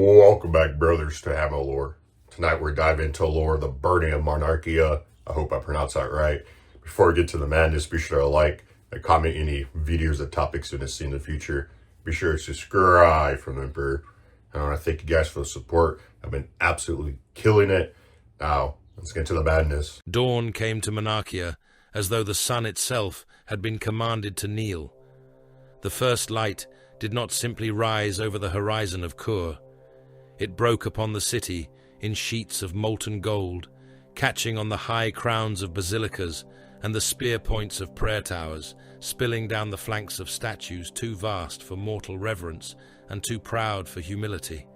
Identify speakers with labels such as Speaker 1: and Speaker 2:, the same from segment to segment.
Speaker 1: Welcome back, brothers, to Ammo Lore. Tonight we're diving into lore of the burning of Monarchia. I hope I pronounced that right. Before we get to the madness, be sure to like and comment any videos or topics you want to see in the future. Be sure to subscribe from the Emperor. I want to thank you guys for the support. I've been absolutely killing it. Now, let's get to the madness.
Speaker 2: Dawn came to Monarchia as though the sun itself had been commanded to kneel. The first light did not simply rise over the horizon of Kurr. It broke upon the city in sheets of molten gold, catching on the high crowns of basilicas and the spear points of prayer towers, spilling down the flanks of statues too vast for mortal reverence and too proud for humility.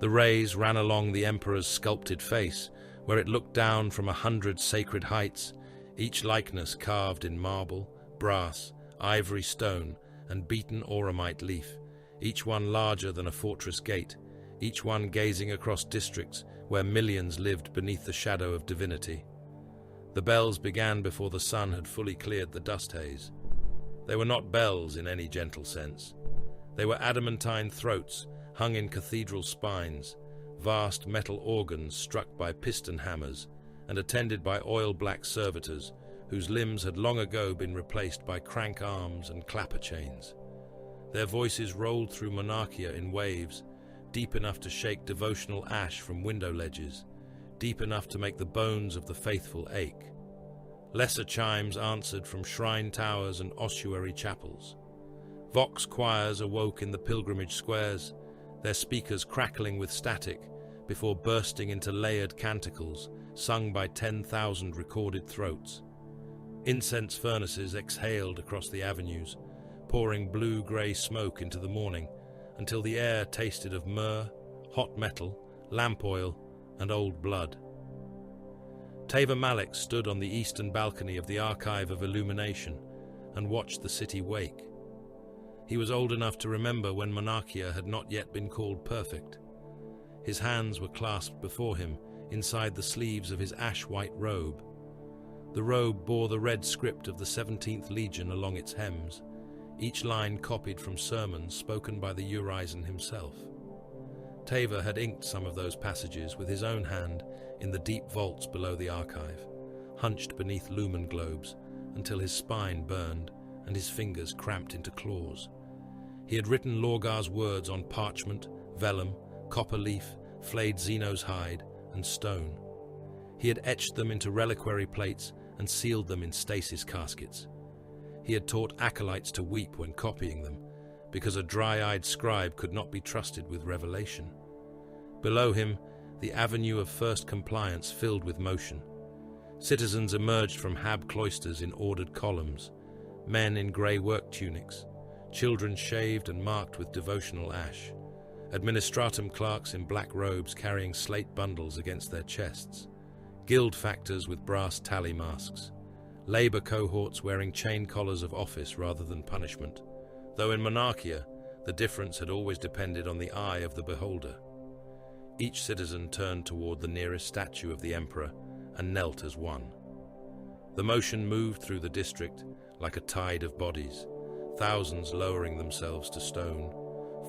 Speaker 2: The rays ran along the emperor's sculpted face, where it looked down from 100 sacred heights, each likeness carved in marble, brass, ivory stone, and beaten auramite leaf, each one larger than a fortress gate, each one gazing across districts where millions lived beneath the shadow of divinity. The bells began before the sun had fully cleared the dust haze. They were not bells in any gentle sense. They were adamantine throats hung in cathedral spines, vast metal organs struck by piston hammers and attended by oil-black servitors whose limbs had long ago been replaced by crank arms and clapper chains. Their voices rolled through Monarchia in waves, deep enough to shake devotional ash from window ledges, deep enough to make the bones of the faithful ache. Lesser chimes answered from shrine towers and ossuary chapels. Vox choirs awoke in the pilgrimage squares, their speakers crackling with static, before bursting into layered canticles sung by 10,000 recorded throats. Incense furnaces exhaled across the avenues, pouring blue-grey smoke into the morning, until the air tasted of myrrh, hot metal, lamp oil, and old blood. Teva Malik stood on the eastern balcony of the Archive of Illumination and watched the city wake. He was old enough to remember when Monarchia had not yet been called perfect. His hands were clasped before him inside the sleeves of his ash-white robe. The robe bore the red script of the 17th Legion along its hems, each line copied from sermons spoken by the Urizen himself. Teva had inked some of those passages with his own hand in the deep vaults below the archive, hunched beneath lumen globes until his spine burned and his fingers cramped into claws. He had written Lorgar's words on parchment, vellum, copper leaf, flayed Xeno's hide, and stone. He had etched them into reliquary plates and sealed them in stasis caskets. He had taught acolytes to weep when copying them, because a dry-eyed scribe could not be trusted with revelation. Below him, the avenue of first compliance filled with motion. Citizens emerged from Hab cloisters in ordered columns, men in grey work tunics, children shaved and marked with devotional ash, administratum clerks in black robes carrying slate bundles against their chests, guild factors with brass tally masks, labour cohorts wearing chain collars of office rather than punishment, though in Monarchia the difference had always depended on the eye of the beholder. Each citizen turned toward the nearest statue of the emperor and knelt as one. The motion moved through the district like a tide of bodies, thousands lowering themselves to stone,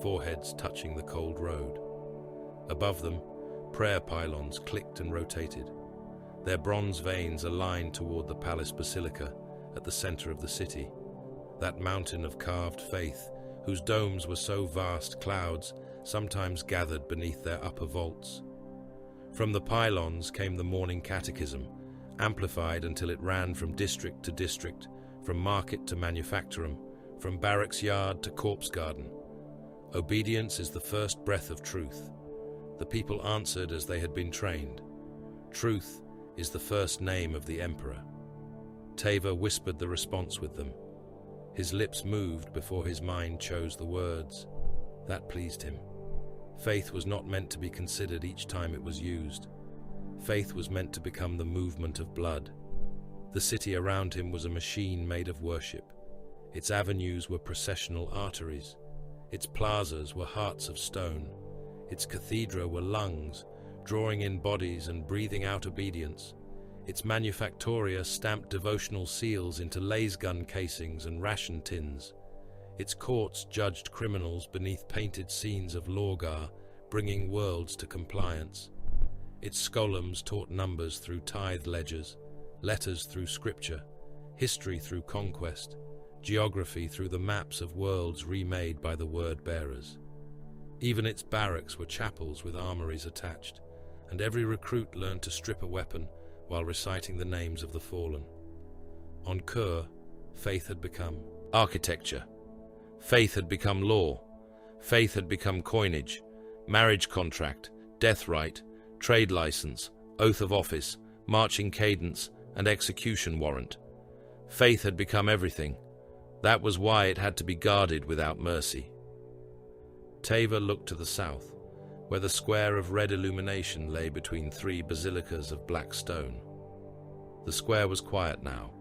Speaker 2: foreheads touching the cold road. Above them, prayer pylons clicked and rotated, their bronze veins aligned toward the palace basilica at the center of the city, that mountain of carved faith whose domes were so vast clouds sometimes gathered beneath their upper vaults. From the pylons came the morning catechism, amplified until it ran from district to district, from market to manufactorum, from barracks yard to corpse garden. Obedience is the first breath of truth. The people answered as they had been trained. Truth is the first name of the emperor. Teva whispered the response with them. His lips moved before his mind chose the words. That pleased him. Faith was not meant to be considered each time it was used. Faith was meant to become the movement of blood. The city around him was a machine made of worship. Its avenues were processional arteries. Its plazas were hearts of stone. Its cathedra were lungs, drawing in bodies and breathing out obedience. Its manufactoria stamped devotional seals into lasgun casings and ration tins. Its courts judged criminals beneath painted scenes of Lorgar, bringing worlds to compliance. Its scolums taught numbers through tithe ledgers, letters through scripture, history through conquest, geography through the maps of worlds remade by the word-bearers. Even its barracks were chapels with armories attached, and every recruit learned to strip a weapon while reciting the names of the fallen. On Kurr, faith had become architecture. Faith had become law. Faith had become coinage, marriage contract, death right, trade license, oath of office, marching cadence, and execution warrant. Faith had become everything. That was why it had to be guarded without mercy. Teva looked to the south, where the square of red illumination lay between three basilicas of black stone. The square was quiet now,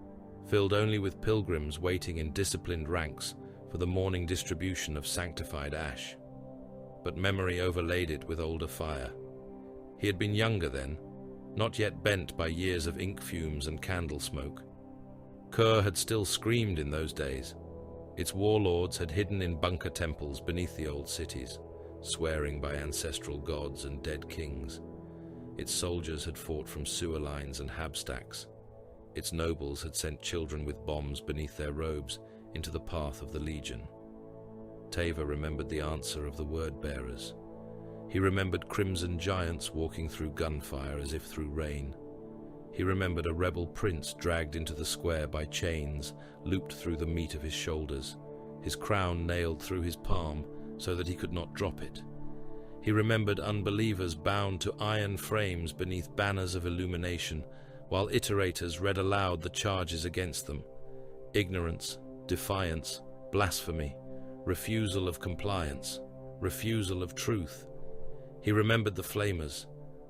Speaker 2: filled only with pilgrims waiting in disciplined ranks for the morning distribution of sanctified ash. But memory overlaid it with older fire. He had been younger then, not yet bent by years of ink fumes and candle smoke. Kurr had still screamed in those days. Its warlords had hidden in bunker temples beneath the old cities, swearing by ancestral gods and dead kings. Its soldiers had fought from sewer lines and habstacks. Its nobles had sent children with bombs beneath their robes into the path of the legion. Teva remembered the answer of the word-bearers. He remembered crimson giants walking through gunfire as if through rain. He remembered a rebel prince dragged into the square by chains looped through the meat of his shoulders, his crown nailed through his palm so that he could not drop it. He remembered unbelievers bound to iron frames beneath banners of illumination, while iterators read aloud the charges against them: ignorance, defiance, blasphemy, refusal of compliance, refusal of truth. He remembered the flamers.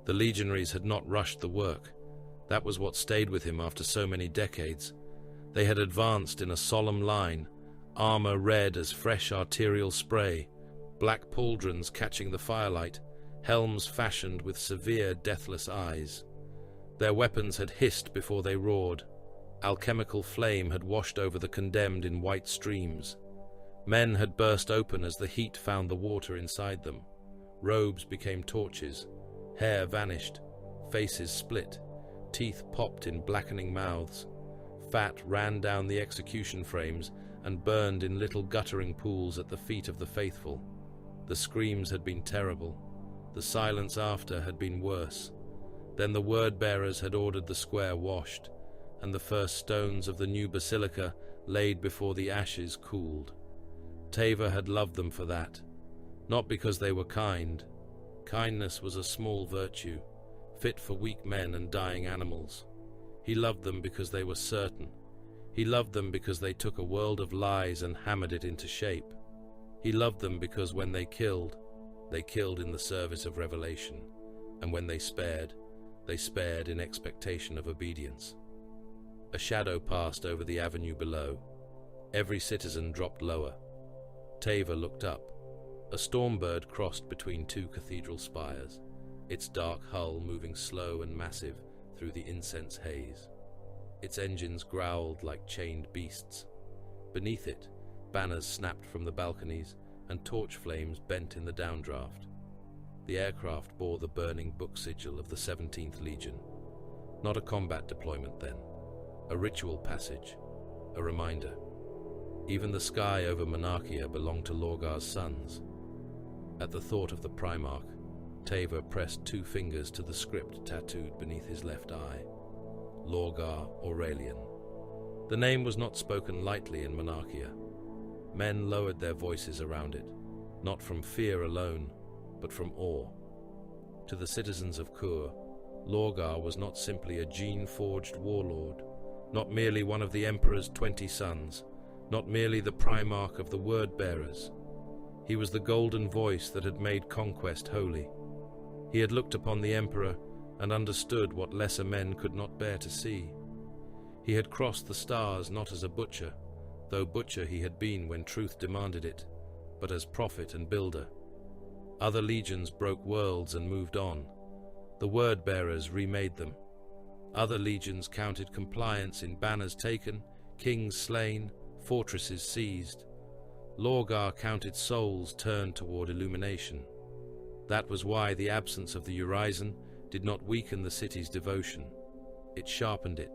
Speaker 2: The legionaries had not rushed the work. That was what stayed with him after so many decades. They had advanced in a solemn line, armor red as fresh arterial spray, black pauldrons catching the firelight, helms fashioned with severe, deathless eyes. Their weapons had hissed before they roared. Alchemical flame had washed over the condemned in white streams. Men had burst open as the heat found the water inside them. Robes became torches. Hair vanished. Faces split. Teeth popped in blackening mouths. Fat ran down the execution frames and burned in little guttering pools at the feet of the faithful. The screams had been terrible. The silence after had been worse. Then the word-bearers had ordered the square washed, and the first stones of the new basilica laid before the ashes cooled. Teva had loved them for that, not because they were kind. Kindness was a small virtue, fit for weak men and dying animals. He loved them because they were certain. He loved them because they took a world of lies and hammered it into shape. He loved them because when they killed in the service of revelation, and when they spared in expectation of obedience. A shadow passed over the avenue below. Every citizen dropped lower. Teva looked up. A stormbird crossed between two cathedral spires, its dark hull moving slow and massive through the incense haze. Its engines growled like chained beasts. Beneath it, banners snapped from the balconies and torch flames bent in the downdraft. The aircraft bore the burning book sigil of the 17th Legion. Not a combat deployment then, a ritual passage, a reminder. Even the sky over Monarchia belonged to Lorgar's sons. At the thought of the primarch, Teva pressed 2 fingers to the script tattooed beneath his left eye. Lorgar Aurelian. The name was not spoken lightly in Monarchia. Men lowered their voices around it, not from fear alone, but from awe. To the citizens of Kurr, Lorgar was not simply a gene-forged warlord, not merely one of the Emperor's 20 sons, not merely the primarch of the word-bearers. He was the golden voice that had made conquest holy. He had looked upon the Emperor and understood what lesser men could not bear to see. He had crossed the stars not as a butcher, though butcher he had been when truth demanded it, but as prophet and builder. Other legions broke worlds and moved on. The word-bearers remade them. Other legions counted compliance in banners taken, kings slain, fortresses seized. Lorgar counted souls turned toward illumination. That was why the absence of the horizon did not weaken the city's devotion. It sharpened it.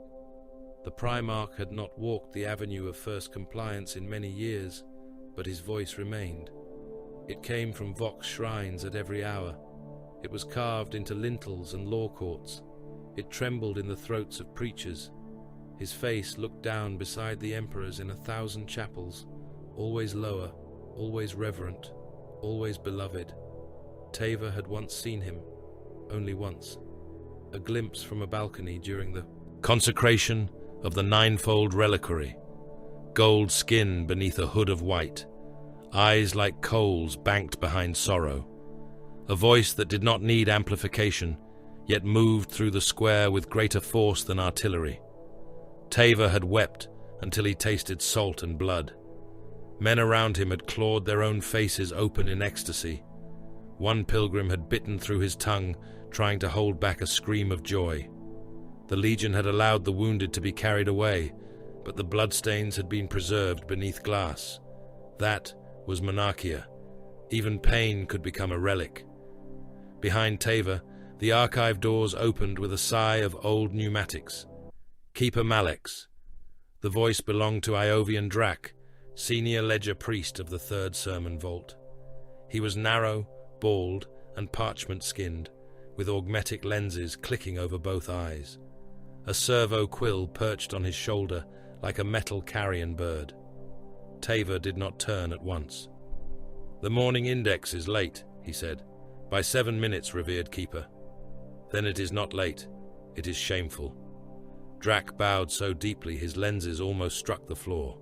Speaker 2: The primarch had not walked the avenue of first compliance in many years, but his voice remained. It came from vox shrines at every hour. It was carved into lintels and law courts. It trembled in the throats of preachers. His face looked down beside the emperors in 1,000 chapels, always lower, always reverent, always beloved. Teva had once seen him, only once. A glimpse from a balcony during the consecration of the ninefold reliquary. Gold skin beneath a hood of white, eyes like coals banked behind sorrow. A voice that did not need amplification, yet moved through the square with greater force than artillery. Teva had wept until he tasted salt and blood. Men around him had clawed their own faces open in ecstasy. One pilgrim had bitten through his tongue, trying to hold back a scream of joy. The legion had allowed the wounded to be carried away, but the bloodstains had been preserved beneath glass. That was Monarchia. Even pain could become a relic. Behind Teva, the archive doors opened with a sigh of old pneumatics. Keeper Malex. The voice belonged to Iovian Drac, senior ledger priest of the third sermon vault. He was narrow, bald, and parchment-skinned, with augmetic lenses clicking over both eyes. A servo quill perched on his shoulder like a metal carrion bird. Teva did not turn at once. "The morning index is late," he said. "By 7 minutes, revered keeper." "Then it is not late. It is shameful." Drac bowed so deeply his lenses almost struck the floor.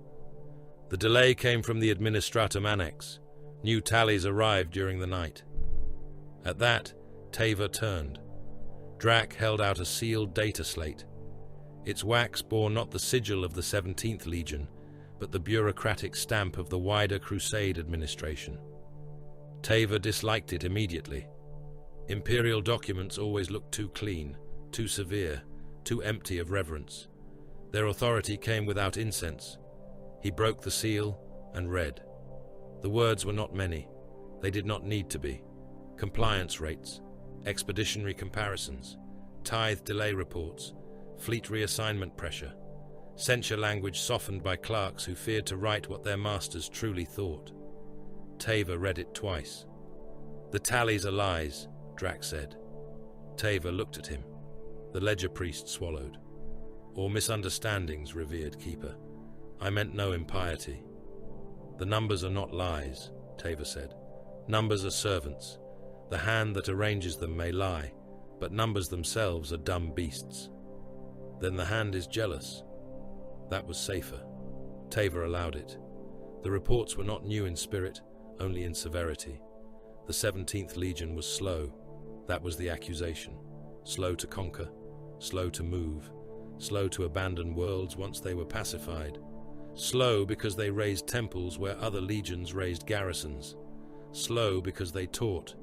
Speaker 2: The delay came from the administratum annex. New tallies arrived during the night. At that, Teva turned. Drac held out a sealed data slate. Its wax bore not the sigil of the 17th Legion, but the bureaucratic stamp of the wider Crusade administration. Teva disliked it immediately. Imperial documents always looked too clean, too severe, too empty of reverence. Their authority came without incense. He broke the seal and read. The words were not many. They did not need to be. Compliance rates, expeditionary comparisons, tithe delay reports, fleet reassignment pressure, censure language softened by clerks who feared to write what their masters truly thought. Teva read it twice. "The tallies are lies," Drac said. Teva looked at him. The ledger priest swallowed. "Or misunderstandings, revered keeper. I meant no impiety." "The numbers are not lies," Teva said. "Numbers are servants. The hand that arranges them may lie, but numbers themselves are dumb beasts." "Then the hand is jealous." That was safer. Teva allowed it. The reports were not new in spirit, only in severity. The 17th Legion was slow. That was the accusation. Slow to conquer, slow to move, slow to abandon worlds once they were pacified. Slow because they raised temples where other legions raised garrisons. Slow because they taught.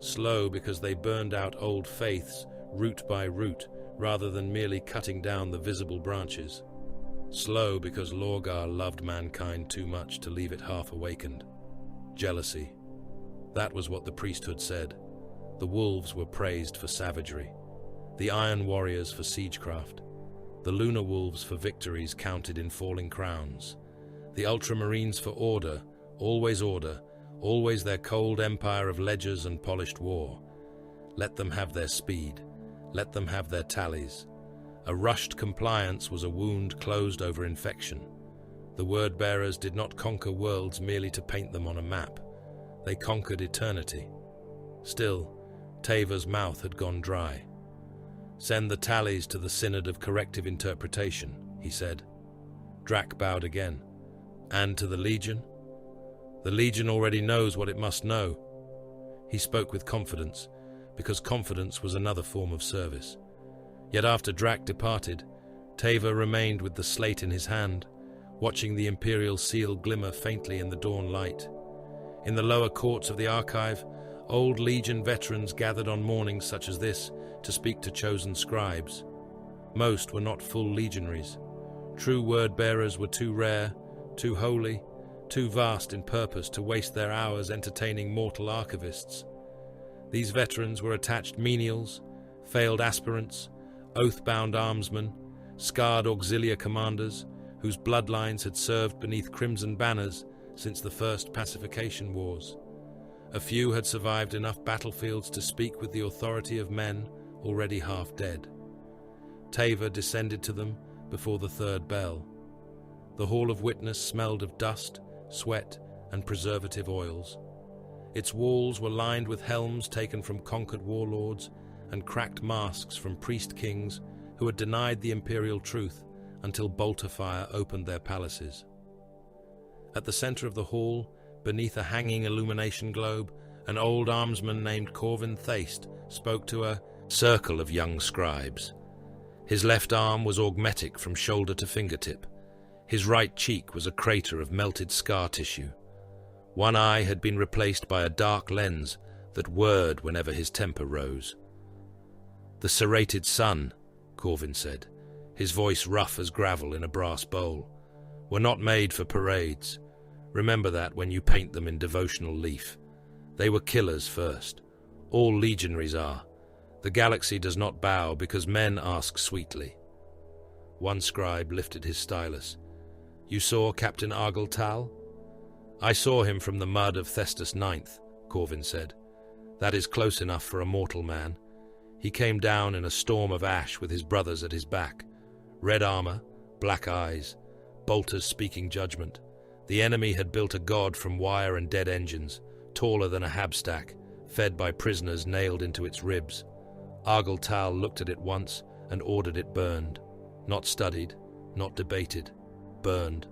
Speaker 2: Slow because they burned out old faiths, root by root, rather than merely cutting down the visible branches. Slow because Lorgar loved mankind too much to leave it half-awakened. Jealousy. That was what the priesthood said. The wolves were praised for savagery, the iron warriors for siegecraft, the lunar wolves for victories counted in falling crowns, the ultramarines for order, always their cold empire of ledgers and polished war. Let them have their speed, let them have their tallies. A rushed compliance was a wound closed over infection. The word-bearers did not conquer worlds merely to paint them on a map. They conquered eternity. Still, Teva's mouth had gone dry. "Send the tallies to the Synod of Corrective Interpretation," he said. Drac bowed again. "And to the Legion?" "The Legion already knows what it must know." He spoke with confidence, because confidence was another form of service. Yet after Drac departed, Teva remained with the slate in his hand, watching the Imperial seal glimmer faintly in the dawn light. In the lower courts of the archive, old Legion veterans gathered on mornings such as this to speak to chosen scribes. Most were not full legionaries. True word-bearers were too rare, too holy, too vast in purpose to waste their hours entertaining mortal archivists. These veterans were attached menials, failed aspirants, oath-bound armsmen, scarred auxiliary commanders, whose bloodlines had served beneath crimson banners since the first pacification wars. A few had survived enough battlefields to speak with the authority of men already half dead. Tavor descended to them before the third bell. The hall of witness smelled of dust, sweat, and preservative oils. Its walls were lined with helms taken from conquered warlords and cracked masks from priest-kings who had denied the imperial truth until bolter fire opened their palaces. At the center of the hall, beneath a hanging illumination globe, an old armsman named Corvin Thaist spoke to a circle of young scribes. His left arm was augmetic from shoulder to fingertip. His right cheek was a crater of melted scar tissue. One eye had been replaced by a dark lens that whirred whenever his temper rose. "The serrated sun," Corvin said, his voice rough as gravel in a brass bowl, "were not made for parades. Remember that when you paint them in devotional leaf. They were killers first. All legionaries are. The galaxy does not bow because men ask sweetly." One scribe lifted his stylus. "You saw Captain Argyll Tal?" "I saw him from the mud of Thestus IX," Corvin said. "That is close enough for a mortal man. He came down in a storm of ash with his brothers at his back. Red armor, black eyes, bolters speaking judgment. The enemy had built a god from wire and dead engines, taller than a habstack, fed by prisoners nailed into its ribs. Argyll Tal looked at it once and ordered it burned. Not studied, not debated. Burned,"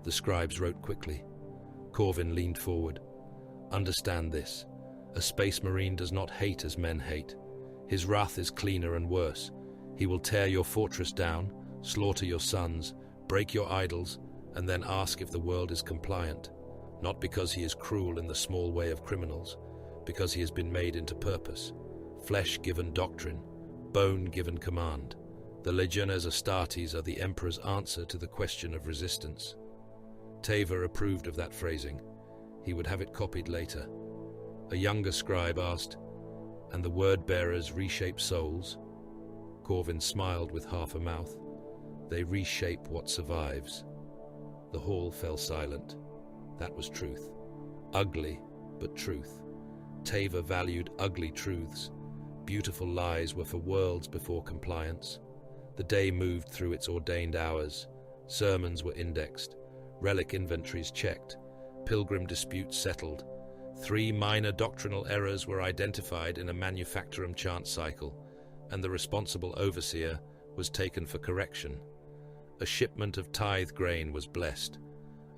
Speaker 2: the scribes wrote quickly. Corvin leaned forward. "Understand this. A space marine does not hate as men hate. His wrath is cleaner and worse. He will tear your fortress down, slaughter your sons, break your idols, and then ask if the world is compliant. Not because he is cruel in the small way of criminals, because he has been made into purpose. Flesh given doctrine, bone given command. The Legiones Astartes are the Emperor's answer to the question of resistance." Tavor approved of that phrasing. He would have it copied later. A younger scribe asked, "And the word-bearers reshape souls?" Corvin smiled with half a mouth. "They reshape what survives." The hall fell silent. That was truth. Ugly, but truth. Tavor valued ugly truths. Beautiful lies were for worlds before compliance. The day moved through its ordained hours. Sermons were indexed, relic inventories checked, pilgrim disputes settled. 3 minor doctrinal errors were identified in a manufactorum chant cycle, and the responsible overseer was taken for correction. A shipment of tithe grain was blessed.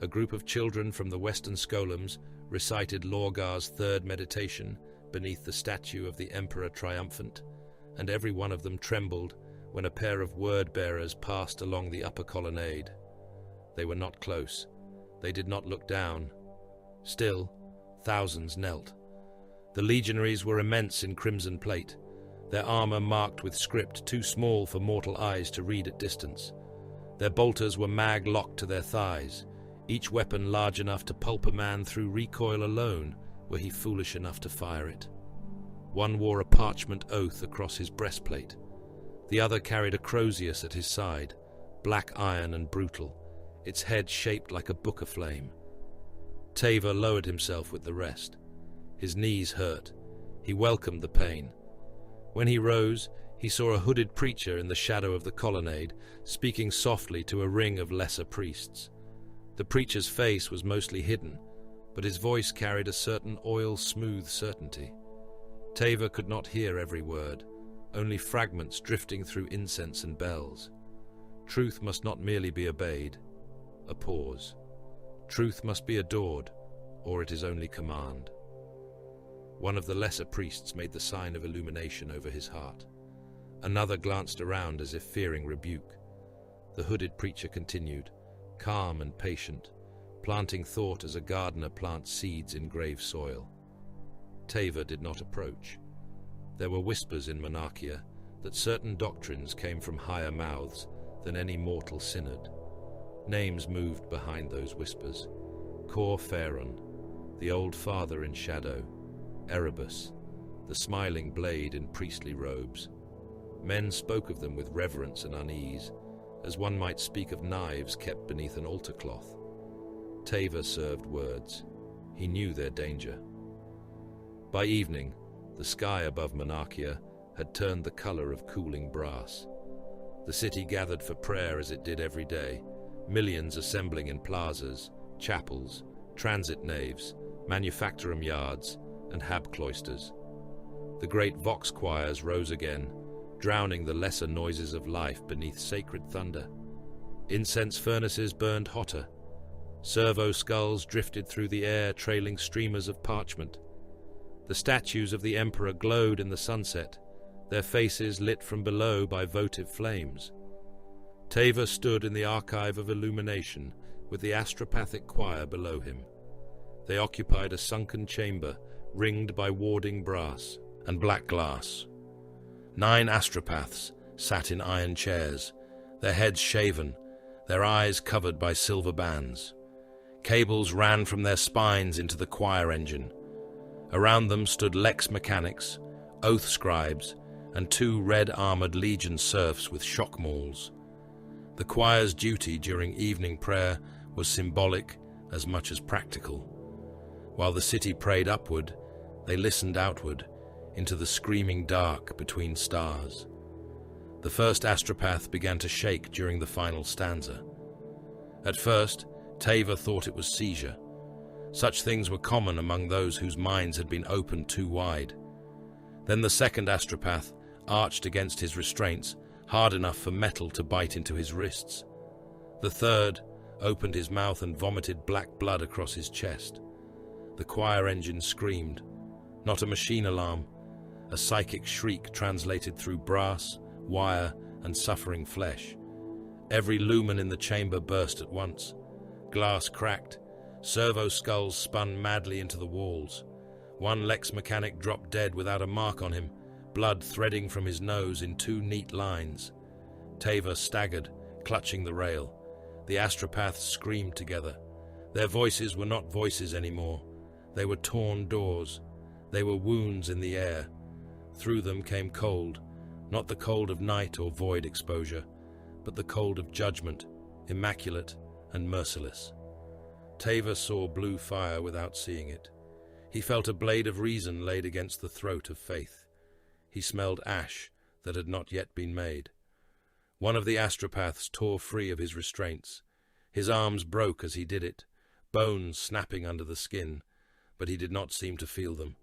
Speaker 2: A group of children from the western scolums recited Lorgar's third meditation beneath the statue of the Emperor Triumphant, and every one of them trembled when a pair of word-bearers passed along the upper colonnade. They were not close. They did not look down. Still, thousands knelt. The legionaries were immense in crimson plate, their armor marked with script too small for mortal eyes to read at distance. Their bolters were mag-locked to their thighs, each weapon large enough to pulp a man through recoil alone were he foolish enough to fire it. One wore a parchment oath across his breastplate. The other carried a crozius at his side, black iron and brutal, its head shaped like a book aflame. Tavor lowered himself with the rest. His knees hurt. He welcomed the pain. When he rose, he saw a hooded preacher in the shadow of the colonnade, speaking softly to a ring of lesser priests. The preacher's face was mostly hidden, but his voice carried a certain oil-smooth certainty. Tavor could not hear every word, only fragments drifting through incense and bells. Truth must not merely be obeyed. A pause. Truth must be adored, or it is only command. One of the lesser priests made the sign of illumination over his heart. Another glanced around as if fearing rebuke. The hooded preacher continued, calm and patient, planting thought as a gardener plants seeds in grave soil. Tavor did not approach. There were whispers in Monarchia that certain doctrines came from higher mouths than any mortal synod. Names moved behind those whispers. Kurr, the Old Father in shadow, Erebus, the smiling blade in priestly robes. Men spoke of them with reverence and unease, as one might speak of knives kept beneath an altar cloth. Teva served words. He knew their danger. By evening, the sky above Monarchia had turned the color of cooling brass. The city gathered for prayer as it did every day, millions assembling in plazas, chapels, transit naves, manufactorum yards, and hab cloisters. The great vox choirs rose again, drowning the lesser noises of life beneath sacred thunder. Incense furnaces burned hotter. Servo skulls drifted through the air, trailing streamers of parchment. The statues of the emperor glowed in the sunset, their faces lit from below by votive flames. Teva stood in the archive of illumination, with the astropathic choir below him. They occupied a sunken chamber, ringed by warding brass and black glass. 9 astropaths sat in iron chairs, their heads shaven, their eyes covered by silver bands. Cables ran from their spines into the choir engine. Around them stood lex mechanics, oath scribes, and 2 red-armored legion serfs with shock mauls. The choir's duty during evening prayer was symbolic as much as practical. While the city prayed upward, they listened outward, into the screaming dark between stars. The first astropath began to shake during the final stanza. At first, Teva thought it was seizure. Such things were common among those whose minds had been opened too wide. Then the second astropath arched against his restraints, hard enough for metal to bite into his wrists. The third opened his mouth and vomited black blood across his chest. The choir engine screamed, not a machine alarm, a psychic shriek translated through brass, wire, and suffering flesh. Every lumen in the chamber burst at once. Glass cracked. Servo skulls spun madly into the walls. One lex mechanic dropped dead without a mark on him, blood threading from his nose in 2 neat lines. Teva staggered, clutching the rail. The astropaths screamed together. Their voices were not voices anymore. They were torn doors. They were wounds in the air. Through them came cold, not the cold of night or void exposure, but the cold of judgment, immaculate and merciless. Teva saw blue fire without seeing it. He felt a blade of reason laid against the throat of faith. He smelled ash that had not yet been made. One of the astropaths tore free of his restraints. His arms broke as he did it, bones snapping under the skin, but he did not seem to feel them.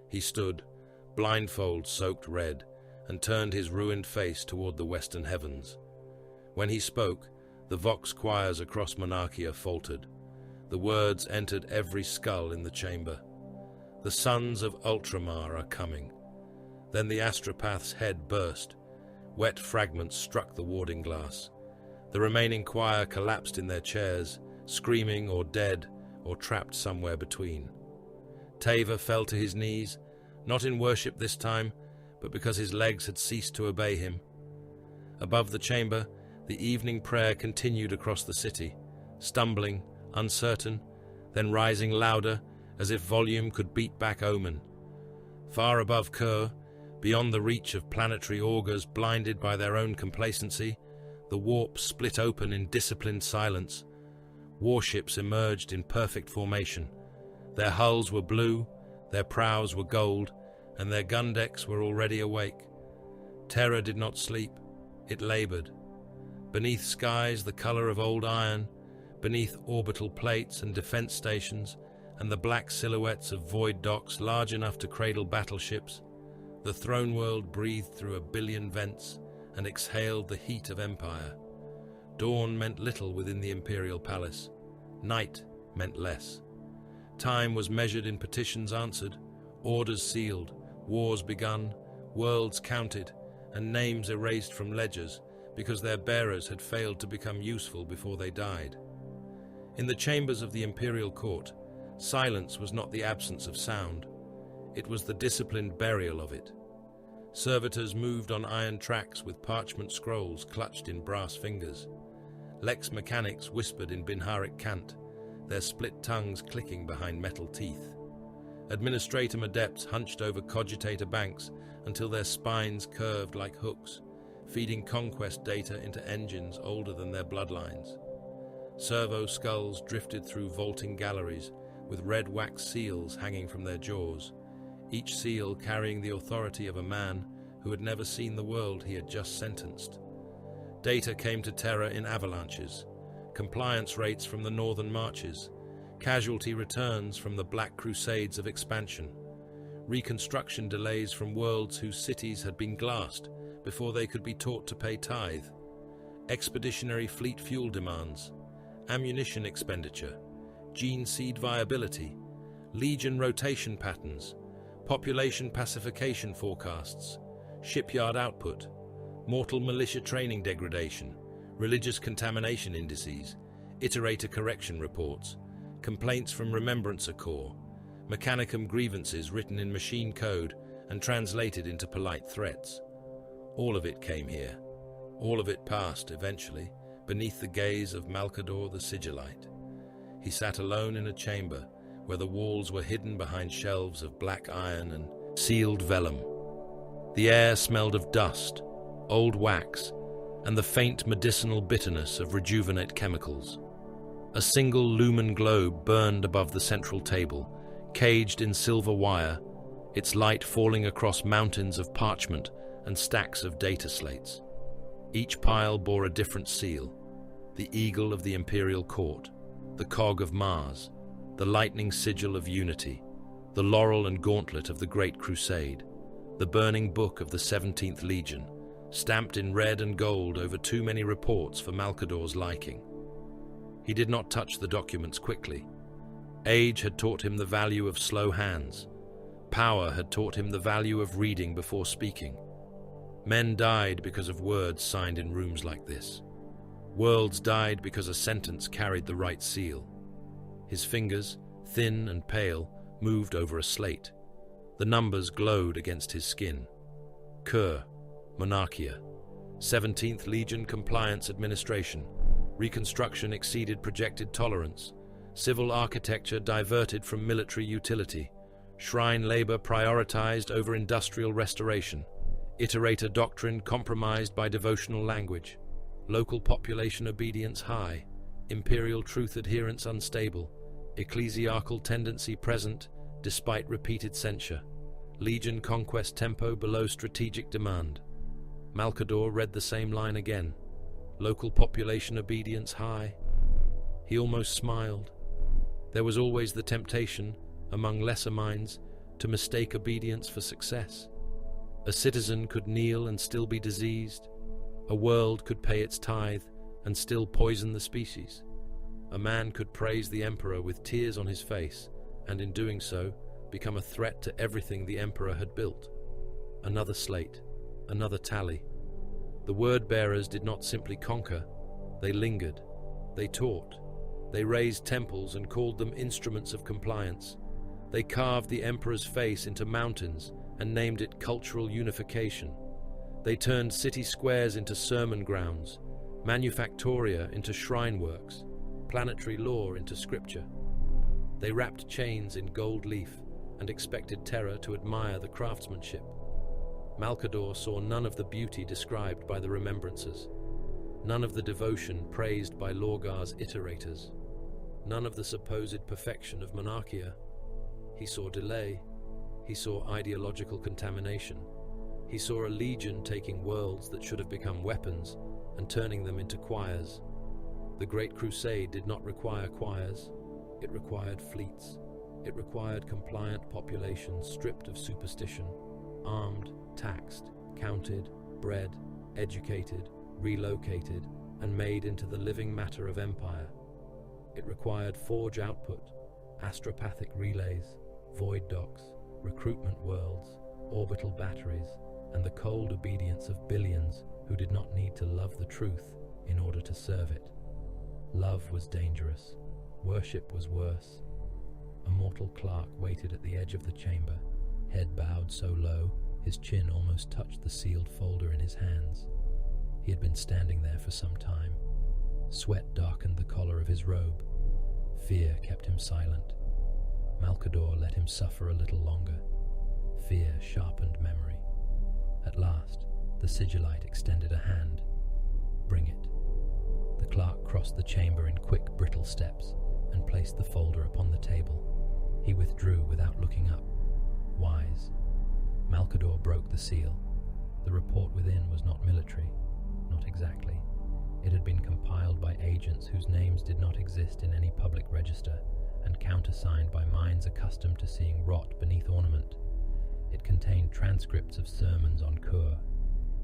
Speaker 2: He stood, blindfold soaked red, and turned his ruined face toward the western heavens. When he spoke, the vox choirs across Monarchia faltered. The words entered every skull in the chamber. The sons of Ultramar are coming. Then the astropath's head burst. Wet fragments struck the warding glass. The remaining choir collapsed in their chairs, screaming or dead or trapped somewhere between. Teva fell to his knees, not in worship this time, but because his legs had ceased to obey him. Above the chamber, the evening prayer continued across the city, stumbling, uncertain, then rising louder, as if volume could beat back omen. Far above Kurr, beyond the reach of planetary augurs blinded by their own complacency, the warp split open in disciplined silence. Warships emerged in perfect formation. Their hulls were blue, their prows were gold, and their gun decks were already awake. Terror did not sleep, it labored. Beneath skies the color of old iron, beneath orbital plates and defense stations, and the black silhouettes of void docks large enough to cradle battleships, the throne world breathed through 1 billion vents and exhaled the heat of empire. Dawn meant little within the imperial palace. Night meant less. Time was measured in petitions answered, orders sealed, wars begun, worlds counted, and names erased from ledgers because their bearers had failed to become useful before they died. In the chambers of the imperial court, silence was not the absence of sound. It was the disciplined burial of it. Servitors moved on iron tracks with parchment scrolls clutched in brass fingers. Lex mechanics whispered in Binharic cant, their split tongues clicking behind metal teeth. Administratum adepts hunched over cogitator banks until their spines curved like hooks, feeding conquest data into engines older than their bloodlines. Servo skulls drifted through vaulting galleries with red wax seals hanging from their jaws, each seal carrying the authority of a man who had never seen the world he had just sentenced. Data came to Terra in avalanches, compliance rates from the northern marches, casualty returns from the Black Crusades of expansion, reconstruction delays from worlds whose cities had been glassed before they could be taught to pay tithe, expeditionary fleet fuel demands, ammunition expenditure, gene seed viability, legion rotation patterns, population pacification forecasts, shipyard output, mortal militia training degradation, religious contamination indices, iterator correction reports, complaints from Remembrancer Corps, mechanicum grievances written in machine code and translated into polite threats. All of it came here. All of it passed, eventually, beneath the gaze of Malcador the Sigillite. He sat alone in a chamber where the walls were hidden behind shelves of black iron and sealed vellum. The air smelled of dust, old wax, and the faint medicinal bitterness of rejuvenate chemicals. A single lumen globe burned above the central table, caged in silver wire, its light falling across mountains of parchment and stacks of data slates. Each pile bore a different seal: the eagle of the imperial court, the cog of Mars, the lightning sigil of unity, the laurel and gauntlet of the Great Crusade, the burning book of the 17th Legion, stamped in red and gold over too many reports for Malcador's liking. He did not touch the documents quickly. Age had taught him the value of slow hands. Power had taught him the value of reading before speaking. Men died because of words signed in rooms like this. Worlds died because a sentence carried the right seal. His fingers, thin and pale, moved over a slate. The numbers glowed against his skin. Kurr, Monarchia, 17th Legion Compliance Administration. Reconstruction exceeded projected tolerance. Civil architecture diverted from military utility. Shrine labor prioritized over industrial restoration. Iterator doctrine compromised by devotional language. Local population obedience high. Imperial truth adherence unstable. Ecclesiarchal tendency present despite repeated censure. Legion conquest tempo below strategic demand. Malcador read the same line again. Local population obedience high. He almost smiled. There was always the temptation, among lesser minds, to mistake obedience for success. A citizen could kneel and still be diseased. A world could pay its tithe and still poison the species. A man could praise the emperor with tears on his face, and in doing so, become a threat to everything the emperor had built. Another slate, another tally. The word-bearers did not simply conquer, they lingered, they taught, they raised temples and called them instruments of compliance. They carved the emperor's face into mountains and named it cultural unification. They turned city squares into sermon grounds, manufactoria into shrine works, planetary lore into scripture. They wrapped chains in gold leaf and expected Terra to admire the craftsmanship. Malcador saw none of the beauty described by the remembrancers, none of the devotion praised by Lorgar's iterators, none of the supposed perfection of Monarchia. He saw delay. He saw ideological contamination. He saw a legion taking worlds that should have become weapons and turning them into choirs. The Great Crusade did not require choirs. It required fleets. It required compliant populations stripped of superstition, armed, taxed, counted, bred, educated, relocated, and made into the living matter of empire. It required forge output, astropathic relays, void docks, recruitment worlds, orbital batteries, and the cold obedience of billions who did not need to love the truth in order to serve it. Love was dangerous. Worship was worse. A mortal clerk waited at the edge of the chamber, head bowed so low his chin almost touched the sealed folder in his hands. He had been standing there for some time. Sweat darkened the collar of his robe. Fear kept him silent.
Speaker 3: Malcador let him suffer a little longer. Fear sharpened memory. At last, the Sigillite extended a hand. "Bring it." The clerk crossed the chamber in quick, brittle steps and placed the folder upon the table. He withdrew without looking up. Wise. Malcador broke the seal. The report within was not military. Not exactly. It had been compiled by agents whose names did not exist in any public register and countersigned by minds accustomed to seeing rot beneath ornament. It contained transcripts of sermons on Kurr,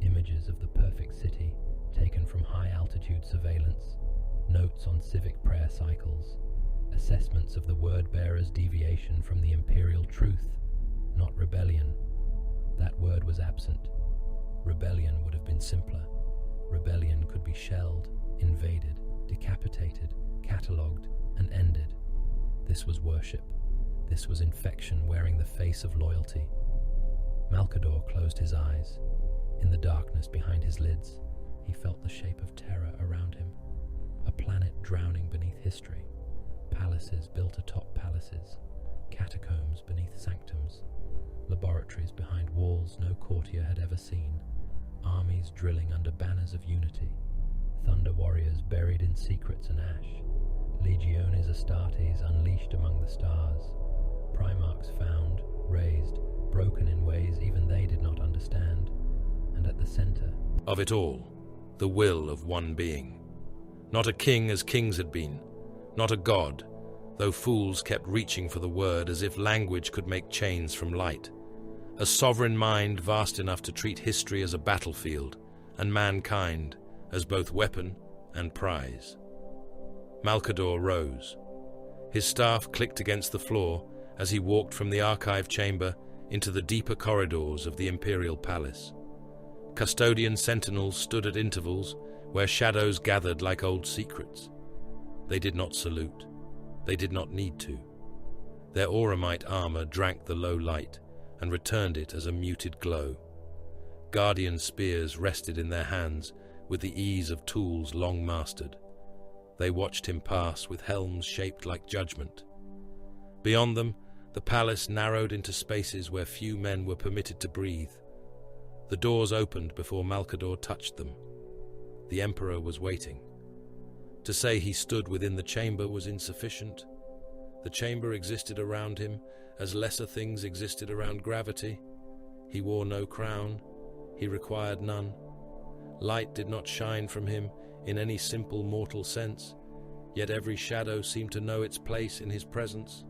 Speaker 3: images of the perfect city taken from high-altitude surveillance, notes on civic prayer cycles, assessments of the word-bearer's deviation from the imperial truth, not rebellion. That word was absent. Rebellion would have been simpler. Rebellion could be shelled, invaded, decapitated, catalogued, and ended. This was worship. This was infection wearing the face of loyalty. Malcador closed his eyes. In the darkness behind his lids, he felt the shape of terror around him. A planet drowning beneath history. Palaces built atop palaces. Catacombs beneath sanctums. Laboratories behind walls no courtier had ever seen. Armies drilling under banners of unity. Thunder warriors buried in secrets and ash. Legiones Astartes unleashed among the stars. Primarchs found, raised, broken in ways even they did not understand. And at the center
Speaker 2: Of it all, the will of one being. Not a king as kings had been, not a god, though fools kept reaching for the word as if language could make chains from light. A sovereign mind vast enough to treat history as a battlefield, and mankind as both weapon and prize. Malcador rose. His staff clicked against the floor as he walked from the archive chamber into the deeper corridors of the imperial palace. Custodian sentinels stood at intervals where shadows gathered like old secrets. They did not salute. They did not need to. Their auramite armor drank the low light and returned it as a muted glow. Guardian spears rested in their hands with the ease of tools long mastered. They watched him pass with helms shaped like judgment. Beyond them, the palace narrowed into spaces where few men were permitted to breathe. The doors opened before Malcador touched them. The Emperor was waiting. To say he stood within the chamber was insufficient. The chamber existed around him as lesser things existed around gravity. He wore no crown. He required none. Light did not shine from him in any simple mortal sense, yet every shadow seemed to know its place in his presence.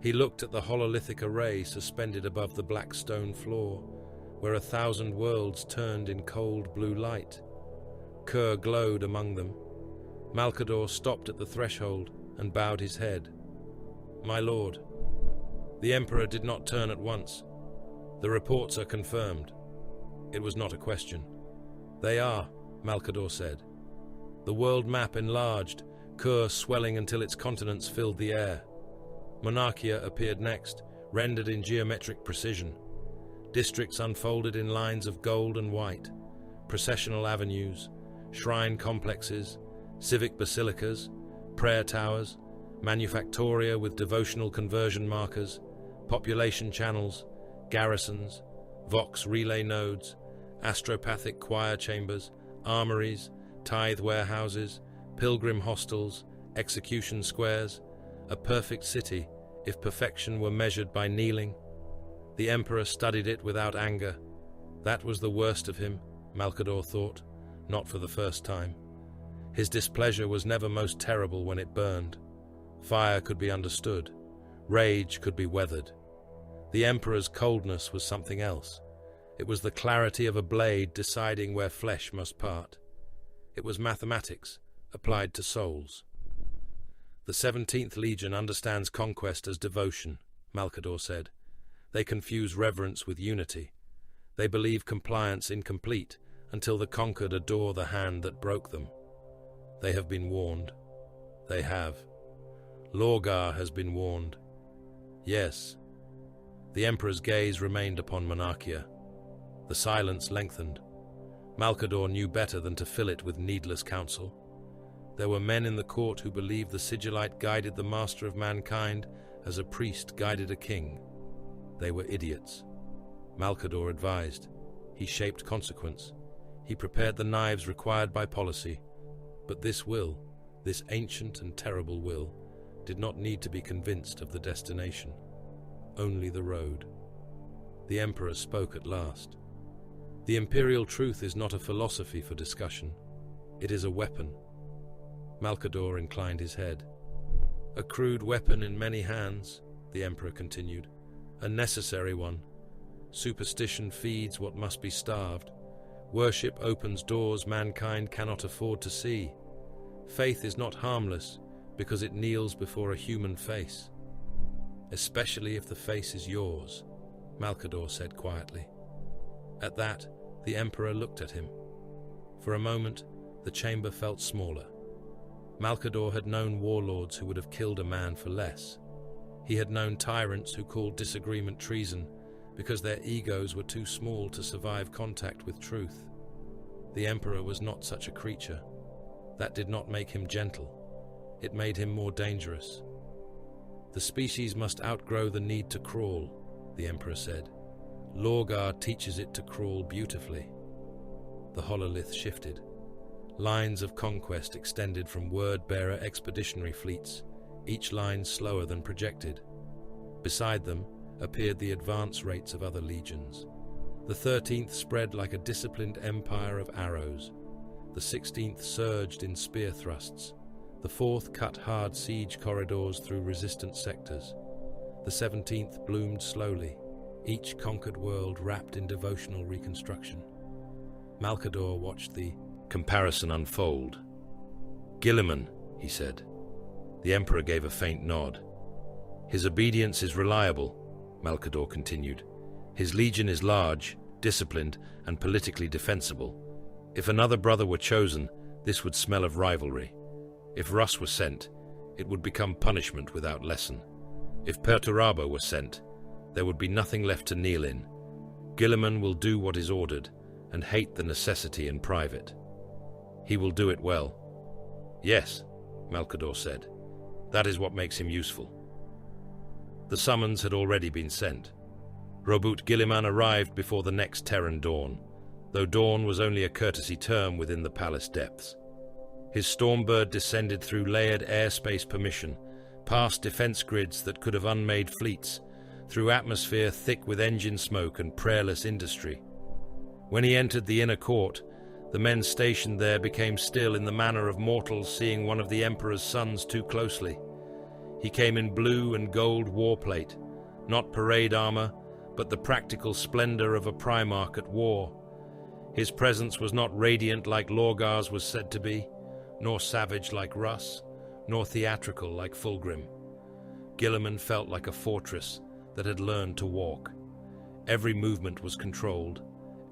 Speaker 2: He looked at the hololithic array suspended above the black stone floor, where 1,000 worlds turned in cold blue light. Kurr glowed among them. Malcador stopped at the threshold and bowed his head. "My lord." The Emperor did not turn at once. "The reports are confirmed." It was not a question. "They are," Malcador said. The world map enlarged, Kurr swelling until its continents filled the air. Monarchia appeared next, rendered in geometric precision. Districts unfolded in lines of gold and white, processional avenues, shrine complexes, civic basilicas, prayer towers, manufactoria with devotional conversion markers, population channels, garrisons, vox relay nodes, astropathic choir chambers, armories, tithe warehouses, pilgrim hostels, execution squares, a perfect city if perfection were measured by kneeling. The Emperor studied it without anger. That was the worst of him, Malcador thought, not for the first time. His displeasure was never most terrible when it burned. Fire could be understood. Rage could be weathered. The Emperor's coldness was something else. It was the clarity of a blade deciding where flesh must part. It was mathematics applied to souls. The 17th Legion understands conquest as devotion, Malcador said. They confuse reverence with unity. They believe compliance incomplete until the conquered adore the hand that broke them. They have been warned. They have. Lorgar has been warned. Yes. The Emperor's gaze remained upon Monarchia. The silence lengthened. Malcador knew better than to fill it with needless counsel. There were men in the court who believed the Sigillite guided the master of mankind as a priest guided a king. They were idiots. Malcador advised. He shaped consequence. He prepared the knives required by policy. But this will, this ancient and terrible will, did not need to be convinced of the destination, only the road. The Emperor spoke at last. The imperial truth is not a philosophy for discussion. It is a weapon. Malcador inclined his head. A crude weapon in many hands, the Emperor continued. A necessary one. Superstition feeds what must be starved. Worship opens doors mankind cannot afford to see. Faith is not harmless because it kneels before a human face. Especially if the face is yours, Malcador said quietly. At that, the Emperor looked at him. For a moment, the chamber felt smaller. Malcador had known warlords who would have killed a man for less. He had known tyrants who called disagreement treason because their egos were too small to survive contact with truth. The Emperor was not such a creature. That did not make him gentle. It made him more dangerous. The species must outgrow the need to crawl, the Emperor said. Lorgar teaches it to crawl beautifully. The hololith shifted. Lines of conquest extended from word-bearer expeditionary fleets, each line slower than projected. Beside them appeared the advance rates of other legions. The 13th spread like a disciplined empire of arrows. The 16th surged in spear thrusts. The 4th cut hard siege corridors through resistant sectors. The 17th bloomed slowly, each conquered world wrapped in devotional reconstruction. Malcador watched the comparison unfold. Guilliman, he said. The Emperor gave a faint nod. His obedience is reliable, Malcador continued. His legion is large, disciplined, and politically defensible. If another brother were chosen, this would smell of rivalry. If Russ were sent, it would become punishment without lesson. If Perturabo were sent, there would be nothing left to kneel in. Guilliman will do what is ordered, and hate the necessity in private. He will do it well. Yes, Malcador said. That is what makes him useful. The summons had already been sent. Robut Guilliman arrived before the next Terran dawn, though dawn was only a courtesy term within the palace depths. His Stormbird descended through layered airspace permission, past defense grids that could have unmade fleets, through atmosphere thick with engine smoke and prayerless industry. When he entered the inner court, the men stationed there became still in the manner of mortals seeing one of the Emperor's sons too closely. He came in blue and gold warplate, not parade armor, but the practical splendor of a primarch at war. His presence was not radiant like Lorgar's was said to be, nor savage like Russ, nor theatrical like Fulgrim. Guilliman felt like a fortress that had learned to walk. Every movement was controlled,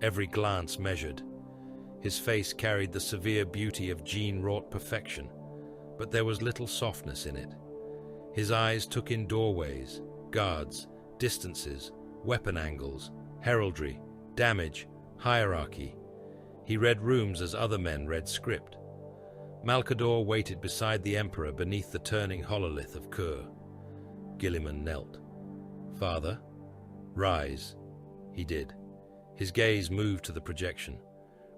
Speaker 2: every glance measured. His face carried the severe beauty of gene-wrought perfection, but there was little softness in it. His eyes took in doorways, guards, distances, weapon angles, heraldry, damage, hierarchy. He read rooms as other men read script. Malcador waited beside the Emperor beneath the turning hololith of Kurr. Guilliman knelt. "Father, rise." He did. His gaze moved to the projection.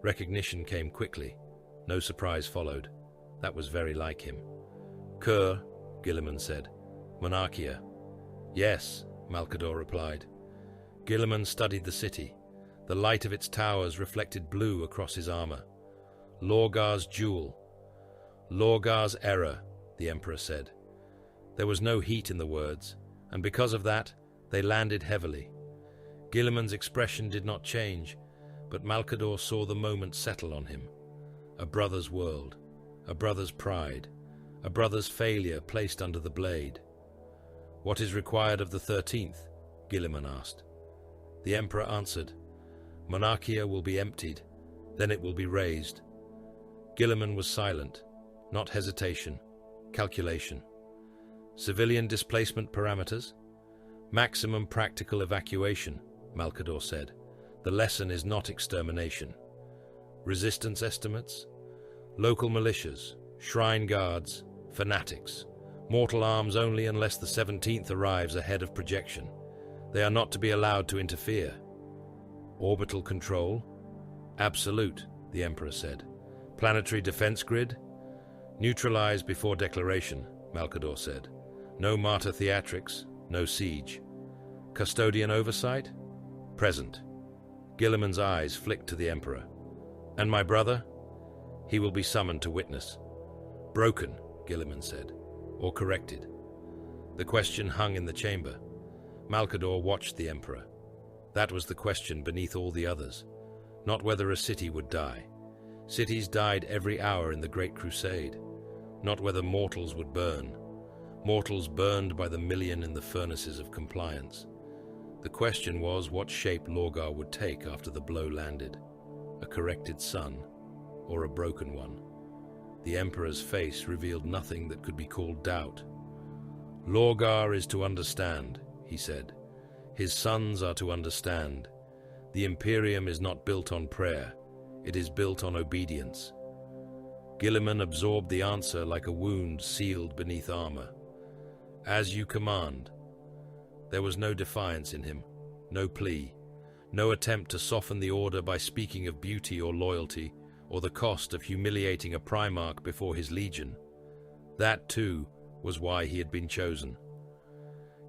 Speaker 2: Recognition came quickly. No surprise followed. That was very like him. "Kurr," Guilliman said. "Monarchia." "Yes," Malcador replied. Guilliman studied the city. The light of its towers reflected blue across his armor. "Lorgar's jewel." "Lorgar's error," the Emperor said. There was no heat in the words, and because of that, they landed heavily. Guilliman's expression did not change, but Malcador saw the moment settle on him. A brother's world, a brother's pride, a brother's failure placed under the blade. "What is required of the 13th?" Guilliman asked. The Emperor answered, "Monarchia will be emptied, then it will be raised." Guilliman was silent, not hesitation, calculation. "Civilian displacement parameters?" "Maximum practical evacuation," Malcador said. "The lesson is not extermination." "Resistance estimates?" "Local militias, shrine guards, fanatics, Mortal arms only unless the 17th arrives ahead of projection. They are not to be allowed to interfere. Orbital control? Absolute, the Emperor said. Planetary defense grid? Neutralize before declaration, Malcador said. No Martyr theatrics, no siege. Custodian oversight? Present. Guilliman's eyes flicked to the Emperor. And my brother? He will be summoned to witness. Broken, Guilliman said, or corrected. The question hung in the chamber. Malcador watched the Emperor. That was the question beneath all the others. Not whether a city would die. Cities died every hour in the Great Crusade. Not whether mortals would burn. Mortals burned by the million in the furnaces of compliance. The question was what shape Lorgar would take after the blow landed. A corrected sun, or a broken one. The Emperor's face revealed nothing that could be called doubt. Lorgar is to understand, he said. His sons are to understand. The Imperium is not built on prayer. It is built on obedience. Guilliman absorbed the answer like a wound sealed beneath armor. As you command. There was no defiance in him, no plea, no attempt to soften the order by speaking of beauty or loyalty, or the cost of humiliating a primarch before his legion. That, too, was why he had been chosen.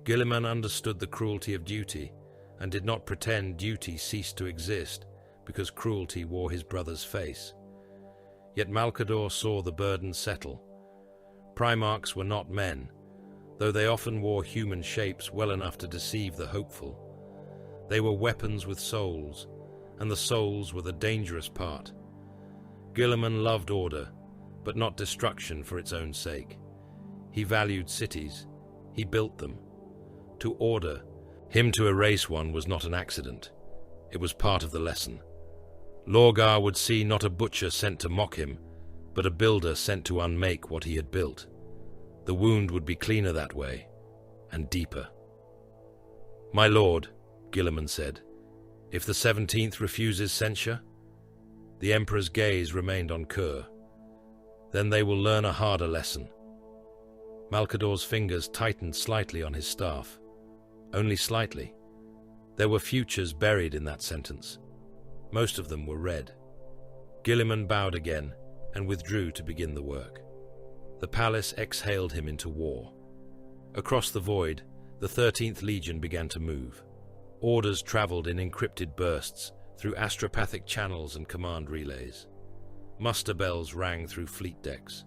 Speaker 2: Guilliman understood the cruelty of duty, and did not pretend duty ceased to exist because cruelty wore his brother's face. Yet Malcador saw the burden settle. Primarchs were not men, though they often wore human shapes well enough to deceive the hopeful. They were weapons with souls, and the souls were the dangerous part. Guilliman loved order, but not destruction for its own sake. He valued cities. He built them. To order, him to erase one was not an accident. It was part of the lesson. Lorgar would see not a butcher sent to mock him, but a builder sent to unmake what he had built. The wound would be cleaner that way, and deeper. My lord, Guilliman said, if the 17th refuses censure? The Emperor's gaze remained on Kurr. Then they will learn a harder lesson. Malcador's fingers tightened slightly on his staff. Only slightly. There were futures buried in that sentence. Most of them were red. Guilliman bowed again and withdrew to begin the work. The palace exhaled him into war. Across the void, the 13th Legion began to move. Orders traveled in encrypted bursts through astropathic channels and command relays. Muster bells rang through fleet decks.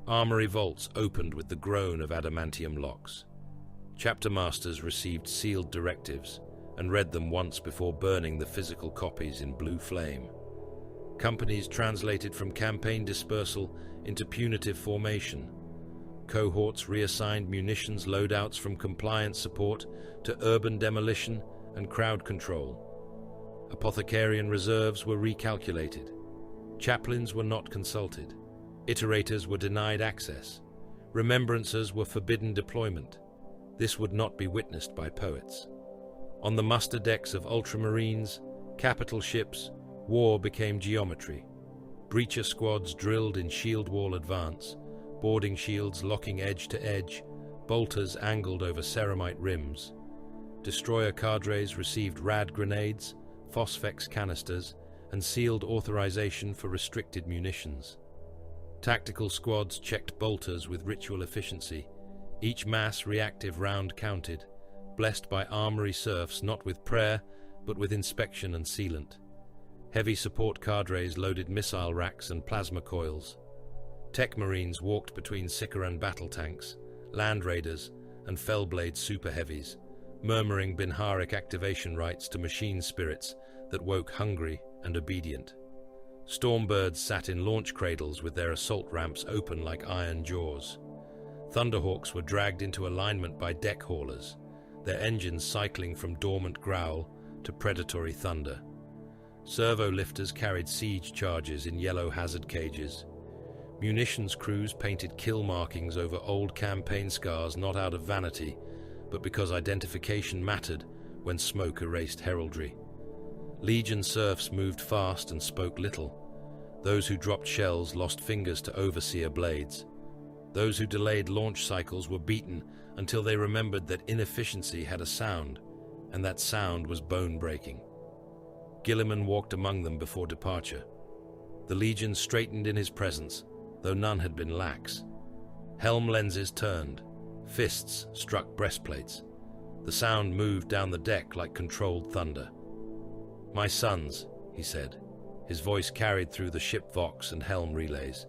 Speaker 2: Armory vaults opened with the groan of adamantium locks. Chapter masters received sealed directives and read them once before burning the physical copies in blue flame. Companies translated from campaign dispersal into punitive formation. Cohorts reassigned munitions loadouts from compliance support to urban demolition and crowd control. Apothecarian reserves were recalculated. Chaplains were not consulted. Iterators were denied access. Remembrancers were forbidden deployment. This would not be witnessed by poets. On the muster decks of ultramarines, capital ships, war became geometry. Breacher squads drilled in shield wall advance, boarding shields locking edge to edge, bolters angled over ceramite rims. Destroyer cadres received rad grenades, phosphex canisters, and sealed authorization for restricted munitions. Tactical squads checked bolters with ritual efficiency, each mass reactive round counted, blessed by armory serfs not with prayer, but with inspection and sealant. Heavy support cadres loaded missile racks and plasma coils. Tech marines walked between Sicaran battle tanks, land raiders, and Fellblade super heavies, murmuring Binharic activation rites to machine spirits that woke hungry and obedient. Stormbirds sat in launch cradles with their assault ramps open like iron jaws. Thunderhawks were dragged into alignment by deck haulers, their engines cycling from dormant growl to predatory thunder. Servo lifters carried siege charges in yellow hazard cages. Munitions crews painted kill markings over old campaign scars not out of vanity, but because identification mattered when smoke erased heraldry. Legion serfs moved fast and spoke little. Those who dropped shells lost fingers to overseer blades. Those who delayed launch cycles were beaten until they remembered that inefficiency had a sound, and that sound was bone-breaking. Guilliman walked among them before departure. The legion straightened in his presence, though none had been lax. Helm lenses turned, fists struck breastplates. The sound moved down the deck like controlled thunder. "My sons," he said, his voice carried through the ship vox and helm relays.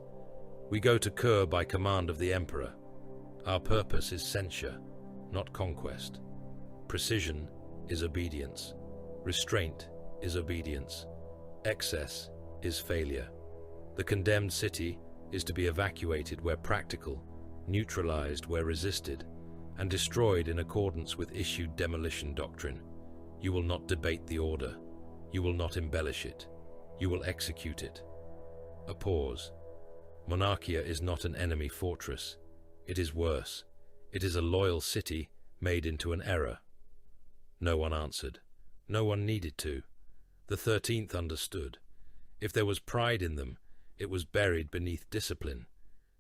Speaker 2: "We go to Kurr by command of the Emperor. Our purpose is censure, not conquest. Precision is obedience. Restraint is obedience. Excess is failure. The condemned city is to be evacuated where practical, neutralized where resisted, and destroyed in accordance with issued demolition doctrine. You will not debate the order. You will not embellish it. You will execute it." A pause. Monarchia is not an enemy fortress. It is worse. It is a loyal city made into an error. No one answered. No one needed to. The 13th understood. If there was pride in them, it was buried beneath discipline.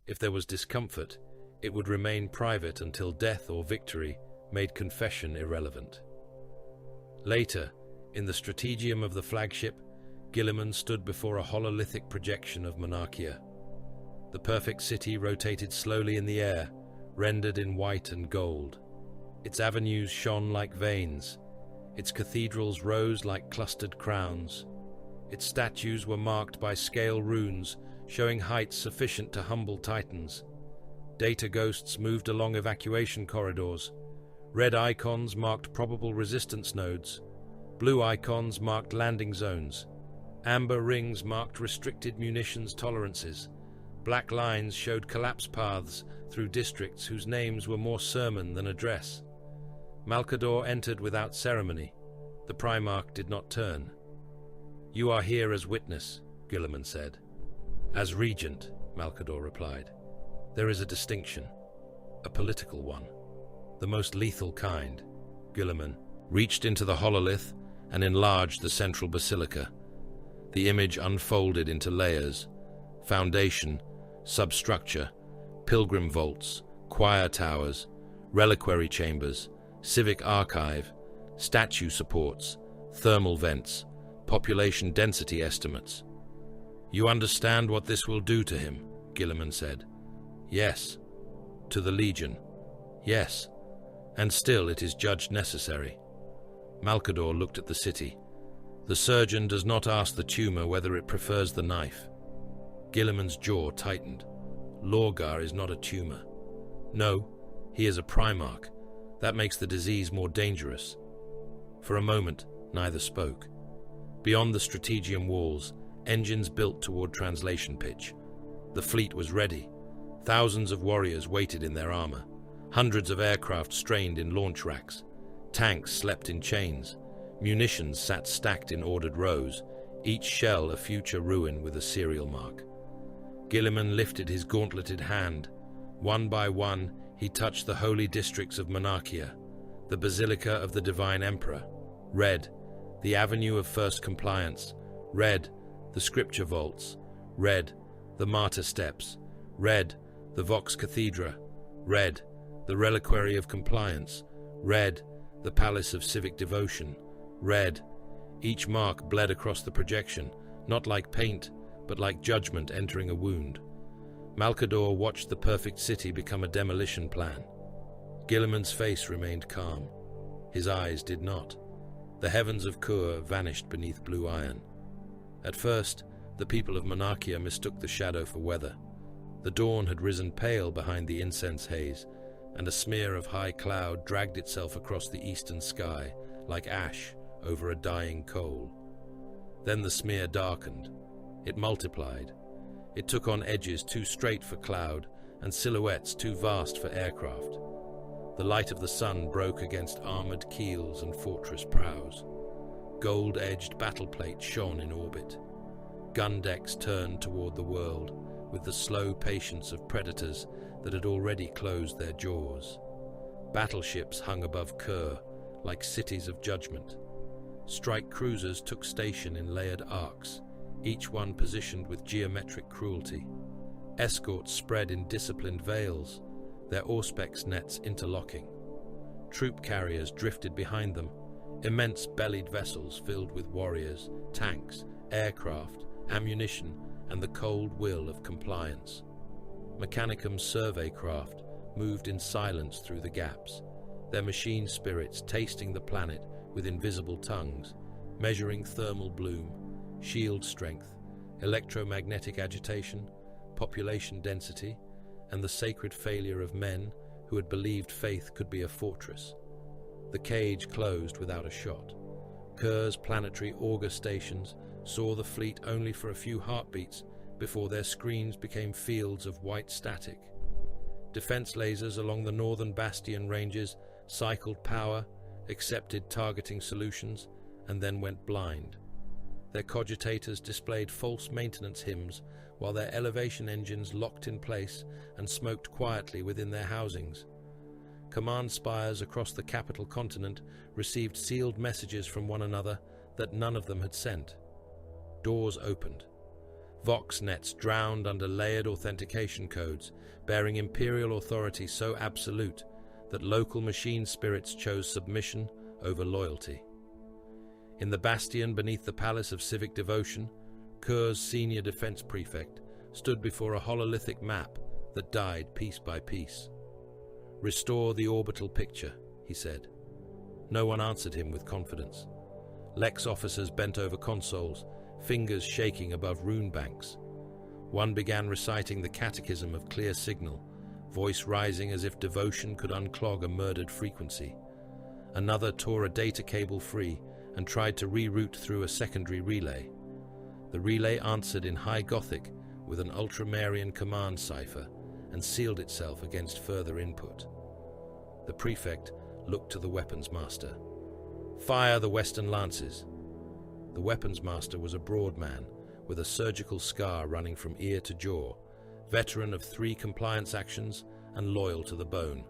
Speaker 2: If there was discomfort, it would remain private until death or victory made confession irrelevant. Later, in the strategium of the flagship, Guilliman stood before a hololithic projection of Monarchia. The perfect city rotated slowly in the air, rendered in white and gold. Its avenues shone like veins. Its cathedrals rose like clustered crowns. Its statues were marked by scale runes, showing heights sufficient to humble titans. Data ghosts moved along evacuation corridors. Red icons marked probable resistance nodes. Blue icons marked landing zones. Amber rings marked restricted munitions tolerances. Black lines showed collapse paths through districts whose names were more sermon than address. Malcador entered without ceremony. The primarch did not turn. "You are here as witness," Guilliman said. "As regent," Malcador replied. "There is a distinction, a political one, the most lethal kind." Guilliman reached into the hololith and enlarged the central basilica. The image unfolded into layers: foundation, substructure, pilgrim vaults, choir towers, reliquary chambers, civic archive, statue supports, thermal vents, population density estimates. "You understand what this will do to him," Guilliman said. "Yes." "To the Legion?" "Yes. And still it is judged necessary." Malcador looked at the city. "The surgeon does not ask the tumor whether it prefers the knife." Guilliman's jaw tightened. "Lorgar is not a tumor." "No, he is a primarch. That makes the disease more dangerous." For a moment, neither spoke. Beyond the strategium walls, engines built toward translation pitch. The fleet was ready. Thousands of warriors waited in their armor. Hundreds of aircraft strained in launch racks. Tanks slept in chains. Munitions sat stacked in ordered rows, each shell a future ruin with a serial mark. Guilliman lifted his gauntleted hand. One by one, he touched the holy districts of Monarchia, the Basilica of the Divine Emperor. Red, the Avenue of First Compliance. Red, the Scripture Vaults. Red, the Martyr Steps. Red, the Vox Cathedra. Red, the Reliquary of Compliance. Red, the Palace of Civic Devotion. Red. Each mark bled across the projection, not like paint, but like judgment entering a wound. Malcador watched the perfect city become a demolition plan. Guilliman's face remained calm. His eyes did not. The heavens of Kurr vanished beneath blue iron. At first, the people of Monarchia mistook the shadow for weather. The dawn had risen pale behind the incense haze, and a smear of high cloud dragged itself across the eastern sky, like ash over a dying coal. Then the smear darkened. It multiplied. It took on edges too straight for cloud and silhouettes too vast for aircraft. The light of the sun broke against armored keels and fortress prows. Gold-edged battle plates shone in orbit. Gun decks turned toward the world with the slow patience of predators that had already closed their jaws. Battleships hung above Kurr like cities of judgment. Strike cruisers took station in layered arcs, each one positioned with geometric cruelty. Escorts spread in disciplined veils, their auspex nets interlocking. Troop carriers drifted behind them, immense bellied vessels filled with warriors, tanks, aircraft, ammunition, and the cold will of compliance. Mechanicum's survey craft moved in silence through the gaps, their machine spirits tasting the planet with invisible tongues, measuring thermal bloom, shield strength, electromagnetic agitation, population density, and the sacred failure of men who had believed faith could be a fortress. The cage closed without a shot. Kurr's planetary auger stations saw the fleet only for a few heartbeats before their screens became fields of white static. Defense lasers along the northern bastion ranges cycled power, accepted targeting solutions, and then went blind. Their cogitators displayed false maintenance hymns while their elevation engines locked in place and smoked quietly within their housings. Command spires across the capital continent received sealed messages from one another that none of them had sent. Doors opened. Vox nets drowned under layered authentication codes, bearing imperial authority so absolute that local machine spirits chose submission over loyalty. In the bastion beneath the Palace of Civic Devotion, Kurr's senior defense prefect stood before a hololithic map that died piece by piece. "Restore the orbital picture," he said. No one answered him with confidence. Lex officers bent over consoles, fingers shaking above rune banks. One began reciting the catechism of clear signal, voice rising as if devotion could unclog a murdered frequency. Another tore a data cable free and tried to reroute through a secondary relay. The relay answered in High Gothic with an Ultramarian command cipher and sealed itself against further input. The prefect looked to the weapons master. "Fire the western lances." The weapons master was a broad man with a surgical scar running from ear to jaw, veteran of 3 compliance actions and loyal to the bone.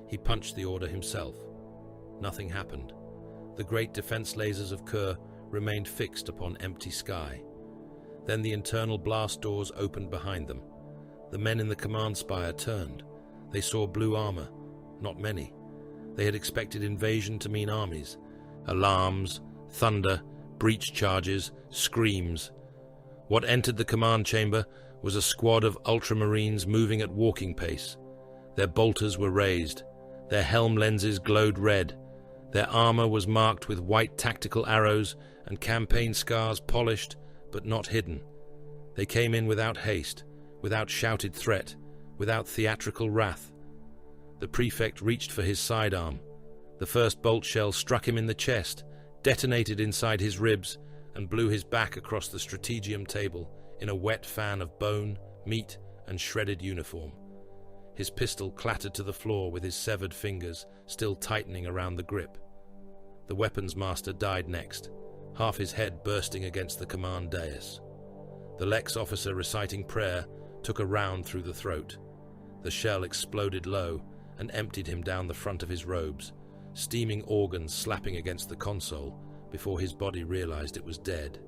Speaker 2: He punched the order himself. Nothing happened. The great defense lasers of Kurr remained fixed upon empty sky. Then the internal blast doors opened behind them. The men in the command spire turned. They saw blue armor, not many. They had expected invasion to mean armies. Alarms, thunder, breach charges, screams. What entered the command chamber was a squad of ultramarines moving at walking pace. Their bolters were raised. Their helm lenses glowed red. Their armor was marked with white tactical arrows and campaign scars polished but not hidden. They came in without haste, without shouted threat, without theatrical wrath. The prefect reached for his sidearm. The first bolt shell struck him in the chest, detonated inside his ribs, and blew his back across the strategium table in a wet fan of bone, meat, and shredded uniform. His pistol clattered to the floor with his severed fingers still tightening around the grip. The weapons master died next, half his head bursting against the command dais. The Lex officer reciting prayer took a round through the throat. The shell exploded low and emptied him down the front of his robes, steaming organs slapping against the console before his body realized it was dead.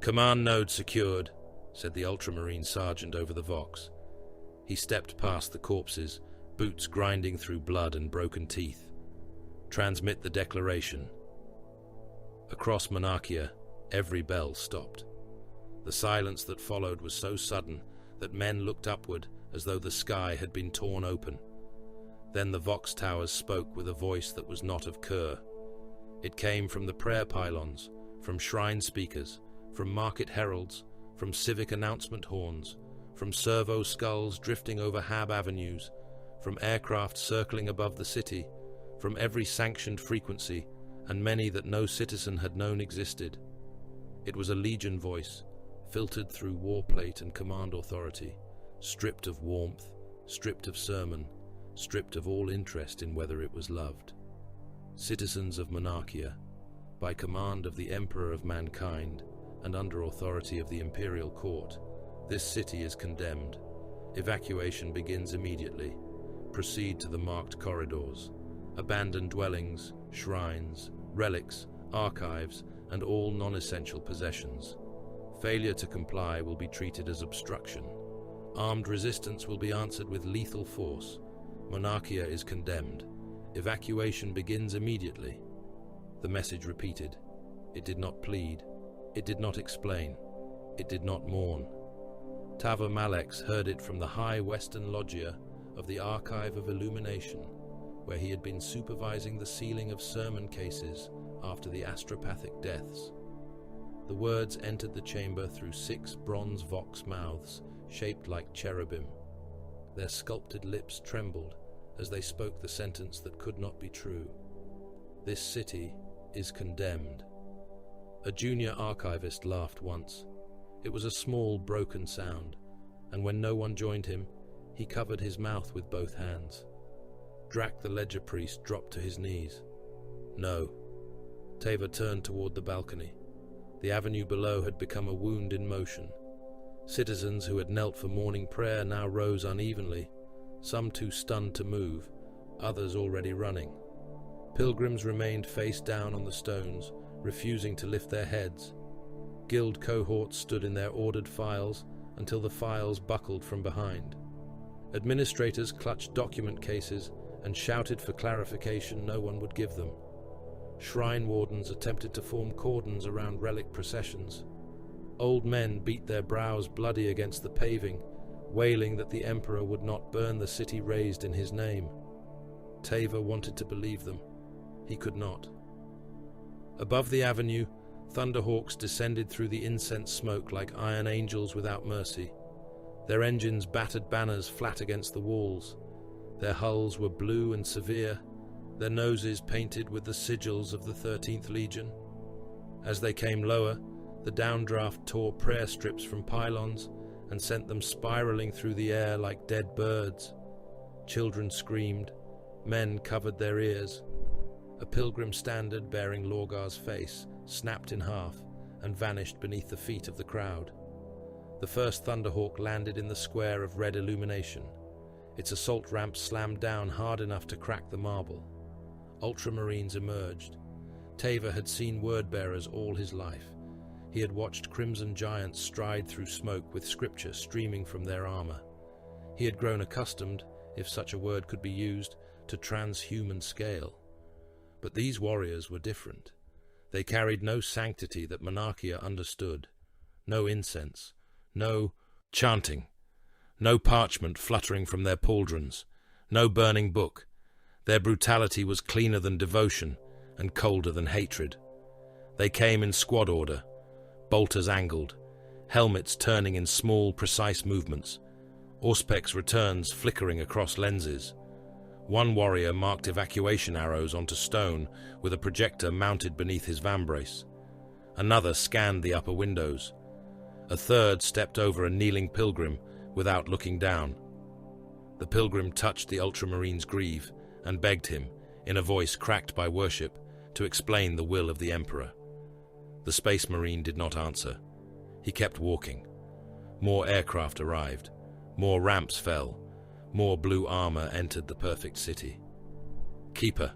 Speaker 2: "Command node secured," said the ultramarine sergeant over the Vox. He stepped past the corpses, boots grinding through blood and broken teeth. "Transmit the declaration." Across Monarchia, every bell stopped. The silence that followed was so sudden that men looked upward as though the sky had been torn open. Then the Vox towers spoke with a voice that was not of Kurr. It came from the prayer pylons, from shrine speakers, from market heralds, from civic announcement horns, from servo skulls drifting over Hab avenues, from aircraft circling above the city, from every sanctioned frequency, and many that no citizen had known existed. It was a legion voice, filtered through warplate and command authority, stripped of warmth, stripped of sermon, stripped of all interest in whether it was loved. Citizens of Monarchia, by command of the Emperor of mankind and under authority of the Imperial Court, this city is condemned. Evacuation begins immediately. Proceed to the marked corridors. Abandon dwellings, shrines, relics, archives, and all non-essential possessions. Failure to comply will be treated as obstruction. Armed resistance will be answered with lethal force. Monarchia is condemned. Evacuation begins immediately. The message repeated. It did not plead. It did not explain. It did not mourn. Tava Malex heard it from the high western loggia of the Archive of Illumination, where he had been supervising the sealing of sermon cases after the astropathic deaths. The words entered the chamber through 6 bronze vox mouths shaped like cherubim. Their sculpted lips trembled as they spoke the sentence that could not be true. This city is condemned. A junior archivist laughed once. It was a small, broken sound, and when no one joined him, he covered his mouth with both hands. Drac the ledger priest dropped to his knees. No. Tava turned toward the balcony. The avenue below had become a wound in motion. Citizens who had knelt for morning prayer now rose unevenly, some too stunned to move, others already running. Pilgrims remained face down on the stones, refusing to lift their heads. Guild cohorts stood in their ordered files until the files buckled from behind. Administrators clutched document cases and shouted for clarification no one would give them. Shrine wardens attempted to form cordons around relic processions. Old men beat their brows bloody against the paving, wailing that the emperor would not burn the city raised in his name. Tava wanted to believe them. He could not. Above the avenue, thunderhawks descended through the incense smoke like iron angels without mercy. Their engines battered banners flat against the walls. Their hulls were blue and severe, their noses painted with the sigils of the 13th Legion. As they came lower, the downdraft tore prayer strips from pylons and sent them spiraling through the air like dead birds. Children screamed, men covered their ears. A pilgrim standard bearing Lorgar's face snapped in half and vanished beneath the feet of the crowd. The first Thunderhawk landed in the square of red illumination. Its assault ramp slammed down hard enough to crack the marble. Ultramarines emerged. Tava had seen word-bearers all his life. He had watched crimson giants stride through smoke with scripture streaming from their armor. He had grown accustomed, if such a word could be used, to transhuman scale. But these warriors were different. They carried no sanctity that Monarchia understood, no incense, no chanting, no parchment fluttering from their pauldrons, no burning book. Their brutality was cleaner than devotion and colder than hatred. They came in squad order, bolters angled, helmets turning in small, precise movements, Auspex returns flickering across lenses. One warrior marked evacuation arrows onto stone with a projector mounted beneath his vambrace. Another scanned the upper windows. A third stepped over a kneeling pilgrim without looking down. The pilgrim touched the Ultramarine's greave and begged him, in a voice cracked by worship, to explain the will of the Emperor. The Space Marine did not answer. He kept walking. More aircraft arrived. More ramps fell. More blue armor entered the perfect city. "Keeper,"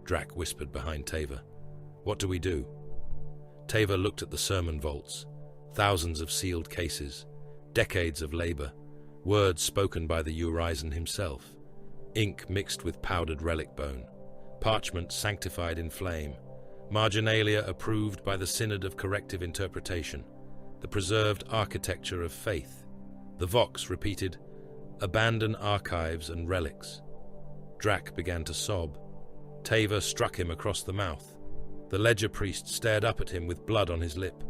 Speaker 2: Drac whispered behind Tava. "What do we do?" Tava looked at the sermon vaults. Thousands of sealed cases. Decades of labor. Words spoken by the Urizen himself. Ink mixed with powdered relic bone. Parchment sanctified in flame. Marginalia approved by the Synod of Corrective Interpretation. The preserved architecture of faith. The Vox repeated, "Abandon archives and relics." Drac began to sob. Tava struck him across the mouth. The ledger priest stared up at him with blood on his lip.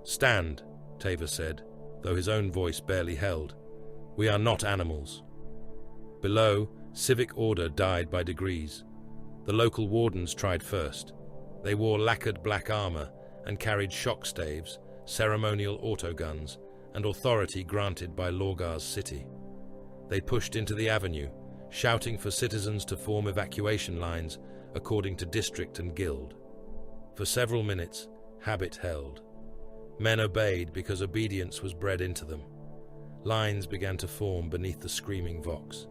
Speaker 2: "Stand," Tava said, though his own voice barely held. "We are not animals." Below, civic order died by degrees. The local wardens tried first. They wore lacquered black armor and carried shock staves, ceremonial autoguns, and authority granted by Lorgar's city. They pushed into the avenue, shouting for citizens to form evacuation lines according to district and guild. For several minutes, habit held. Men obeyed because obedience was bred into them. Lines began to form beneath the screaming Vox.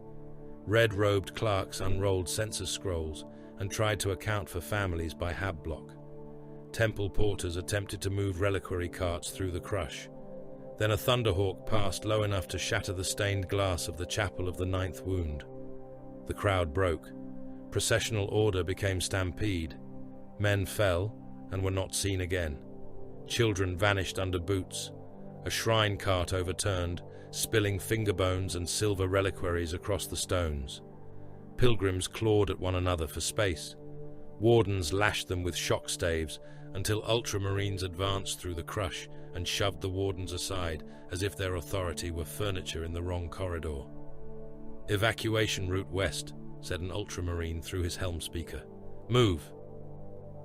Speaker 2: Red-robed clerks unrolled census scrolls and tried to account for families by hab block. Temple porters attempted to move reliquary carts through the crush. Then a thunderhawk passed low enough to shatter the stained glass of the chapel of the Ninth Wound. The crowd broke. Processional order became stampede. Men fell and were not seen again. Children vanished under boots. A shrine cart overturned, spilling finger bones and silver reliquaries across the stones. Pilgrims clawed at one another for space. Wardens lashed them with shock staves until ultramarines advanced through the crush and shoved the wardens aside as if their authority were furniture in the wrong corridor. "Evacuation route west," said an ultramarine through his helm speaker. "Move!"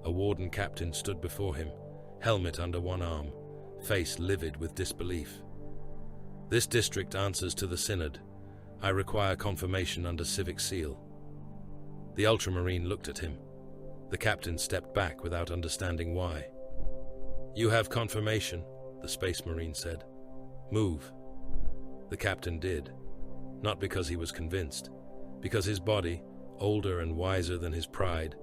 Speaker 2: A warden captain stood before him, helmet under one arm, face livid with disbelief. "This district answers to the Synod. I require confirmation under civic seal." The ultramarine looked at him. The captain stepped back without understanding why. "You have confirmation," the space marine said. "Move." The captain did, not because he was convinced, because his body, older and wiser than his pride,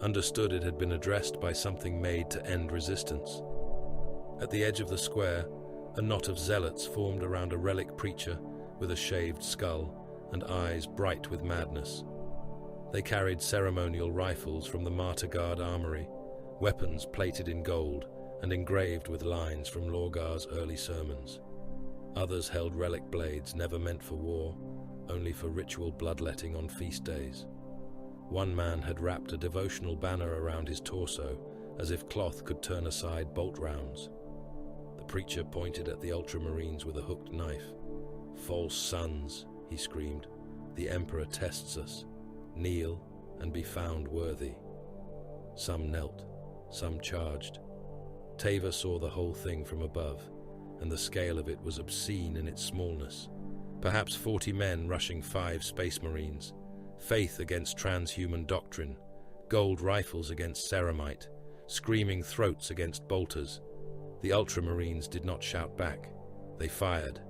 Speaker 2: understood it had been addressed by something made to end resistance. At the edge of the square, a knot of zealots formed around a relic preacher with a shaved skull and eyes bright with madness. They carried ceremonial rifles from the Martyr Guard armory, weapons plated in gold and engraved with lines from Lorgar's early sermons. Others held relic blades never meant for war, only for ritual bloodletting on feast days. One man had wrapped a devotional banner around his torso, as if cloth could turn aside bolt rounds. The preacher pointed at the ultramarines with a hooked knife. "False sons," he screamed. "The Emperor tests us. Kneel and be found worthy." Some knelt, some charged. Teva saw the whole thing from above, and the scale of it was obscene in its smallness. Perhaps 40 men rushing 5 space marines, faith against transhuman doctrine, gold rifles against ceramite, screaming throats against bolters. The ultramarines did not shout back. They fired.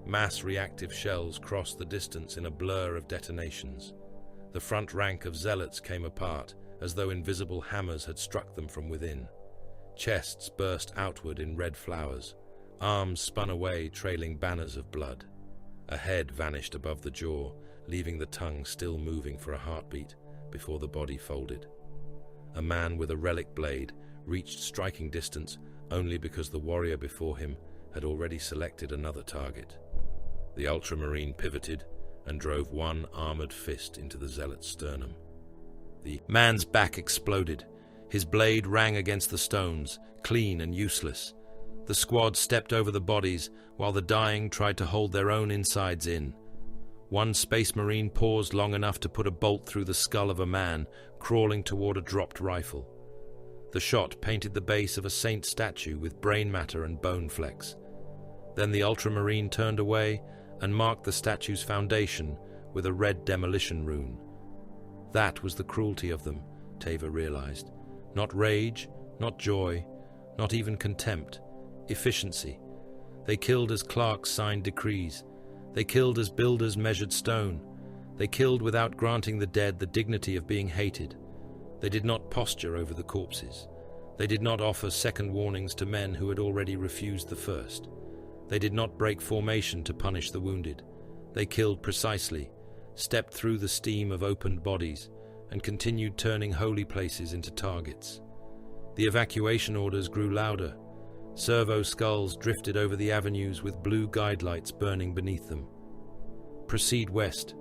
Speaker 2: Mass reactive shells crossed the distance in a blur of detonations. The front rank of zealots came apart, as though invisible hammers had struck them from within. Chests burst outward in red flowers. Arms spun away, trailing banners of blood. A head vanished above the jaw, leaving the tongue still moving for a heartbeat before the body folded. A man with a relic blade reached striking distance only because the warrior before him had already selected another target. The ultramarine pivoted and drove one armored fist into the zealot's sternum. The man's back exploded. His blade rang against the stones, clean and useless. The squad stepped over the bodies while the dying tried to hold their own insides in. One space marine paused long enough to put a bolt through the skull of a man crawling toward a dropped rifle. The shot painted the base of a saint statue with brain matter and bone flecks. Then the ultramarine turned away and marked the statue's foundation with a red demolition rune. That was the cruelty of them, Teva realized. Not rage, not joy, not even contempt. Efficiency. They killed as clerks signed decrees. They killed as builders measured stone. They killed without granting the dead the dignity of being hated. They did not posture over the corpses. They did not offer second warnings to men who had already refused the first. They did not break formation to punish the wounded. They killed precisely, stepped through the steam of opened bodies, and continued turning holy places into targets. The evacuation orders grew louder. Servo skulls drifted over the avenues with blue guidelights burning beneath them. Proceed west,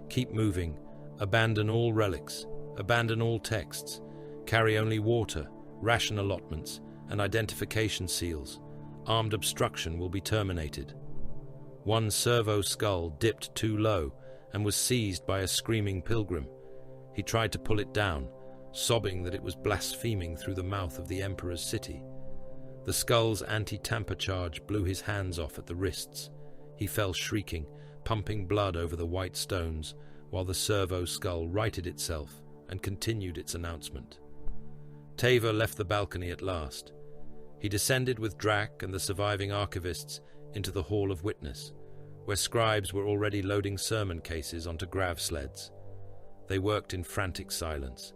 Speaker 2: keep moving, abandon all relics, abandon all texts, carry only water, ration allotments, and identification seals. Armed obstruction will be terminated. One servo skull dipped too low and was seized by a screaming pilgrim. He tried to pull it down, sobbing that it was blaspheming through the mouth of the Emperor's city. The skull's anti-tamper charge blew his hands off at the wrists. He fell shrieking, pumping blood over the white stones, while the servo skull righted itself and continued its announcement. Teva left the balcony at last. He descended with Drac and the surviving archivists into the Hall of Witness, where scribes were already loading sermon cases onto grav sleds. They worked in frantic silence.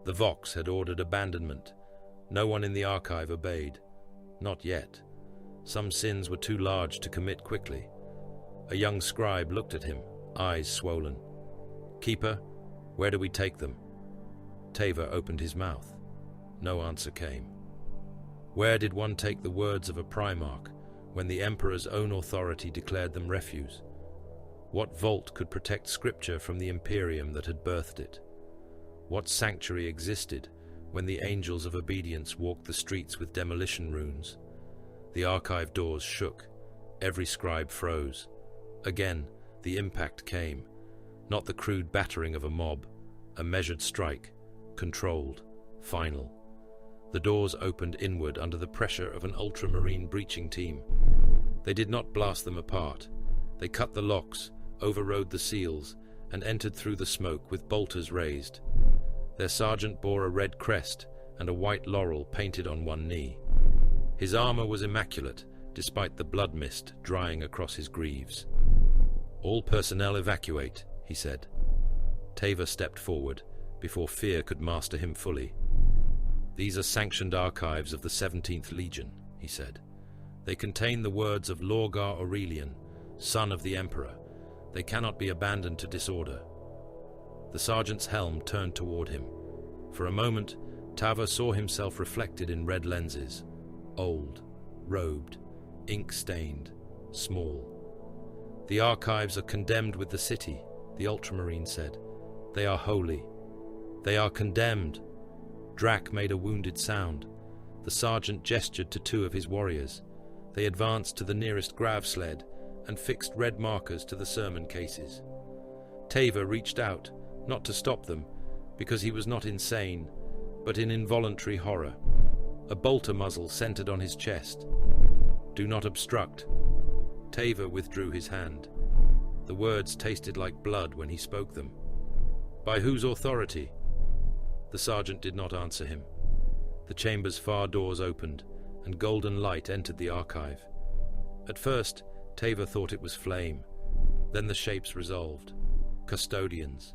Speaker 2: The Vox had ordered abandonment. No one in the archive obeyed. Not yet. Some sins were too large to commit quickly. A young scribe looked at him, eyes swollen. "Keeper, where do we take them?" Teva opened his mouth. No answer came. Where did one take the words of a primarch when the emperor's own authority declared them refuse? What vault could protect scripture from the imperium that had birthed it? What sanctuary existed when the angels of obedience walked the streets with demolition runes? The archive doors shook. Every scribe froze. Again, the impact came. Not the crude battering of a mob, a measured strike, controlled, final. The doors opened inward under the pressure of an ultramarine breaching team. They did not blast them apart. They cut the locks, overrode the seals, and entered through the smoke with bolters raised. Their sergeant bore a red crest and a white laurel painted on one knee. His armor was immaculate, despite the blood mist drying across his greaves. "All personnel evacuate," he said. Teva stepped forward, before fear could master him fully. "These are sanctioned archives of the 17th Legion," he said. "They contain the words of Lorgar Aurelian, son of the Emperor. They cannot be abandoned to disorder." The sergeant's helm turned toward him. For a moment, Tava saw himself reflected in red lenses. Old, robed, ink-stained, small. "The archives are condemned with the city," the ultramarine said. "They are holy. They are condemned." Drac made a wounded sound. The sergeant gestured to two of his warriors. They advanced to the nearest grav sled and fixed red markers to the sermon cases. Teva reached out, not to stop them, because he was not insane, but in involuntary horror. A bolter muzzle centered on his chest. "Do not obstruct." Teva withdrew his hand. The words tasted like blood when he spoke them. "By whose authority?" The sergeant did not answer him. The chamber's far doors opened, and golden light entered the archive. At first, Teva thought it was flame. Then the shapes resolved. Custodians.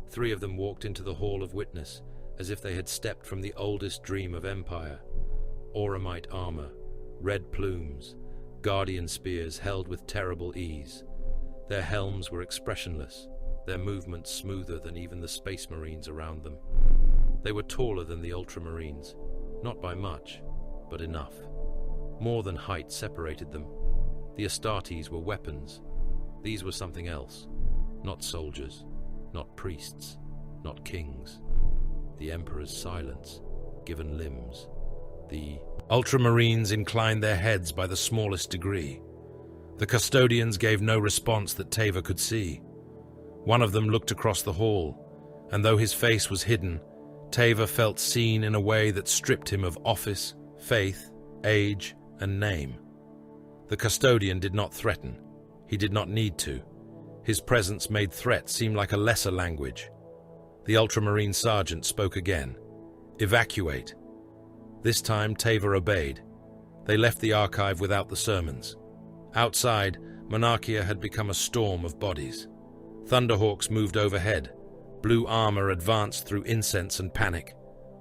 Speaker 2: 3 of them walked into the Hall of Witness, as if they had stepped from the oldest dream of empire. Auramite armor, red plumes, guardian spears held with terrible ease. Their helms were expressionless, their movements smoother than even the space marines around them. They were taller than the ultramarines, not by much, but enough. More than height separated them. The Astartes were weapons. These were something else. Not soldiers, not priests, not kings. The Emperor's silence, given limbs. The ultramarines inclined their heads by the smallest degree. The custodians gave no response that Teva could see. One of them looked across the hall, and though his face was hidden, Teva felt seen in a way that stripped him of office, faith, age, and name. The custodian did not threaten. He did not need to. His presence made threat seem like a lesser language. The ultramarine sergeant spoke again. "Evacuate." This time Teva obeyed. They left the archive without the sermons. Outside, Monarchia had become a storm of bodies. Thunderhawks moved overhead. Blue armor advanced through incense and panic.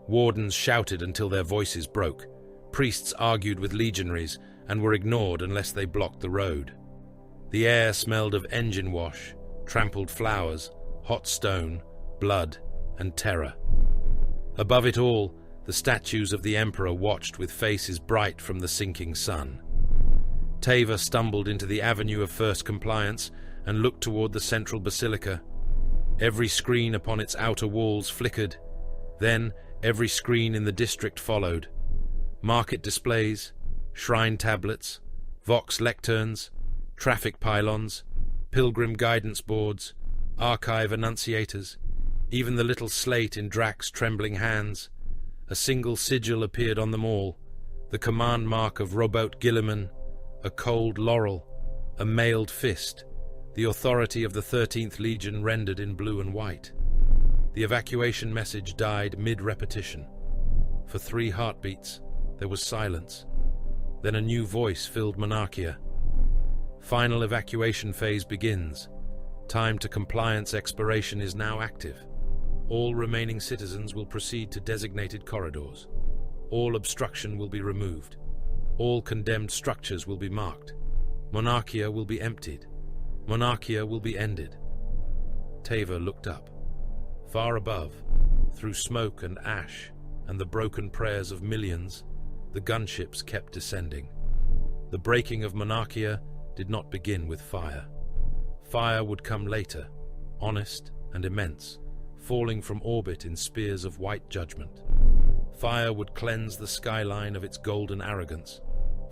Speaker 2: Wardens shouted until their voices broke. Priests argued with legionaries and were ignored unless they blocked the road. The air smelled of engine wash, trampled flowers, hot stone, blood, and terror. Above it all, the statues of the Emperor watched with faces bright from the sinking sun. Teva stumbled into the avenue of first compliance and looked toward the central basilica. Every screen upon its outer walls flickered. Then every screen in the district followed. Market displays, shrine tablets, vox lecterns, traffic pylons, pilgrim guidance boards, archive annunciators, even the little slate in Drac's trembling hands. A single sigil appeared on them all, the command mark of Robot Guilliman, a cold laurel, a mailed fist, the authority of the 13th Legion rendered in blue and white. The evacuation message died mid-repetition. For 3 heartbeats, there was silence. Then a new voice filled Monarchia. Final evacuation phase begins. Time to compliance expiration is now active. All remaining citizens will proceed to designated corridors. All obstruction will be removed. All condemned structures will be marked. Monarchia will be emptied. Monarchia will be ended. Teva looked up. Far above, through smoke and ash and the broken prayers of millions, the gunships kept descending. The breaking of Monarchia did not begin with fire. Fire would come later, honest and immense, falling from orbit in spears of white judgment. Fire would cleanse the skyline of its golden arrogance.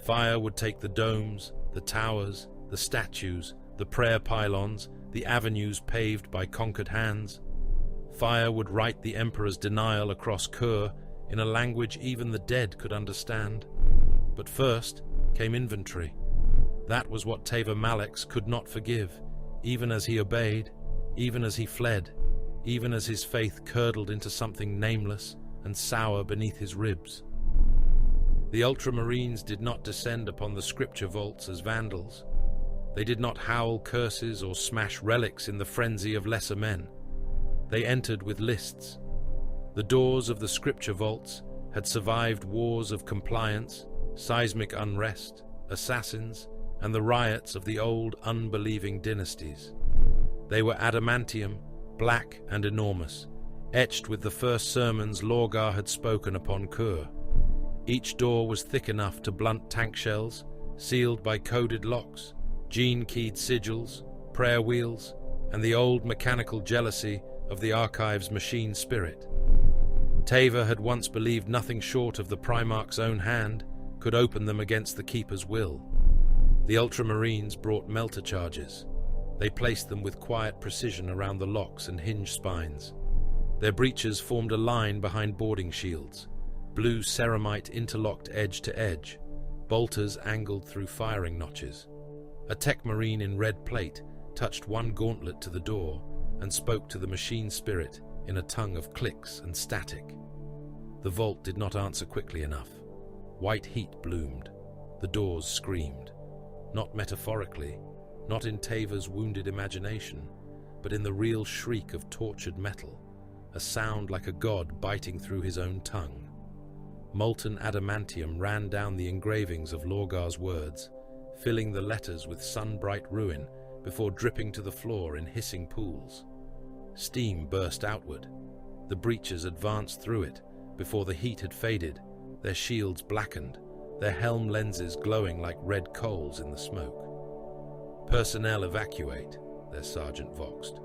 Speaker 2: Fire would take the domes, the towers, the statues, the prayer pylons, the avenues paved by conquered hands. Fire would write the Emperor's denial across Kurr in a language even the dead could understand. But first came inventory. That was what Teva Malex could not forgive, even as he obeyed, even as he fled, even as his faith curdled into something nameless and sour beneath his ribs. The Ultramarines did not descend upon the scripture vaults as vandals. They did not howl curses or smash relics in the frenzy of lesser men. They entered with lists. The doors of the scripture vaults had survived wars of compliance, seismic unrest, assassins, and the riots of the old unbelieving dynasties. They were adamantium, black and enormous, etched with the first sermons Lorgar had spoken upon Kurr. Each door was thick enough to blunt tank shells, sealed by coded locks, gene-keyed sigils, prayer wheels, and the old mechanical jealousy of the archive's machine spirit. Teva had once believed nothing short of the primarch's own hand could open them against the Keeper's will. The Ultramarines brought melter charges. They placed them with quiet precision around the locks and hinge spines. Their breeches formed a line behind boarding shields, blue ceramite interlocked edge to edge, bolters angled through firing notches. A tech marine in red plate touched one gauntlet to the door and spoke to the machine spirit in a tongue of clicks and static. The vault did not answer quickly enough. White heat bloomed. The doors screamed. Not metaphorically, not in Teva's wounded imagination, but in the real shriek of tortured metal, a sound like a god biting through his own tongue. Molten adamantium ran down the engravings of Lorgar's words, filling the letters with sun-bright ruin before dripping to the floor in hissing pools. Steam burst outward. The breaches advanced through it before the heat had faded, their shields blackened, their helm lenses glowing like red coals in the smoke. "Personnel evacuate," their sergeant voxed.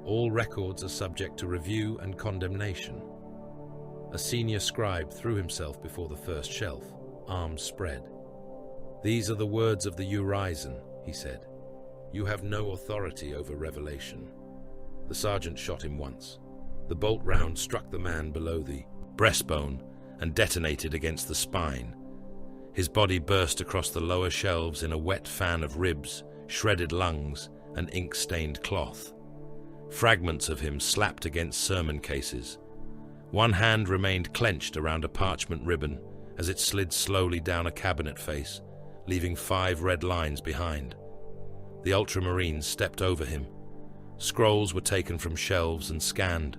Speaker 2: "All records are subject to review and condemnation." A senior scribe threw himself before the first shelf, arms spread. "These are the words of the Urizen," he said. "You have no authority over revelation." The sergeant shot him once. The bolt round struck the man below the breastbone and detonated against the spine. His body burst across the lower shelves in a wet fan of ribs, shredded lungs, and ink-stained cloth. Fragments of him slapped against sermon cases. One hand remained clenched around a parchment ribbon as it slid slowly down a cabinet face, leaving 5 red lines behind. The Ultramarines stepped over him. Scrolls were taken from shelves and scanned.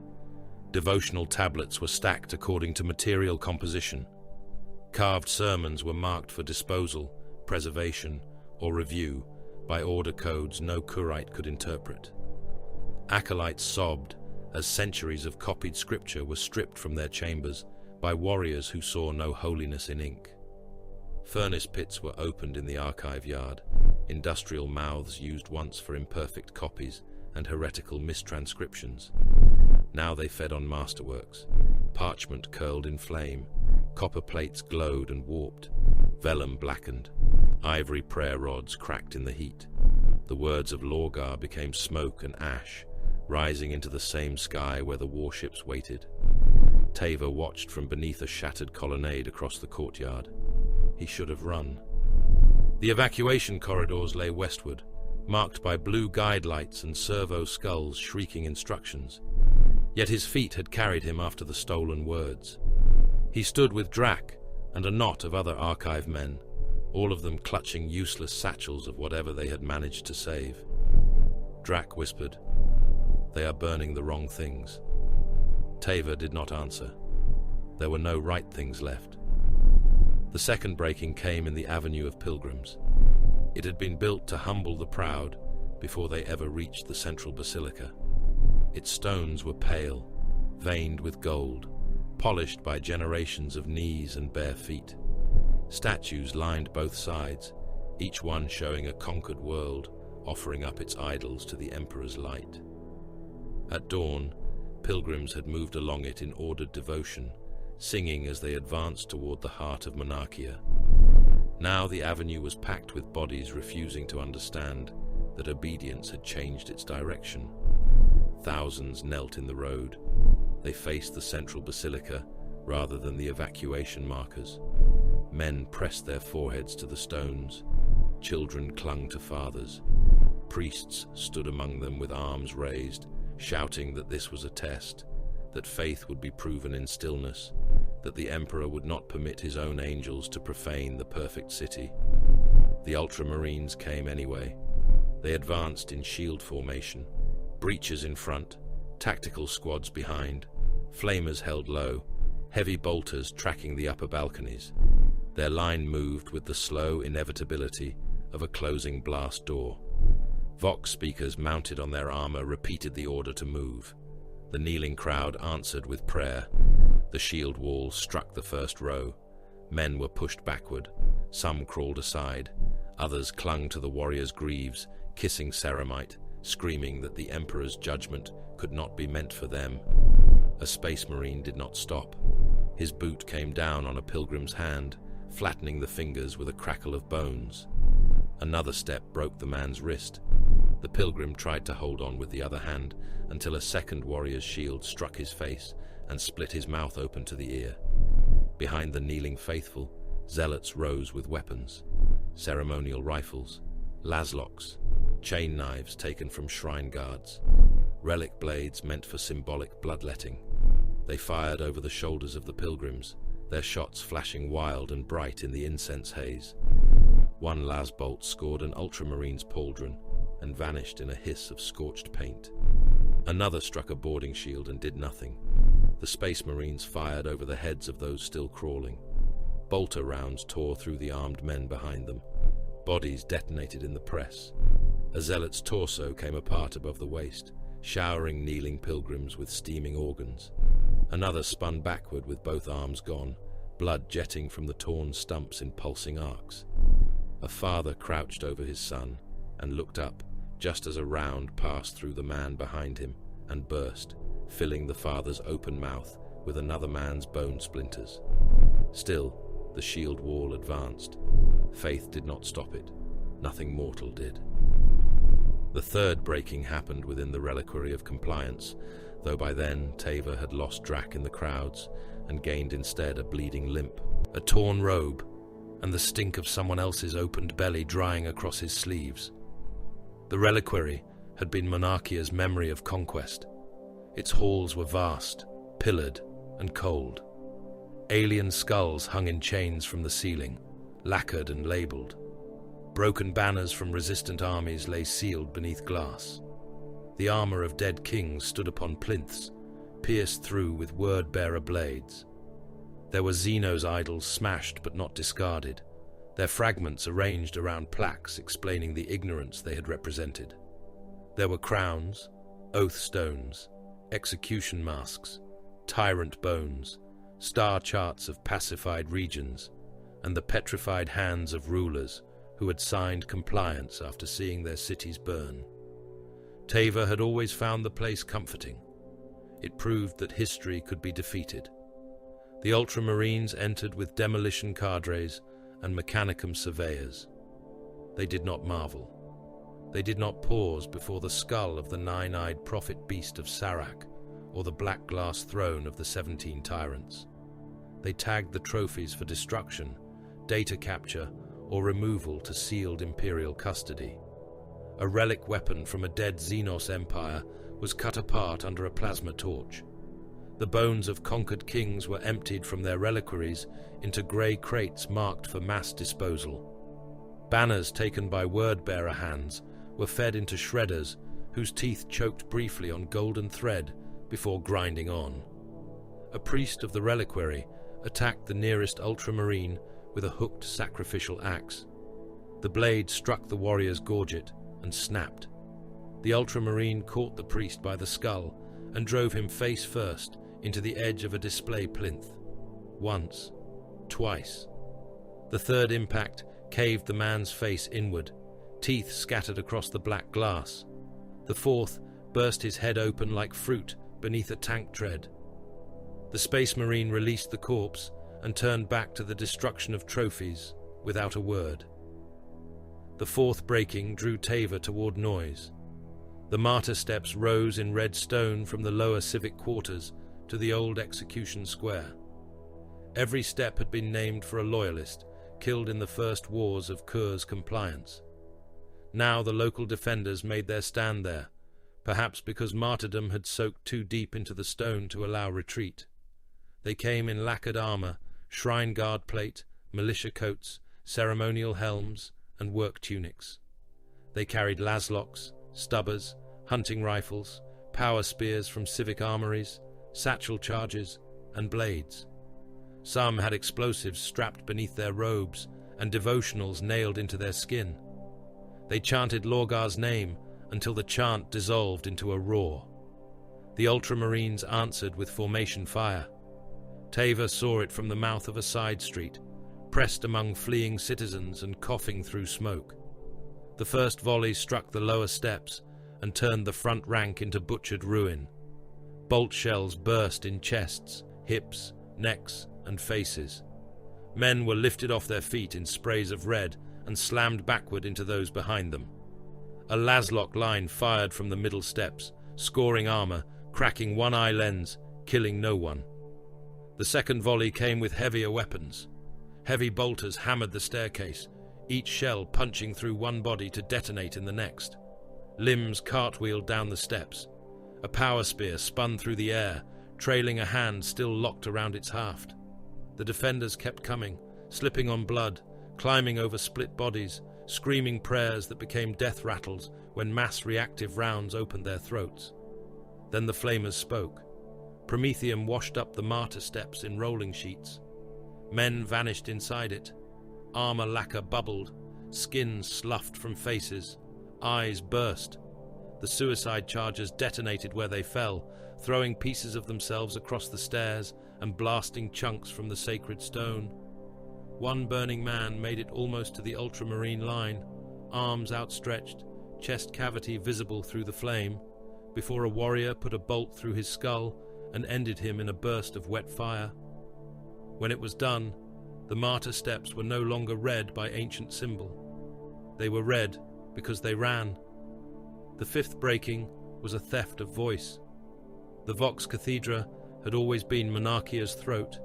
Speaker 2: Devotional tablets were stacked according to material composition. Carved sermons were marked for disposal, preservation, or review by order codes no Kurrite could interpret. Acolytes sobbed as centuries of copied scripture were stripped from their chambers by warriors who saw no holiness in ink. Furnace pits were opened in the archive yard, industrial mouths used once for imperfect copies and heretical mistranscriptions. Now they fed on masterworks. Parchment curled in flame, copper plates glowed and warped, vellum blackened, ivory prayer rods cracked in the heat. The words of Lorgar became smoke and ash, rising into the same sky where the warships waited. Teva watched from beneath a shattered colonnade across the courtyard. He should have run. The evacuation corridors lay westward, marked by blue guide lights and servo skulls shrieking instructions. Yet his feet had carried him after the stolen words. He stood with Drac and a knot of other archive men, all of them clutching useless satchels of whatever they had managed to save. Drac whispered, "They are burning the wrong things." Teva did not answer. There were no right things left. The second breaking came in the Avenue of Pilgrims. It had been built to humble the proud before they ever reached the central basilica. Its stones were pale, veined with gold, polished by generations of knees and bare feet. Statues lined both sides, each one showing a conquered world, offering up its idols to the emperor's light. At dawn, pilgrims had moved along it in ordered devotion, singing as they advanced toward the heart of Monarchia. Now the avenue was packed with bodies refusing to understand that obedience had changed its direction. Thousands knelt in the road. They faced the central basilica rather than the evacuation markers. Men pressed their foreheads to the stones. Children clung to fathers. Priests stood among them with arms raised, shouting that this was a test, that faith would be proven in stillness, that the emperor would not permit his own angels to profane the perfect city. The ultramarines came anyway. They advanced in shield formation, breaches in front, tactical squads behind, flamers held low, heavy bolters tracking the upper balconies. Their line moved with the slow inevitability of a closing blast door. Vox speakers mounted on their armor repeated the order to move. The kneeling crowd answered with prayer. The shield wall struck the first row. Men were pushed backward. Some crawled aside. Others clung to the warriors' greaves, kissing ceramite, screaming that the emperor's judgment could not be meant for them. A space marine did not stop. His boot came down on a pilgrim's hand, flattening the fingers with a crackle of bones. Another step broke the man's wrist. The pilgrim tried to hold on with the other hand until a second warrior's shield struck his face and split his mouth open to the ear. Behind the kneeling faithful, zealots rose with weapons, ceremonial rifles, laslocks, chain knives taken from shrine guards, relic blades meant for symbolic bloodletting. They fired over the shoulders of the pilgrims, their shots flashing wild and bright in the incense haze. One lasbolt scored an ultramarine's pauldron and vanished in a hiss of scorched paint. Another struck a boarding shield and did nothing. The space marines fired over the heads of those still crawling. Bolter rounds tore through the armed men behind them. Bodies detonated in the press. A zealot's torso came apart above the waist, showering kneeling pilgrims with steaming organs. Another spun backward with both arms gone, blood jetting from the torn stumps in pulsing arcs. A father crouched over his son and looked up just as a round passed through the man behind him and burst, filling the father's open mouth with another man's bone splinters. Still, the shield wall advanced. Faith did not stop it. Nothing mortal did. The third breaking happened within the reliquary of compliance, though by then Teva had lost track in the crowds and gained instead a bleeding limp, a torn robe, and the stink of someone else's opened belly drying across his sleeves. The reliquary had been Monarchia's memory of conquest. Its halls were vast, pillared, and cold. Alien skulls hung in chains from the ceiling, lacquered and labelled. Broken banners from resistant armies lay sealed beneath glass. The armor of dead kings stood upon plinths, pierced through with word-bearer blades. There were Zeno's idols smashed but not discarded, their fragments arranged around plaques explaining the ignorance they had represented. There were crowns, oath stones, execution masks, tyrant bones, star charts of pacified regions, and the petrified hands of rulers who had signed compliance after seeing their cities burn. Teva had always found the place comforting. It proved that history could be defeated. The Ultramarines entered with demolition cadres and mechanicum surveyors. They did not marvel. They did not pause before the skull of the nine-eyed prophet beast of Sarak or the black glass throne of the 17 tyrants. They tagged the trophies for destruction, data capture, or removal to sealed imperial custody. A relic weapon from a dead Xenos empire was cut apart under a plasma torch. The bones of conquered kings were emptied from their reliquaries into grey crates marked for mass disposal. Banners taken by word-bearer hands were fed into shredders whose teeth choked briefly on golden thread before grinding on. A priest of the reliquary attacked the nearest ultramarine with a hooked sacrificial axe. The blade struck the warrior's gorget and snapped. The ultramarine caught the priest by the skull and drove him face first into the edge of a display plinth. Once, twice. The third impact caved the man's face inward, teeth scattered across the black glass. The fourth burst his head open like fruit beneath a tank tread. The Space Marine released the corpse and turned back to the destruction of trophies without a word. The fourth breaking drew Tava toward noise. The martyr steps rose in red stone from the lower civic quarters to the old execution square. Every step had been named for a loyalist killed in the first wars of Kurr's compliance. Now the local defenders made their stand there, perhaps because martyrdom had soaked too deep into the stone to allow retreat. They came in lacquered armor, shrine guard plate, militia coats, ceremonial helms, and work tunics. They carried laslocks, stubbers, hunting rifles, power spears from civic armories, satchel charges, and blades. Some had explosives strapped beneath their robes and devotionals nailed into their skin. They chanted Lorgar's name until the chant dissolved into a roar. The Ultramarines answered with formation fire. Tava saw it from the mouth of a side street, pressed among fleeing citizens and coughing through smoke. The first volley struck the lower steps and turned the front rank into butchered ruin. Bolt shells burst in chests, hips, necks, and faces. Men were lifted off their feet in sprays of red and slammed backward into those behind them. A laslock line fired from the middle steps, scoring armor, cracking one eye lens, killing no one. The second volley came with heavier weapons. Heavy bolters hammered the staircase, each shell punching through one body to detonate in the next. Limbs cartwheeled down the steps. A power spear spun through the air, trailing a hand still locked around its haft. The defenders kept coming, slipping on blood, climbing over split bodies, screaming prayers that became death rattles when mass reactive rounds opened their throats. Then the flamers spoke. Prometheum washed up the martyr steps in rolling sheets. Men vanished inside it. Armor lacquer bubbled, skin sloughed from faces, eyes burst. The suicide chargers detonated where they fell, throwing pieces of themselves across the stairs and blasting chunks from the sacred stone. One burning man made it almost to the ultramarine line, arms outstretched, chest cavity visible through the flame, before a warrior put a bolt through his skull and ended him in a burst of wet fire. When it was done, the martyr steps were no longer red by ancient symbol. They were red because they ran. The fifth breaking was a theft of voice. The Vox Cathedra had always been Monarchia's throat.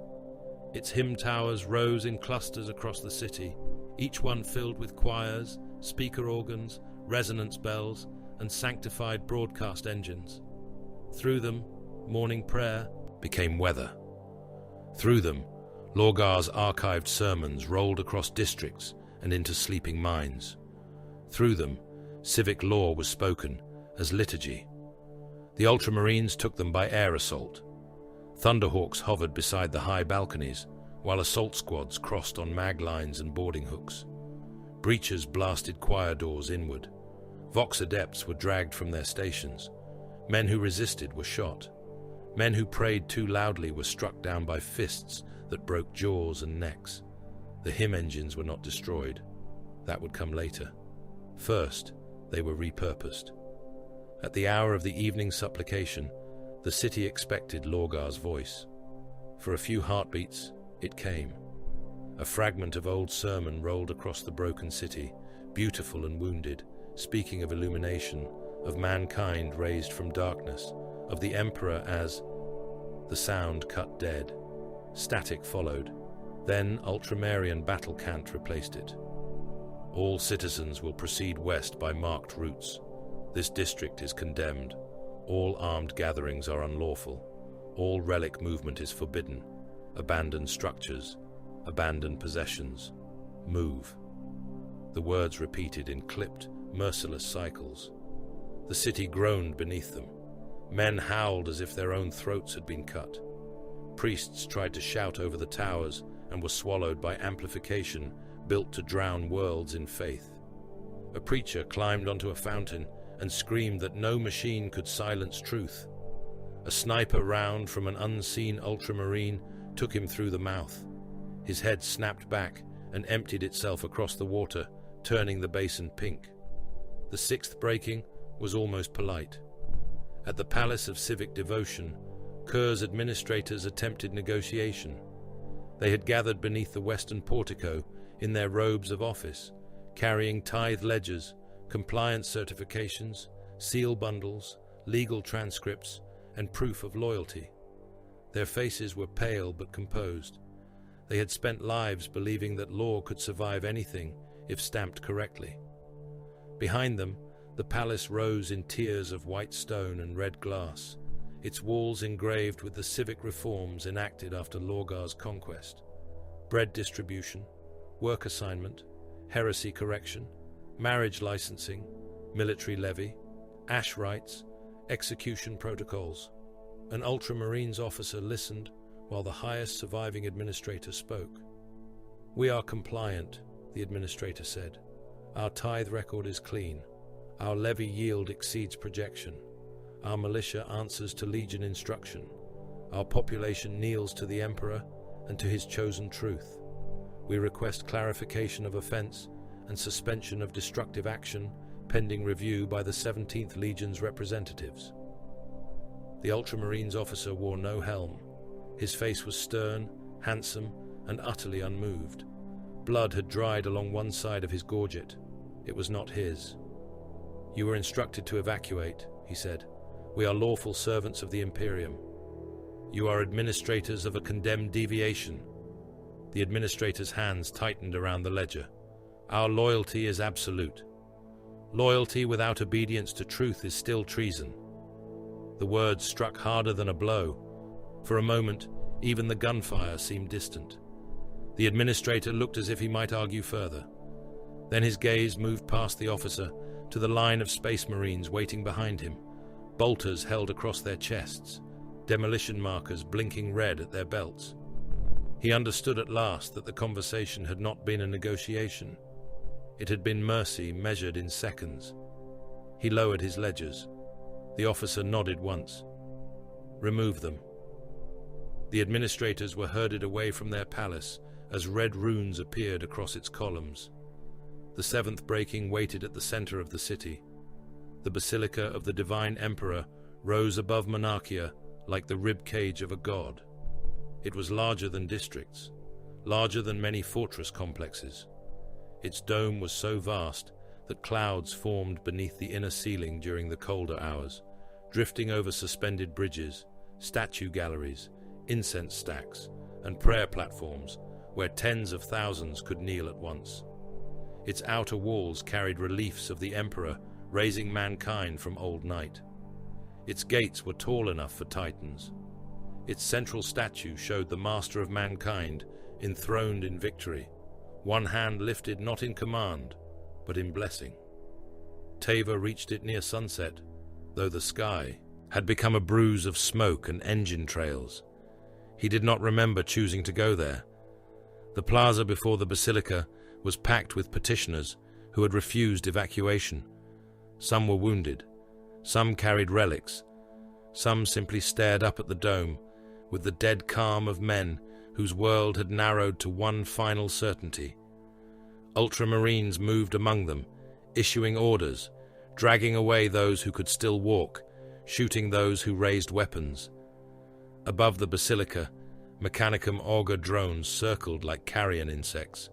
Speaker 2: Its hymn towers rose in clusters across the city, each one filled with choirs, speaker organs, resonance bells, and sanctified broadcast engines. Through them, morning prayer became weather. Through them, Lorgar's archived sermons rolled across districts and into sleeping minds. Through them, civic law was spoken as liturgy. The Ultramarines took them by air assault. Thunderhawks hovered beside the high balconies, while assault squads crossed on mag lines and boarding hooks. Breachers blasted choir doors inward. Vox adepts were dragged from their stations. Men who resisted were shot. Men who prayed too loudly were struck down by fists that broke jaws and necks. The hymn engines were not destroyed. That would come later. First, they were repurposed. At the hour of the evening supplication, the city expected Lorgar's voice. For a few heartbeats, it came. A fragment of old sermon rolled across the broken city, beautiful and wounded, speaking of illumination, of mankind raised from darkness, of the Emperor as... The sound cut dead. Static followed. Then Ultramarian battle cant replaced it. All citizens will proceed west by marked routes. This district is condemned. All armed gatherings are unlawful. All relic movement is forbidden. Abandon structures. Abandon possessions. Move. The words repeated in clipped, merciless cycles. The city groaned beneath them. Men howled as if their own throats had been cut. Priests tried to shout over the towers, and were swallowed by amplification built to drown worlds in faith. A preacher climbed onto a fountain and screamed that no machine could silence truth. A sniper round from an unseen ultramarine took him through the mouth. His head snapped back and emptied itself across the water, turning the basin pink. The sixth breaking was almost polite. At the Palace of Civic Devotion, Kurr's administrators attempted negotiation. They had gathered beneath the western portico in their robes of office, carrying tithe ledgers, compliance certifications, seal bundles, legal transcripts, and proof of loyalty. Their faces were pale but composed. They had spent lives believing that law could survive anything if stamped correctly. Behind them, the palace rose in tiers of white stone and red glass, its walls engraved with the civic reforms enacted after Lorgar's conquest: bread distribution, work assignment, heresy correction, marriage licensing, military levy, ash rights, execution protocols. An Ultramarines officer listened while the highest surviving administrator spoke. "We are compliant," the administrator said. "Our tithe record is clean. Our levy yield exceeds projection. Our militia answers to legion instruction. Our population kneels to the Emperor and to his chosen truth. We request clarification of offense and suspension of destructive action pending review by the 17th Legion's representatives." The Ultramarines officer wore no helm. His face was stern, handsome, and utterly unmoved. Blood had dried along one side of his gorget. It was not his. "You were instructed to evacuate," he said. "We are lawful servants of the Imperium. You are administrators of a condemned deviation." The administrator's hands tightened around the ledger. "Our loyalty is absolute. Loyalty without obedience to truth is still treason." The words struck harder than a blow. For a moment, even the gunfire seemed distant. The administrator looked as if he might argue further. Then his gaze moved past the officer to the line of space marines waiting behind him, bolters held across their chests, demolition markers blinking red at their belts. He understood at last that the conversation had not been a negotiation. It had been mercy measured in seconds. He lowered his ledgers. The officer nodded once. "Remove them." The administrators were herded away from their palace as red runes appeared across its columns. The seventh breaking waited at the center of the city. The basilica of the Divine Emperor rose above Monarchia like the rib cage of a god. It was larger than districts, larger than many fortress complexes. Its dome was so vast that clouds formed beneath the inner ceiling during the colder hours, drifting over suspended bridges, statue galleries, incense stacks, and prayer platforms where tens of thousands could kneel at once. Its outer walls carried reliefs of the Emperor raising mankind from old night. Its gates were tall enough for titans. Its central statue showed the master of mankind enthroned in victory, one hand lifted not in command, but in blessing. Teva reached it near sunset, though the sky had become a bruise of smoke and engine trails. He did not remember choosing to go there. The plaza before the basilica was packed with petitioners who had refused evacuation. Some were wounded, some carried relics, some simply stared up at the dome with the dead calm of men whose world had narrowed to one final certainty. Ultramarines moved among them, issuing orders, dragging away those who could still walk, shooting those who raised weapons. Above the basilica, Mechanicum auger drones circled like carrion insects.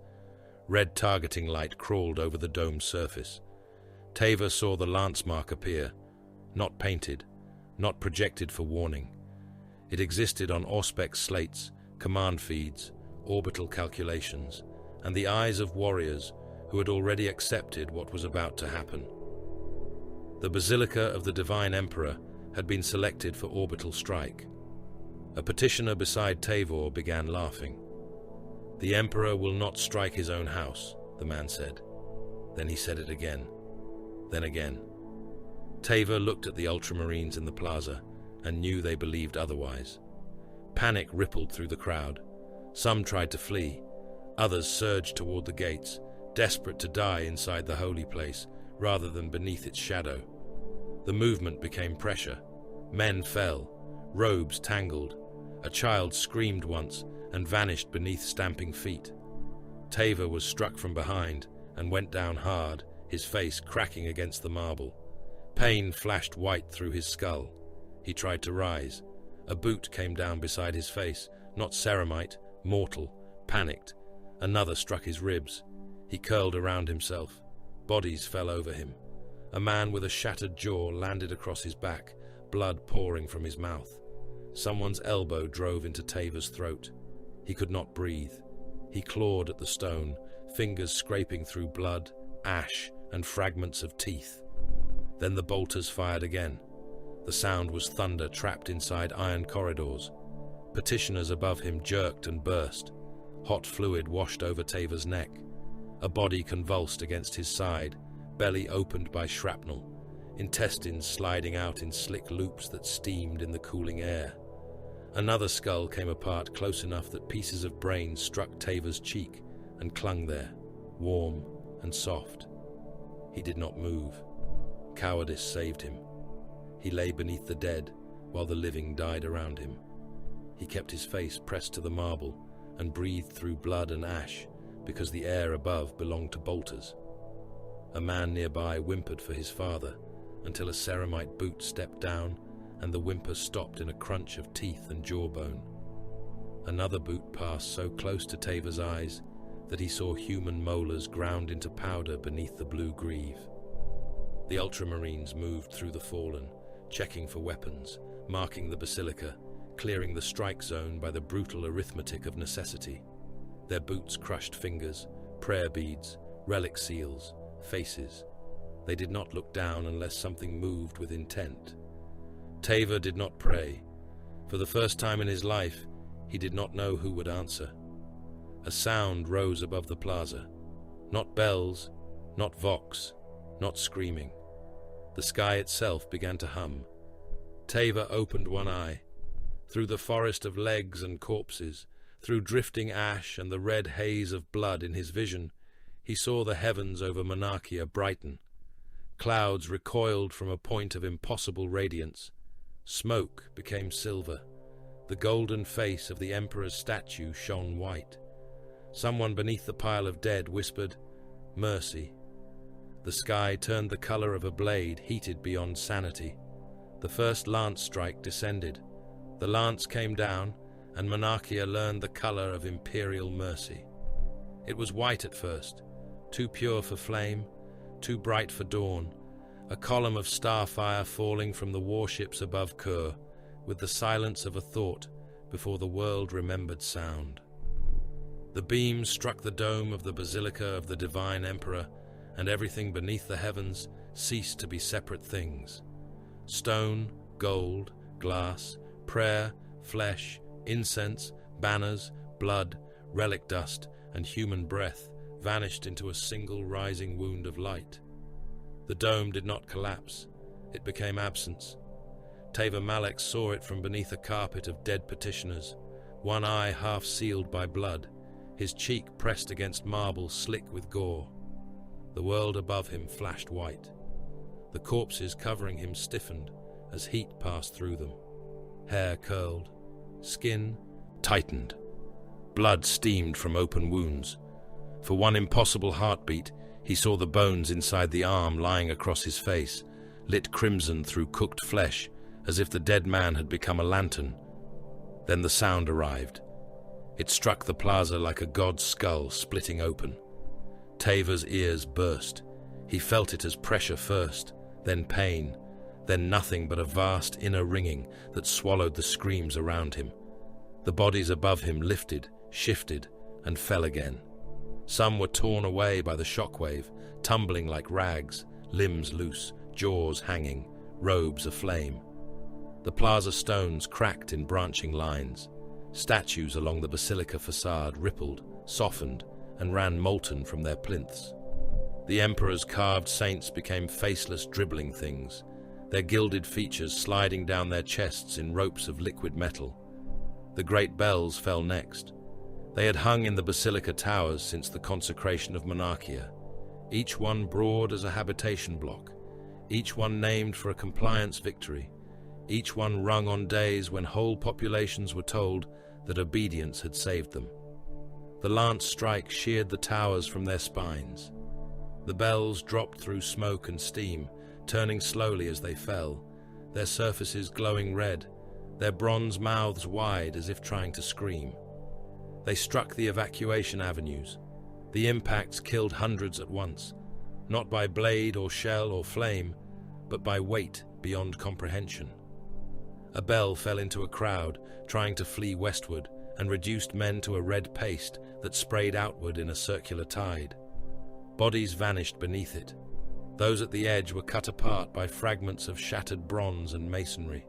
Speaker 2: Red targeting light crawled over the dome's surface. Teva saw the lance mark appear, not painted, not projected for warning. It existed on Auspex slates, command feeds, orbital calculations, and the eyes of warriors who had already accepted what was about to happen. The Basilica of the Divine Emperor had been selected for orbital strike. A petitioner beside Tavor began laughing. "The Emperor will not strike his own house," the man said. Then he said it again. Then again. Tavor looked at the Ultramarines in the plaza and knew they believed otherwise. Panic rippled through the crowd. Some tried to flee. Others surged toward the gates, desperate to die inside the holy place rather than beneath its shadow. The movement became pressure. Men fell. Robes tangled. A child screamed once and vanished beneath stamping feet. Tavor was struck from behind and went down hard, his face cracking against the marble. Pain flashed white through his skull. He tried to rise. A boot came down beside his face, not ceramite, mortal, panicked. Another struck his ribs. He curled around himself. Bodies fell over him. A man with a shattered jaw landed across his back, blood pouring from his mouth. Someone's elbow drove into Tavor's throat. He could not breathe. He clawed at the stone, fingers scraping through blood, ash, and fragments of teeth. Then the bolters fired again. The sound was thunder trapped inside iron corridors. Petitioners above him jerked and burst. Hot fluid washed over Tavor's neck. A body convulsed against his side, belly opened by shrapnel, intestines sliding out in slick loops that steamed in the cooling air. Another skull came apart close enough that pieces of brain struck Tavor's cheek and clung there, warm and soft. He did not move. Cowardice saved him. He lay beneath the dead while the living died around him. He kept his face pressed to the marble and breathed through blood and ash because the air above belonged to bolters. A man nearby whimpered for his father until a ceramite boot stepped down and the whimper stopped in a crunch of teeth and jawbone. Another boot passed so close to Tavor's eyes that he saw human molars ground into powder beneath the blue greave. The ultramarines moved through the fallen, checking for weapons, marking the basilica, clearing the strike zone by the brutal arithmetic of necessity. Their boots crushed fingers, prayer beads, relic seals, faces. They did not look down unless something moved with intent. Tavor did not pray. For the first time in his life, he did not know who would answer. A sound rose above the plaza. Not bells, not vox, not screaming. The sky itself began to hum. Tavor opened one eye. Through the forest of legs and corpses, through drifting ash and the red haze of blood in his vision, he saw the heavens over Monarchia brighten. Clouds recoiled from a point of impossible radiance. Smoke became silver. The golden face of the emperor's statue shone white. Someone beneath the pile of dead whispered, "Mercy." The sky turned the color of a blade heated beyond sanity. The first lance strike descended. The lance came down, and Monarchia learned the color of imperial mercy. It was white at first, too pure for flame, too bright for dawn, a column of starfire falling from the warships above Kurr, with the silence of a thought before the world remembered sound. The beam struck the dome of the basilica of the divine emperor, and everything beneath the heavens ceased to be separate things. Stone, gold, glass, prayer, flesh, incense, banners, blood, relic dust, and human breath vanished into a single rising wound of light. The dome did not collapse. It became absence. Tavor Malek saw it from beneath a carpet of dead petitioners, one eye half sealed by blood, his cheek pressed against marble slick with gore. The world above him flashed white. The corpses covering him stiffened as heat passed through them. Hair curled. Skin tightened. Blood steamed from open wounds. For one impossible heartbeat, he saw the bones inside the arm lying across his face, lit crimson through cooked flesh, as if the dead man had become a lantern. Then the sound arrived. It struck the plaza like a god's skull splitting open. Tavor's ears burst. He felt it as pressure first, then pain, then nothing but a vast inner ringing that swallowed the screams around him. The bodies above him lifted, shifted, and fell again. Some were torn away by the shockwave, tumbling like rags, limbs loose, jaws hanging, robes aflame. The plaza stones cracked in branching lines. Statues along the basilica facade rippled, softened, and ran molten from their plinths. The emperor's carved saints became faceless dribbling things, their gilded features sliding down their chests in ropes of liquid metal. The great bells fell next. They had hung in the basilica towers since the consecration of Monarchia, each one broad as a habitation block, each one named for a compliance victory, each one rung on days when whole populations were told that obedience had saved them. The lance strike sheared the towers from their spines. The bells dropped through smoke and steam, turning slowly as they fell, their surfaces glowing red, their bronze mouths wide as if trying to scream. They struck the evacuation avenues. The impacts killed hundreds at once, not by blade or shell or flame, but by weight beyond comprehension. A bell fell into a crowd trying to flee westward and reduced men to a red paste that sprayed outward in a circular tide. Bodies vanished beneath it. Those at the edge were cut apart by fragments of shattered bronze and masonry.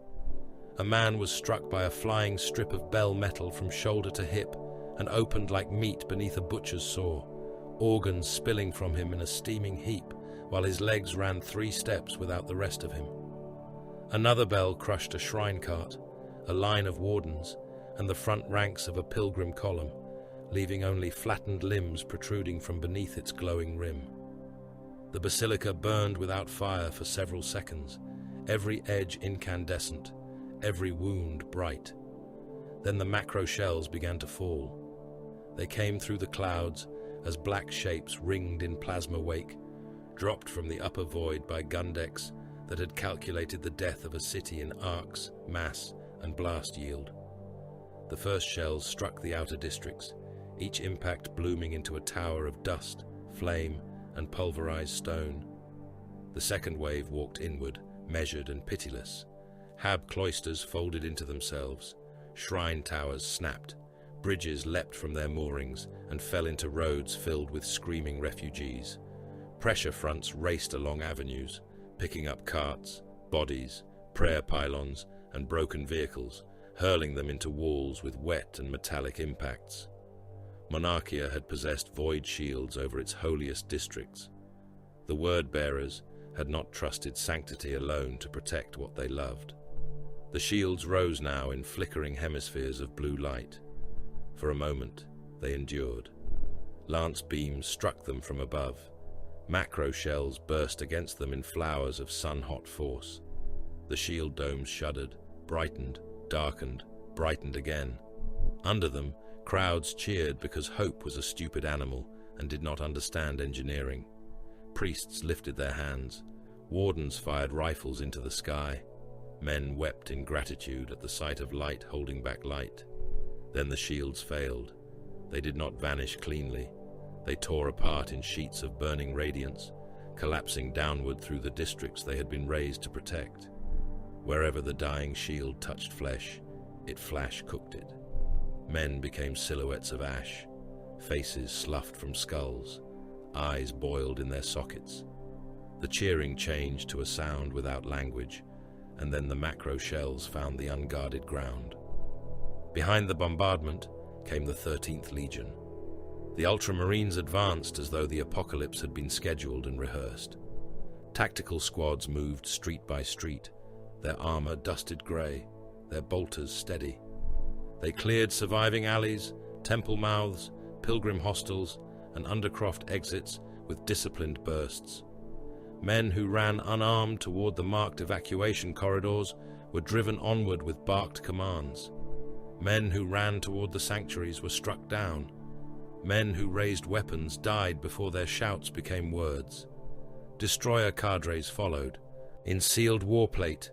Speaker 2: A man was struck by a flying strip of bell metal from shoulder to hip and opened like meat beneath a butcher's saw, organs spilling from him in a steaming heap while his legs ran 3 steps without the rest of him. Another bell crushed a shrine cart, a line of wardens, and the front ranks of a pilgrim column, leaving only flattened limbs protruding from beneath its glowing rim. The basilica burned without fire for several seconds, every edge incandescent, every wound bright. Then the macro shells began to fall. They came through the clouds as black shapes ringed in plasma wake, dropped from the upper void by gun decks that had calculated the death of a city in arcs, mass, and blast yield. The first shells struck the outer districts, each impact blooming into a tower of dust, flame, and pulverized stone. The second wave walked inward, measured and pitiless. Hab cloisters folded into themselves, shrine towers snapped, bridges leapt from their moorings and fell into roads filled with screaming refugees. Pressure fronts raced along avenues, picking up carts, bodies, prayer pylons, and broken vehicles, hurling them into walls with wet and metallic impacts. Monarchia had possessed void shields over its holiest districts. The word-bearers had not trusted sanctity alone to protect what they loved. The shields rose now in flickering hemispheres of blue light. For a moment, they endured. Lance beams struck them from above. Macro shells burst against them in flowers of sun-hot force. The shield domes shuddered, brightened, darkened, brightened again. Under them, crowds cheered because hope was a stupid animal and did not understand engineering. Priests lifted their hands. Wardens fired rifles into the sky. Men wept in gratitude at the sight of light holding back light. Then the shields failed. They did not vanish cleanly. They tore apart in sheets of burning radiance, collapsing downward through the districts they had been raised to protect. Wherever the dying shield touched flesh, it flash-cooked it. Men became silhouettes of ash, faces sloughed from skulls, eyes boiled in their sockets. The cheering changed to a sound without language, and then the macro shells found the unguarded ground. Behind the bombardment came the 13th Legion. The Ultramarines advanced as though the apocalypse had been scheduled and rehearsed. Tactical squads moved street by street, their armor dusted grey, their bolters steady. They cleared surviving alleys, temple mouths, pilgrim hostels, and undercroft exits with disciplined bursts. Men who ran unarmed toward the marked evacuation corridors were driven onward with barked commands. Men who ran toward the sanctuaries were struck down. Men who raised weapons died before their shouts became words. Destroyer cadres followed, in sealed warplate,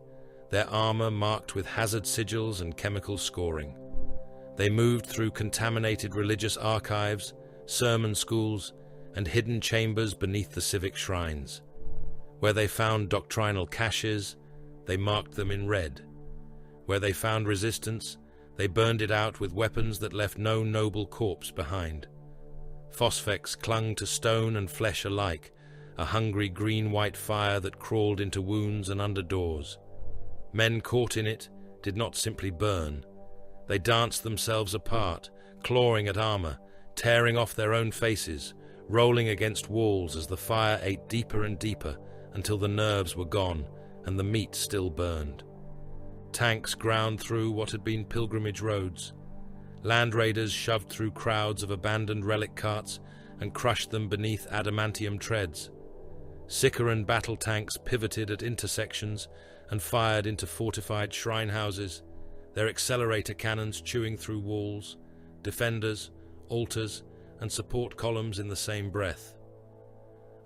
Speaker 2: their armor marked with hazard sigils and chemical scoring. They moved through contaminated religious archives, sermon schools, and hidden chambers beneath the civic shrines. Where they found doctrinal caches, they marked them in red. Where they found resistance, they burned it out with weapons that left no noble corpse behind. Phosphex clung to stone and flesh alike, a hungry green-white fire that crawled into wounds and under doors. Men caught in it did not simply burn. They danced themselves apart, clawing at armor, tearing off their own faces, rolling against walls as the fire ate deeper and deeper until the nerves were gone and the meat still burned. Tanks ground through what had been pilgrimage roads. Land raiders shoved through crowds of abandoned relic carts and crushed them beneath adamantium treads. Sicaran battle tanks pivoted at intersections and fired into fortified shrine houses, their accelerator cannons chewing through walls, defenders, altars, and support columns in the same breath.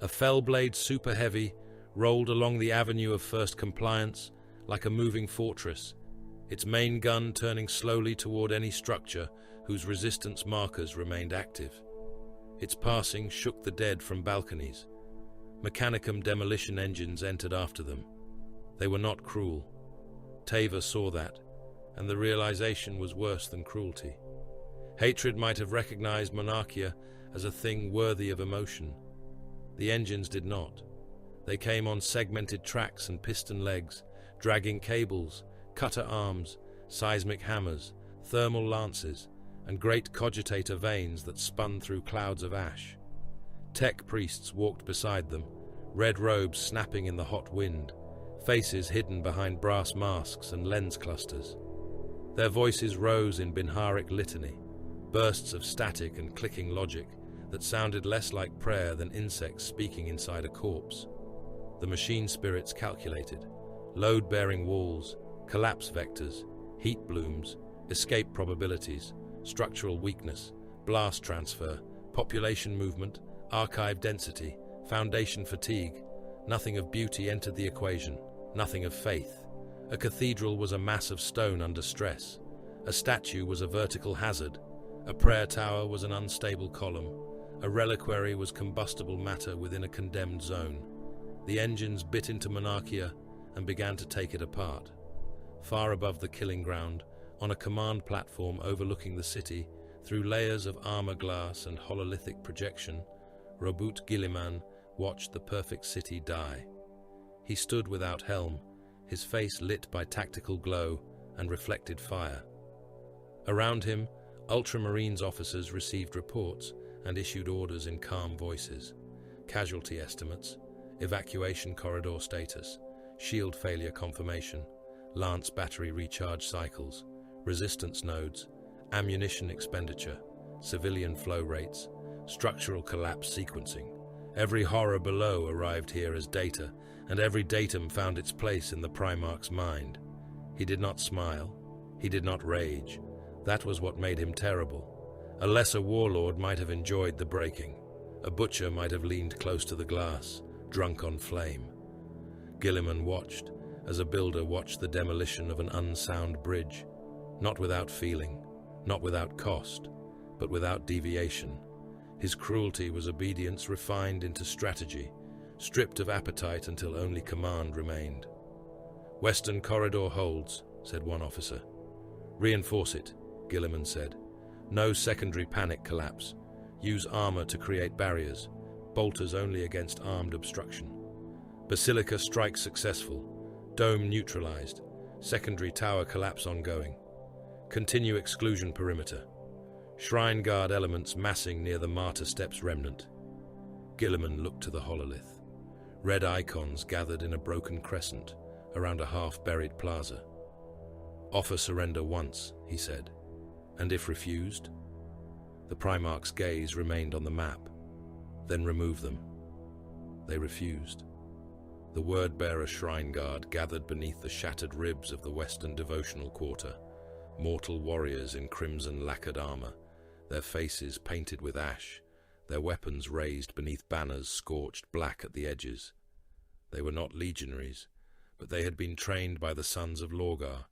Speaker 2: A Fellblade Super Heavy rolled along the avenue of First Compliance like a moving fortress, its main gun turning slowly toward any structure whose resistance markers remained active. Its passing shook the dead from balconies. Mechanicum demolition engines entered after them. They were not cruel. Tava saw that, and the realization was worse than cruelty. Hatred might have recognized Monarchia as a thing worthy of emotion. The engines did not. They came on segmented tracks and piston legs, dragging cables, cutter arms, seismic hammers, thermal lances, and great cogitator vanes that spun through clouds of ash. Tech priests walked beside them, red robes snapping in the hot wind, faces hidden behind brass masks and lens clusters. Their voices rose in Binharic litany, bursts of static and clicking logic that sounded less like prayer than insects speaking inside a corpse. The machine spirits calculated. Load-bearing walls, collapse vectors, heat blooms, escape probabilities, structural weakness, blast transfer, population movement, archive density, foundation fatigue. Nothing of beauty entered the equation, nothing of faith. A cathedral was a mass of stone under stress. A statue was a vertical hazard. A prayer tower was an unstable column. A reliquary was combustible matter within a condemned zone. The engines bit into Monarchia and began to take it apart. Far above the killing ground, on a command platform overlooking the city, through layers of armor glass and hololithic projection, Robut Guilliman watched the perfect city die. He stood without helm, his face lit by tactical glow and reflected fire. Around him, Ultramarines officers received reports and issued orders in calm voices. Casualty estimates, evacuation corridor status, shield failure confirmation, lance battery recharge cycles, resistance nodes, ammunition expenditure, civilian flow rates, structural collapse sequencing. Every horror below arrived here as data, and every datum found its place in the primarch's mind. He did not smile. He did not rage. That was what made him terrible. A lesser warlord might have enjoyed the breaking. A butcher might have leaned close to the glass, drunk on flame. Guilliman watched, as a builder watched the demolition of an unsound bridge, not without feeling, not without cost, but without deviation. His cruelty was obedience refined into strategy, stripped of appetite until only command remained. "Western corridor holds," said one officer. "Reinforce it," Guilliman said. "No secondary panic collapse. Use armor to create barriers. Bolters only against armed obstruction. Basilica strike successful. Dome neutralized. Secondary tower collapse ongoing. Continue exclusion perimeter. Shrine guard elements massing near the Martyr steps remnant." Guilliman looked to the hololith. Red icons gathered in a broken crescent around a half-buried plaza. "Offer surrender once," he said. "And if refused?" The Primarch's gaze remained on the map. "Then remove them." They refused. The word-bearer shrine guard gathered beneath the shattered ribs of the Western devotional quarter, mortal warriors in crimson lacquered armor, their faces painted with ash, their weapons raised beneath banners scorched black at the edges. They were not legionaries, but they had been trained by the sons of Lorgar,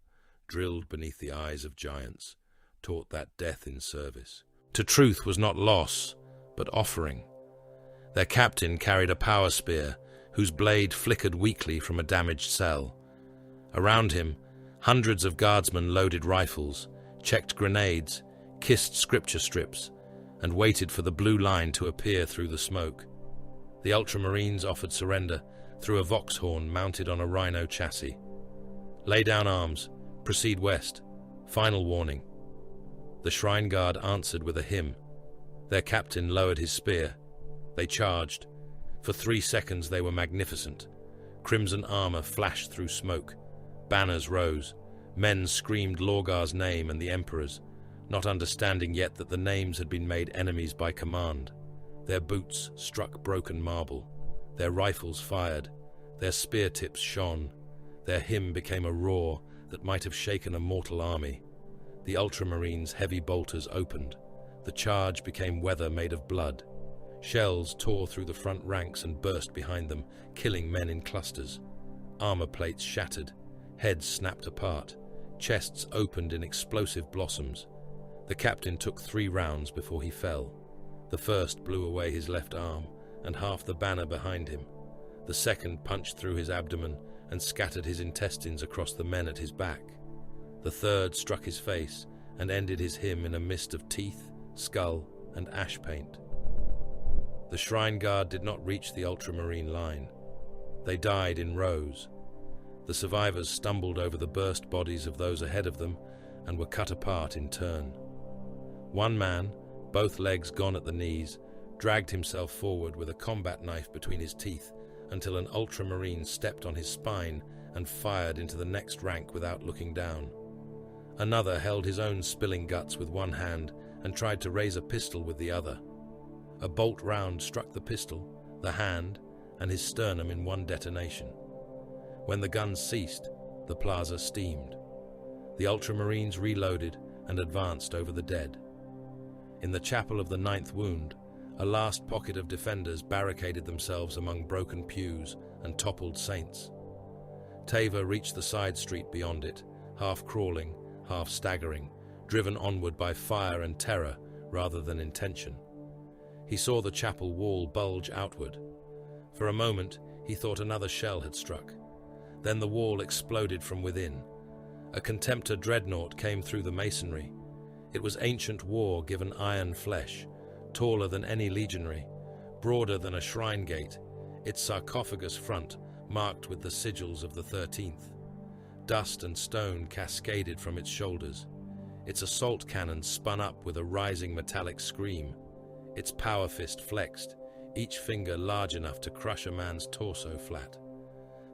Speaker 2: drilled beneath the eyes of giants, taught that death in service. To truth was not loss, but offering. Their captain carried a power spear, whose blade flickered weakly from a damaged cell. Around him, hundreds of guardsmen loaded rifles, checked grenades, kissed scripture strips, and waited for the blue line to appear through the smoke. The Ultramarines offered surrender through a vox horn mounted on a rhino chassis. "Lay down arms. Proceed west. Final warning." The shrine guard answered with a hymn. Their captain lowered his spear. They charged. For 3 seconds they were magnificent. Crimson armor flashed through smoke. Banners rose. Men screamed Lorgar's name and the Emperor's. not understanding yet that the names had been made enemies by command. Their boots struck broken marble, their rifles fired, their spear tips shone, their hymn became a roar that might have shaken a mortal army. The Ultramarines' heavy bolters opened. The charge became weather made of blood. Shells tore through the front ranks and burst behind them, killing men in clusters. Armor plates shattered, heads snapped apart, chests opened in explosive blossoms. The captain took 3 rounds before he fell. The first blew away his left arm and half the banner behind him. The second punched through his abdomen and scattered his intestines across the men at his back. The third struck his face and ended his hymn in a mist of teeth, skull, and ash paint. The shrine guard did not reach the Ultramarine line. They died in rows. The survivors stumbled over the burst bodies of those ahead of them and were cut apart in turn. One man, both legs gone at the knees, dragged himself forward with a combat knife between his teeth until an Ultramarine stepped on his spine and fired into the next rank without looking down. Another held his own spilling guts with one hand and tried to raise a pistol with the other. A bolt round struck the pistol, the hand, and his sternum in one detonation. When the guns ceased, the plaza steamed. The Ultramarines reloaded and advanced over the dead. In the chapel of the 9th Wound, a last pocket of defenders barricaded themselves among broken pews and toppled saints. Teva reached the side street beyond it, half crawling, half staggering, driven onward by fire and terror rather than intention. He saw the chapel wall bulge outward. For a moment, he thought another shell had struck. Then the wall exploded from within. A Contemptor dreadnought came through the masonry. It was ancient war given iron flesh, taller than any legionary, broader than a shrine gate, its sarcophagus front marked with the sigils of the 13th. Dust and stone cascaded from its shoulders. Its assault cannon spun up with a rising metallic scream. Its power fist flexed, each finger large enough to crush a man's torso flat.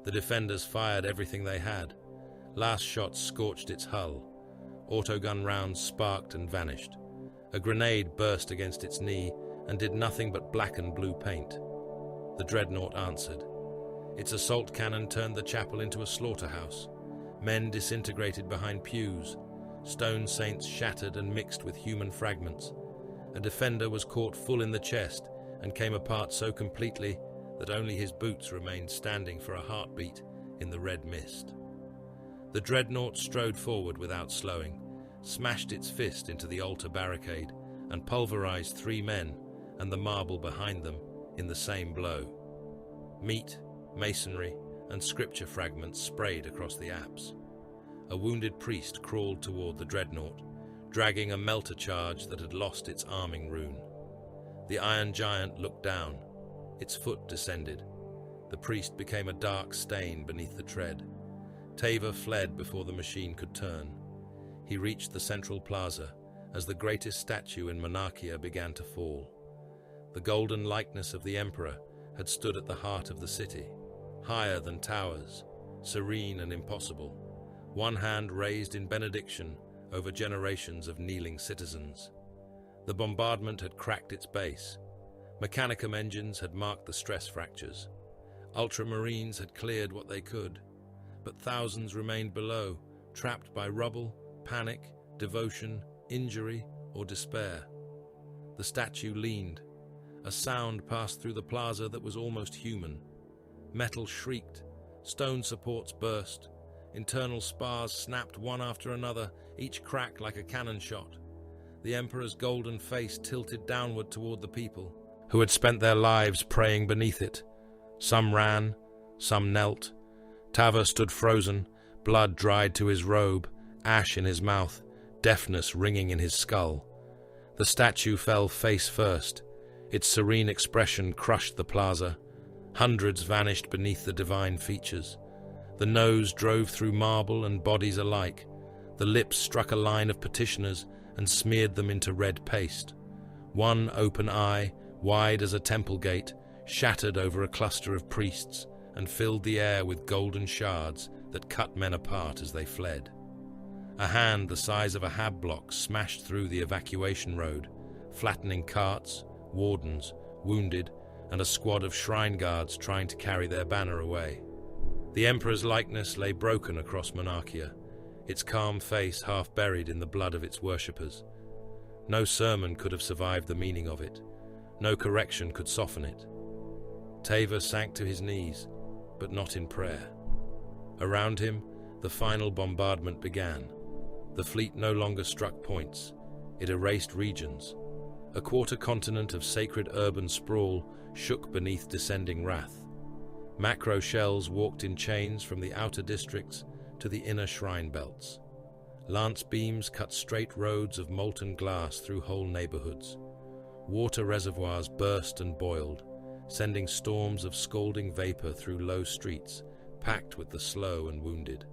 Speaker 2: The defenders fired everything they had. Last shots scorched its hull. Autogun rounds sparked and vanished. A grenade burst against its knee and did nothing but blacken blue paint. The dreadnought answered. Its assault cannon turned the chapel into a slaughterhouse. Men disintegrated behind pews. Stone saints shattered and mixed with human fragments. A defender was caught full in the chest and came apart so completely that only his boots remained standing for a heartbeat in the red mist. The dreadnought strode forward without slowing, smashed its fist into the altar barricade, and pulverized 3 men and the marble behind them in the same blow. Meat, masonry, and scripture fragments sprayed across the apse. A wounded priest crawled toward the dreadnought, dragging a melter charge that had lost its arming rune. The iron giant looked down. Its foot descended. The priest became a dark stain beneath the tread. Teva fled before the machine could turn. He reached the central plaza as the greatest statue in Monarchia began to fall. The golden likeness of the emperor had stood at the heart of the city, higher than towers, serene and impossible, one hand raised in benediction over generations of kneeling citizens. The bombardment had cracked its base. Mechanicum engines had marked the stress fractures. Ultramarines had cleared what they could, but thousands remained below, trapped by rubble, panic, devotion, injury, or despair. The statue leaned. A sound passed through the plaza that was almost human. Metal shrieked. Stone supports burst. Internal spars snapped one after another, each crack like a cannon shot. The Emperor's golden face tilted downward toward the people, who had spent their lives praying beneath it. Some ran, some knelt. Tava stood frozen, blood dried to his robe, ash in his mouth, deafness ringing in his skull. The statue fell face first. Its serene expression crushed the plaza. Hundreds vanished beneath the divine features. The nose drove through marble and bodies alike. The lips struck a line of petitioners and smeared them into red paste. One open eye, wide as a temple gate, shattered over a cluster of priests and filled the air with golden shards that cut men apart as they fled. A hand the size of a hab block smashed through the evacuation road, flattening carts, wardens, wounded, and a squad of shrine guards trying to carry their banner away. The Emperor's likeness lay broken across Monarchia, its calm face half buried in the blood of its worshippers. No sermon could have survived the meaning of it. No correction could soften it. Teva sank to his knees, but not in prayer. Around him, the final bombardment began. The fleet no longer struck points. It erased regions. A quarter continent of sacred urban sprawl shook beneath descending wrath. Macro shells walked in chains from the outer districts to the inner shrine belts. Lance beams cut straight roads of molten glass through whole neighborhoods. Water reservoirs burst and boiled, sending storms of scalding vapor through low streets, packed with the slow and wounded.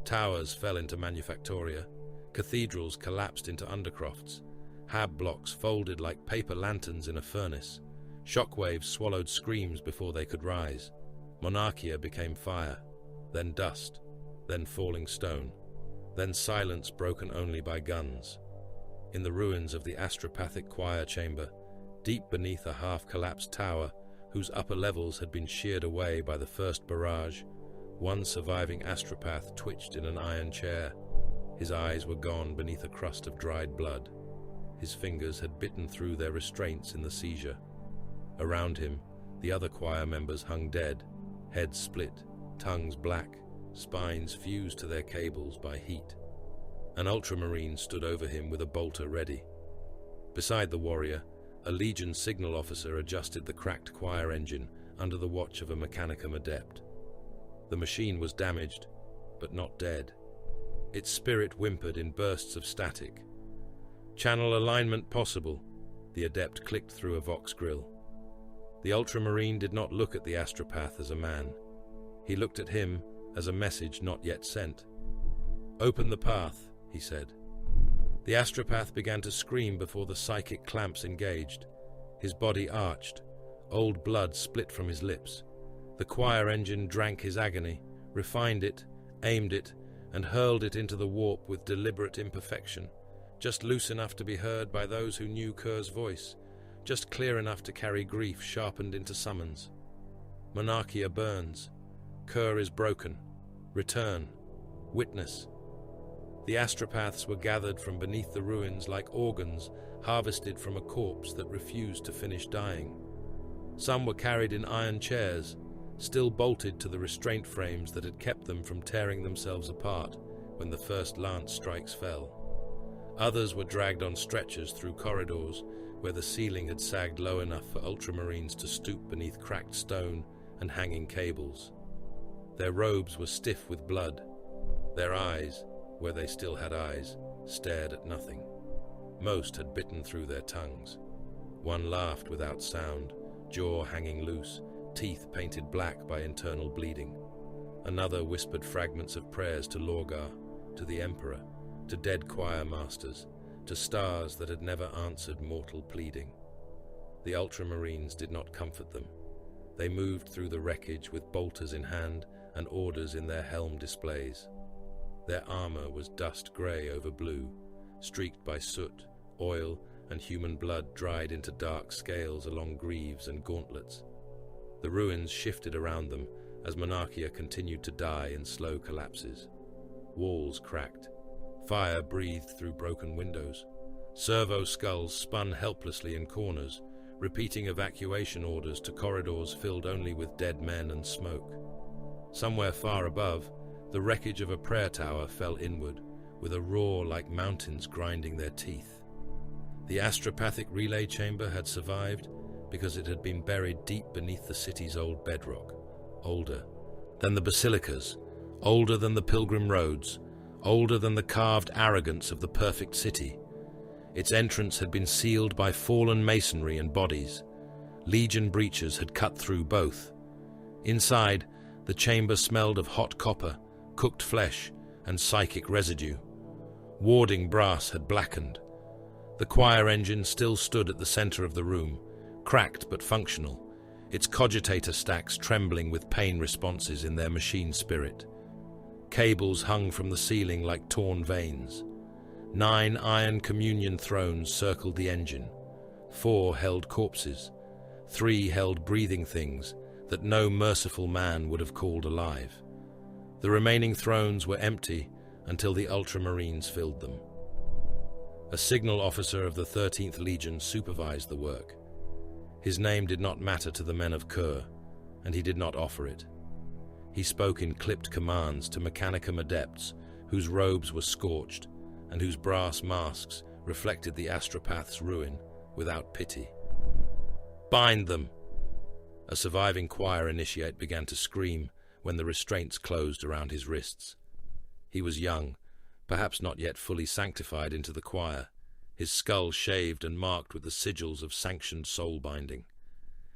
Speaker 2: Towers fell into manufactoria. Cathedrals collapsed into undercrofts. Hab blocks folded like paper lanterns in a furnace. Shockwaves swallowed screams before they could rise. Monarchia became fire, then dust, then falling stone, then silence broken only by guns. In the ruins of the astropathic choir chamber, deep beneath a half-collapsed tower whose upper levels had been sheared away by the first barrage, one surviving astropath twitched in an iron chair. His eyes were gone beneath a crust of dried blood. His fingers had bitten through their restraints in the seizure. Around him, the other choir members hung dead, heads split, tongues black, spines fused to their cables by heat. An ultramarine stood over him with a bolter ready. Beside the warrior, a Legion signal officer adjusted the cracked choir engine under the watch of a Mechanicum adept. The machine was damaged, but not dead. Its spirit whimpered in bursts of static. Channel alignment possible, the adept clicked through a Vox grill. The ultramarine did not look at the astropath as a man. He looked at him as a message not yet sent. "Open the path," he said. The astropath began to scream before the psychic clamps engaged. His body arched. Old blood split from his lips. The choir engine drank his agony, refined it, aimed it, and hurled it into the warp with deliberate imperfection, just loose enough to be heard by those who knew Kurr's voice, just clear enough to carry grief sharpened into summons. Monarchia burns. Kurr is broken. Return. Witness. The astropaths were gathered from beneath the ruins like organs harvested from a corpse that refused to finish dying. Some were carried in iron chairs, still bolted to the restraint frames that had kept them from tearing themselves apart when the first lance strikes fell. Others were dragged on stretchers through corridors where the ceiling had sagged low enough for ultramarines to stoop beneath cracked stone and hanging cables. Their robes were stiff with blood. Their eyes, where they still had eyes, stared at nothing. Most had bitten through their tongues. One laughed without sound, jaw hanging loose, teeth painted black by internal bleeding. Another whispered fragments of prayers to Lorgar, to the Emperor, to dead choir masters, to stars that had never answered mortal pleading. The ultramarines did not comfort them. They moved through the wreckage with bolters in hand and orders in their helm displays. Their armor was dust grey over blue, streaked by soot, oil, and human blood dried into dark scales along greaves and gauntlets. The ruins shifted around them as Monarchia continued to die in slow collapses. Walls cracked. Fire breathed through broken windows. Servo skulls spun helplessly in corners, repeating evacuation orders to corridors filled only with dead men and smoke. Somewhere far above, the wreckage of a prayer tower fell inward, with a roar like mountains grinding their teeth. The astropathic relay chamber had survived because it had been buried deep beneath the city's old bedrock, older than the basilicas, older than the pilgrim roads, older than the carved arrogance of the perfect city. Its entrance had been sealed by fallen masonry and bodies. Legion breaches had cut through both. Inside, the chamber smelled of hot copper, cooked flesh, and psychic residue. Warding brass had blackened. The choir engine still stood at the center of the room, cracked but functional, its cogitator stacks trembling with pain responses in their machine spirit. Cables hung from the ceiling like torn veins. 9 iron communion thrones circled the engine. 4 held corpses. 3 held breathing things that no merciful man would have called alive. The remaining thrones were empty until the Ultramarines filled them. A signal officer of the 13th Legion supervised the work. His name did not matter to the men of Kurr, and he did not offer it. He spoke in clipped commands to Mechanicum adepts whose robes were scorched and whose brass masks reflected the astropath's ruin without pity. "Bind them!" A surviving choir initiate began to scream when the restraints closed around his wrists. He was young, perhaps not yet fully sanctified into the choir, his skull shaved and marked with the sigils of sanctioned soul binding.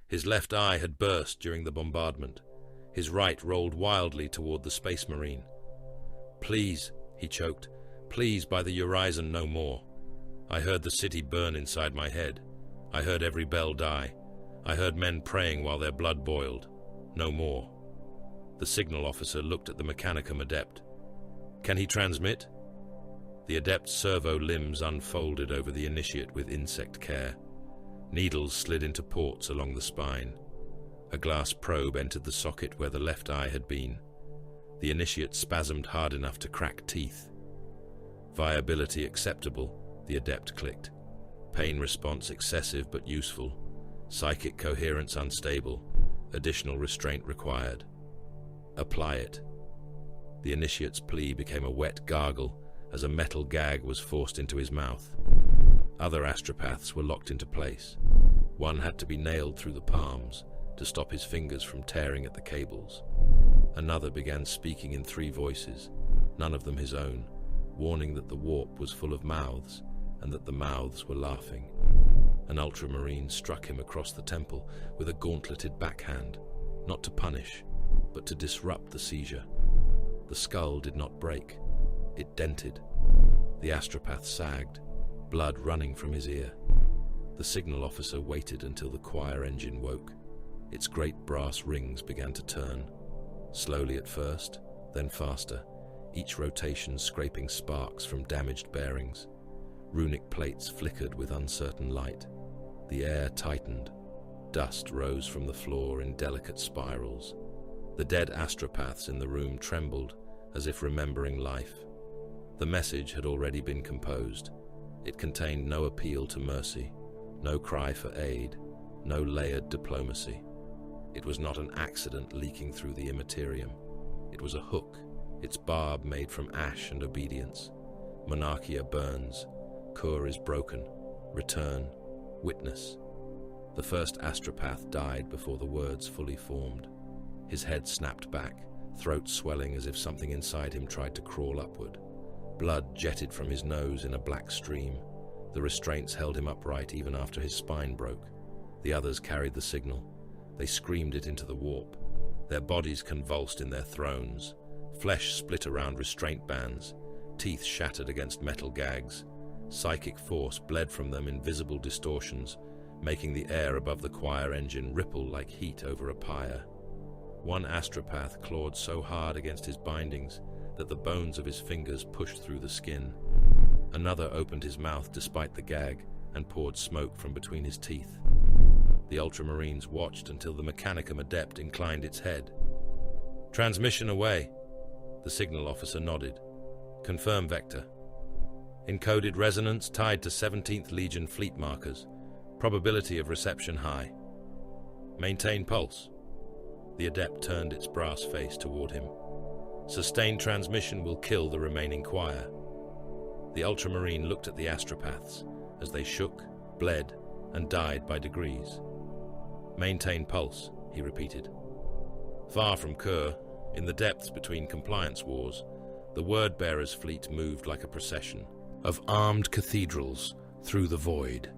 Speaker 2: His left eye had burst during the bombardment. His right rolled wildly toward the Space Marine. "Please," he choked, "please, by the Horizon, no more. I heard the city burn inside my head. I heard every bell die. I heard men praying while their blood boiled. No more." The signal officer looked at the Mechanicum adept. "Can he transmit?" The adept's servo limbs unfolded over the initiate with insect care. Needles slid into ports along the spine. A glass probe entered the socket where the left eye had been. The initiate spasmed hard enough to crack teeth. Viability acceptable, the adept clicked. Pain response excessive but useful. Psychic coherence unstable. Additional restraint required. Apply it. The initiate's plea became a wet gargle as a metal gag was forced into his mouth. Other astropaths were locked into place. One had to be nailed through the palms to stop his fingers from tearing at the cables. Another began speaking in 3 voices, none of them his own, warning that the warp was full of mouths and that the mouths were laughing. An ultramarine struck him across the temple with a gauntleted backhand, not to punish, but to disrupt the seizure. The skull did not break. It dented. The astropath sagged, blood running from his ear. The signal officer waited until the choir engine woke. Its great brass rings began to turn, slowly at first, then faster, each rotation scraping sparks from damaged bearings. Runic plates flickered with uncertain light. The air tightened. Dust rose from the floor in delicate spirals. The dead astropaths in the room trembled, as if remembering life. The message had already been composed. It contained no appeal to mercy, no cry for aid, no layered diplomacy. It was not an accident leaking through the immaterium. It was a hook, its barb made from ash and obedience. Monarchia burns. Kurr is broken. Return. Witness. The first astropath died before the words fully formed. His head snapped back, throat swelling as if something inside him tried to crawl upward. Blood jetted from his nose in a black stream. The restraints held him upright even after his spine broke. The others carried the signal. They screamed it into the warp. Their bodies convulsed in their thrones. Flesh split around restraint bands. Teeth shattered against metal gags. Psychic force bled from them in visible distortions, making the air above the choir engine ripple like heat over a pyre. One astropath clawed so hard against his bindings that the bones of his fingers pushed through the skin. Another opened his mouth despite the gag and poured smoke from between his teeth. The Ultramarines watched until the Mechanicum adept inclined its head. "Transmission away." The signal officer nodded. "Confirm vector. Encoded resonance tied to 17th Legion fleet markers. Probability of reception high. Maintain pulse." The adept turned its brass face toward him. "Sustained transmission will kill the remaining choir." The Ultramarine looked at the astropaths as they shook, bled, and died by degrees. "Maintain pulse," he repeated. Far from Kurr, in the depths between compliance wars, the Word-Bearer's fleet moved like a procession of armed cathedrals through the void.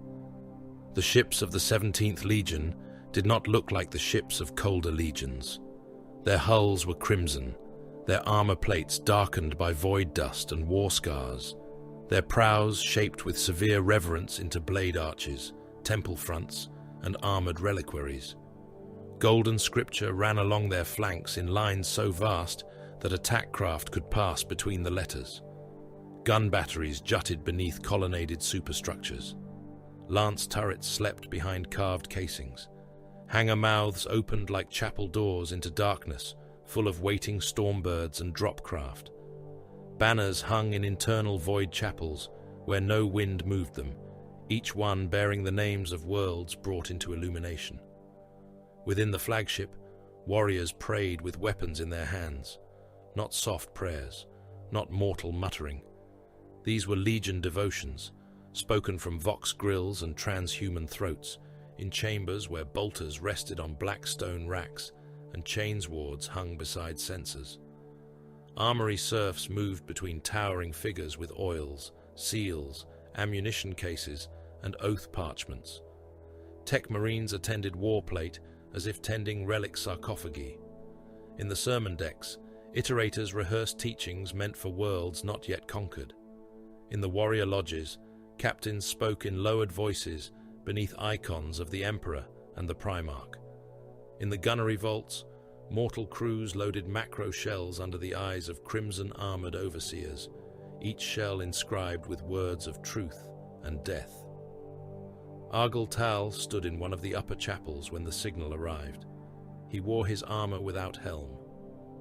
Speaker 2: The ships of the 17th Legion did not look like the ships of colder legions. Their hulls were crimson, their armor plates darkened by void dust and war scars, their prows shaped with severe reverence into blade arches, temple fronts, and armored reliquaries. Golden scripture ran along their flanks in lines so vast that attack craft could pass between the letters. Gun batteries jutted beneath colonnaded superstructures. Lance turrets slept behind carved casings. Hangar mouths opened like chapel doors into darkness, full of waiting stormbirds and drop craft. Banners hung in internal void chapels where no wind moved them, each one bearing the names of worlds brought into illumination. Within the flagship, warriors prayed with weapons in their hands, not soft prayers, not mortal muttering. These were legion devotions, spoken from vox grills and transhuman throats, in chambers where bolters rested on black stone racks and chains wards hung beside censers. Armory serfs moved between towering figures with oils, seals, ammunition cases, and oath parchments. Tech marines attended warplate as if tending relic sarcophagi. In the sermon decks, iterators rehearsed teachings meant for worlds not yet conquered. In the warrior lodges, captains spoke in lowered voices beneath icons of the emperor and the primarch. In the gunnery vaults, mortal crews loaded macro shells under the eyes of crimson-armored overseers, each shell inscribed with words of truth and death. Argyll Tal stood in one of the upper chapels when the signal arrived. He wore his armor without helm.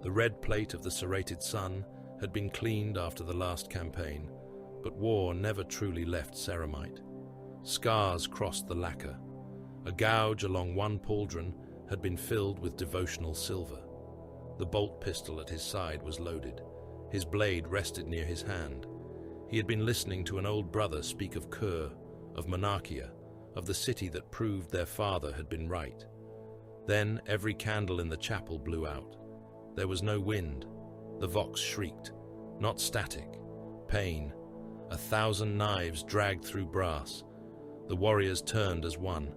Speaker 2: The red plate of the serrated sun had been cleaned after the last campaign, but war never truly left ceramite. Scars crossed the lacquer. A gouge along one pauldron had been filled with devotional silver. The bolt pistol at his side was loaded. His blade rested near his hand. He had been listening to an old brother speak of Kurr, of Monarchia, of the city that proved their father had been right. Then every candle in the chapel blew out. There was no wind. The vox shrieked. Not static. Pain. 1,000 knives dragged through brass. The warriors turned as one.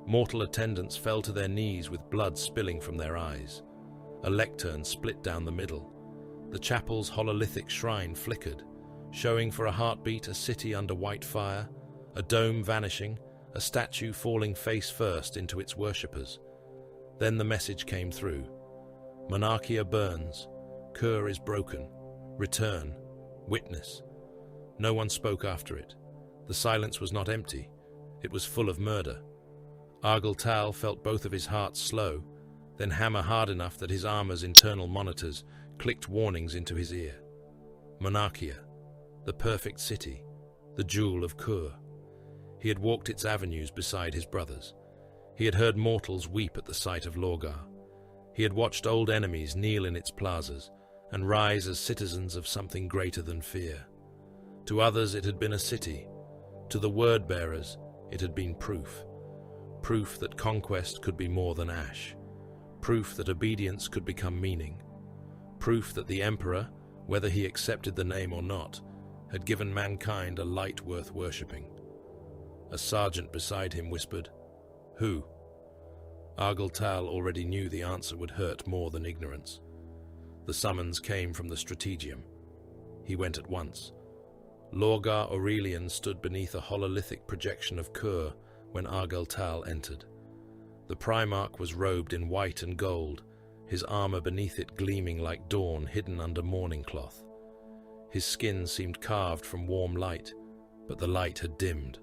Speaker 2: Mortal attendants fell to their knees with blood spilling from their eyes. A lectern split down the middle. The chapel's hololithic shrine flickered, showing for a heartbeat a city under white fire, a dome vanishing, a statue falling face first into its worshippers. Then the message came through. Monarchia burns. Kurr is broken. Return. Witness. No one spoke after it. The silence was not empty. It was full of murder. Argyll Tal felt both of his hearts slow, then hammer hard enough that his armor's internal monitors clicked warnings into his ear. Monarchia, the perfect city, the jewel of Kurr. He had walked its avenues beside his brothers. He had heard mortals weep at the sight of Lorgar. He had watched old enemies kneel in its plazas and rise as citizens of something greater than fear. To others it had been a city. To the word-bearers it had been proof. Proof that conquest could be more than ash. Proof that obedience could become meaning. Proof that the emperor, whether he accepted the name or not, had given mankind a light worth worshipping. A sergeant beside him whispered, "Who?" Argyll Tal already knew the answer would hurt more than ignorance. The summons came from the strategium. He went at once. Lorgar Aurelian stood beneath a hololithic projection of Kurr when Argyll Tal entered. The primarch was robed in white and gold, his armor beneath it gleaming like dawn hidden under mourning cloth. His skin seemed carved from warm light, but the light had dimmed.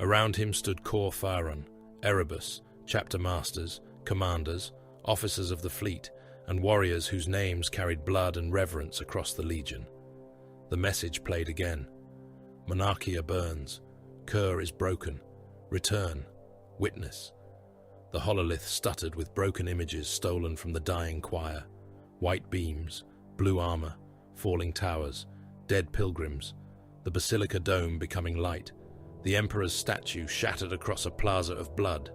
Speaker 2: Around him stood Corps Faron, Erebus, chapter masters, commanders, officers of the fleet, and warriors whose names carried blood and reverence across the legion. The message played again. Monarchia burns. Kurr is broken. Return. Witness. The hololith stuttered with broken images stolen from the dying choir. White beams, blue armor, falling towers, dead pilgrims, the basilica dome becoming light, the emperor's statue shattered across a plaza of blood.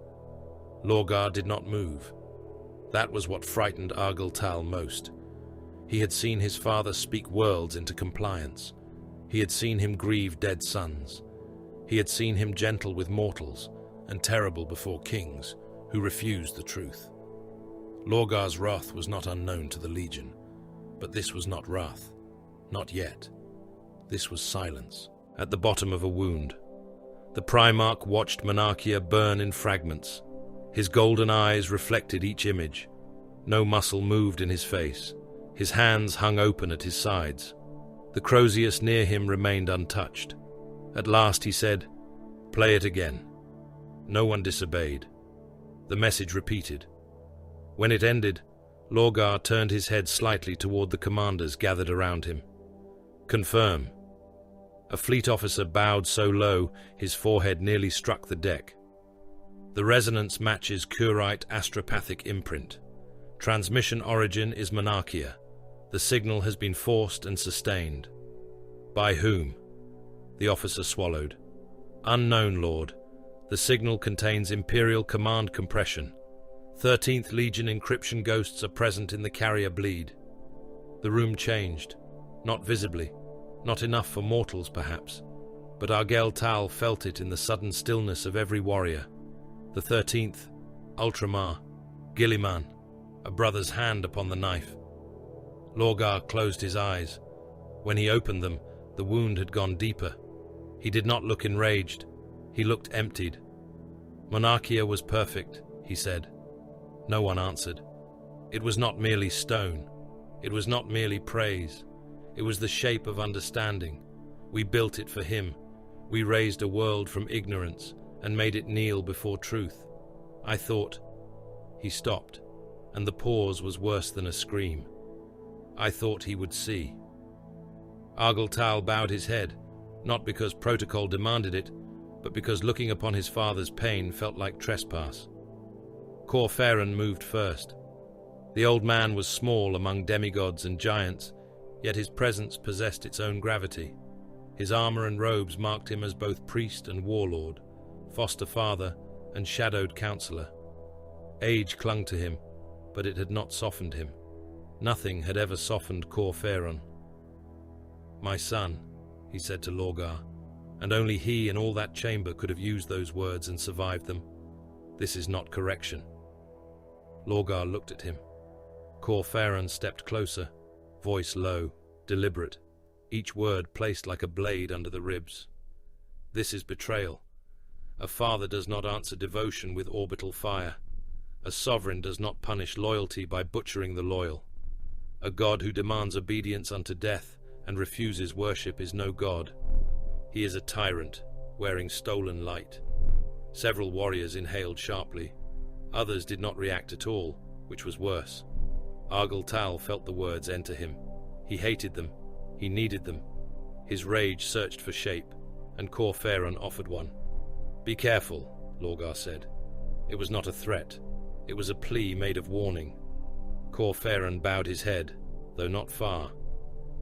Speaker 2: Lorgar did not move. That was what frightened Argyll Tal most. He had seen his father speak worlds into compliance. He had seen him grieve dead sons. He had seen him gentle with mortals and terrible before kings who refused the truth. Lorgar's wrath was not unknown to the Legion, but this was not wrath. Not yet. This was silence, at the bottom of a wound. The Primarch watched Monarchia burn in fragments. His golden eyes reflected each image. No muscle moved in his face. His hands hung open at his sides. The crozius near him remained untouched. At last he said, "Play it again." No one disobeyed. The message repeated. When it ended, Lorgar turned his head slightly toward the commanders gathered around him. "Confirm." A fleet officer bowed so low his forehead nearly struck the deck. The resonance matches Kurrite astropathic imprint. Transmission origin is Monarchia. The signal has been forced and sustained. By whom? The officer swallowed. Unknown, Lord. The signal contains imperial command compression. 13th Legion encryption ghosts are present in the carrier bleed. The room changed. Not visibly. Not enough for mortals, perhaps. But Argel Tal felt it in the sudden stillness of every warrior. The 13th, Ultramar, Guilliman, a brother's hand upon the knife. Lorgar closed his eyes. When he opened them, the wound had gone deeper. He did not look enraged. He looked emptied. Monarchia was perfect, he said. No one answered. It was not merely stone. It was not merely praise. It was the shape of understanding. We built it for him. We raised a world from ignorance and made it kneel before truth. I thought... He stopped, and the pause was worse than a scream. I thought he would see. Argel Tal bowed his head, not because protocol demanded it, but because looking upon his father's pain felt like trespass. Kurr moved first. The old man was small among demigods and giants, yet his presence possessed its own gravity. His armor and robes marked him as both priest and warlord, foster father and shadowed counselor. Age clung to him, but it had not softened him. Nothing had ever softened Kurr. "My son," he said to Lorgar, and only he in all that chamber could have used those words and survived them. "This is not correction." Lorgar looked at him. Kurr stepped closer, voice low, deliberate, each word placed like a blade under the ribs. "This is betrayal. A father does not answer devotion with orbital fire. A sovereign does not punish loyalty by butchering the loyal. A god who demands obedience unto death and refuses worship is no god. He is a tyrant, wearing stolen light." Several warriors inhaled sharply. Others did not react at all, which was worse. Argel Tal felt the words enter him. He hated them. He needed them. His rage searched for shape, and Kurr offered one. "Be careful," Lorgar said. It was not a threat. It was a plea made of warning. Kurr bowed his head, though not far.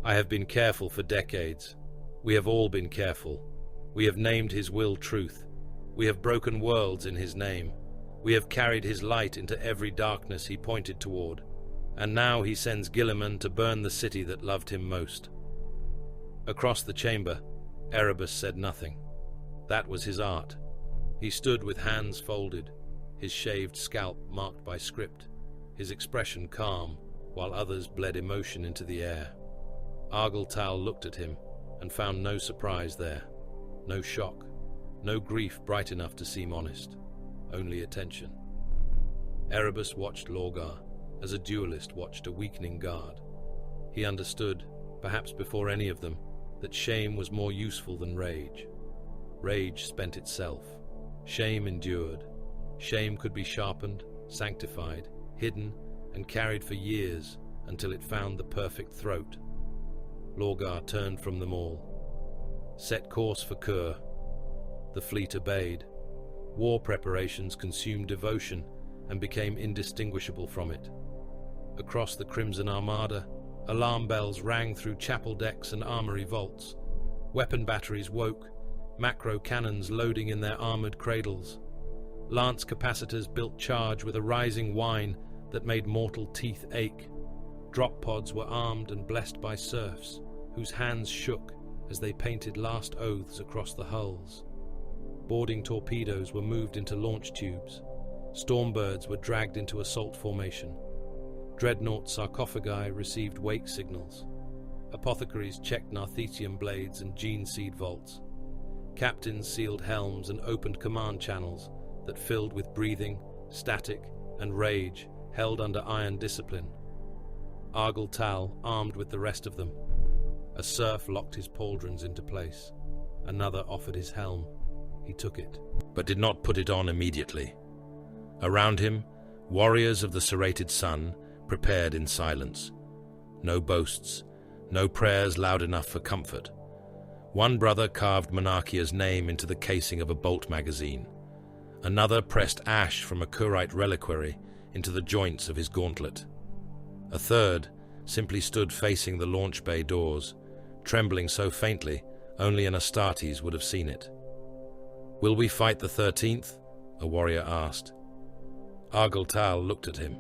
Speaker 2: "I have been careful for decades. We have all been careful. We have named his will truth. We have broken worlds in his name. We have carried his light into every darkness he pointed toward. And now he sends Guilliman to burn the city that loved him most." Across the chamber, Erebus said nothing. That was his art. He stood with hands folded, his shaved scalp marked by script, his expression calm, while others bled emotion into the air. Argel Tal looked at him and found no surprise there, no shock, no grief bright enough to seem honest, only attention. Erebus watched Lorgar as a duelist watched a weakening guard. He understood, perhaps before any of them, that shame was more useful than rage. Rage spent itself. Shame endured. Shame could be sharpened, sanctified, hidden, and carried for years until it found the perfect throat. Lorgar turned from them all. "Set course for Kurr." The fleet obeyed. War preparations consumed devotion and became indistinguishable from it. Across the Crimson Armada, alarm bells rang through chapel decks and armory vaults. Weapon batteries woke, macro cannons loading in their armored cradles. Lance capacitors built charge with a rising whine that made mortal teeth ache. Drop pods were armed and blessed by serfs, whose hands shook as they painted last oaths across the hulls. Boarding torpedoes were moved into launch tubes. Stormbirds were dragged into assault formation. Dreadnought sarcophagi received wake signals. Apothecaries checked narthecium blades and gene seed vaults. Captains sealed helms and opened command channels that filled with breathing, static, and rage held under iron discipline. Argyle armed with the rest of them. A serf locked his pauldrons into place. Another offered his helm. He took it, but did not put it on immediately. Around him, warriors of the serrated sun prepared in silence. No boasts, no prayers loud enough for comfort. One brother carved Monarchia's name into the casing of a bolt magazine. Another pressed ash from a Kurrite reliquary into the joints of his gauntlet. A third simply stood facing the launch bay doors, trembling so faintly only an Astartes would have seen it. "Will we fight the 13th?" a warrior asked. Argyle looked at him.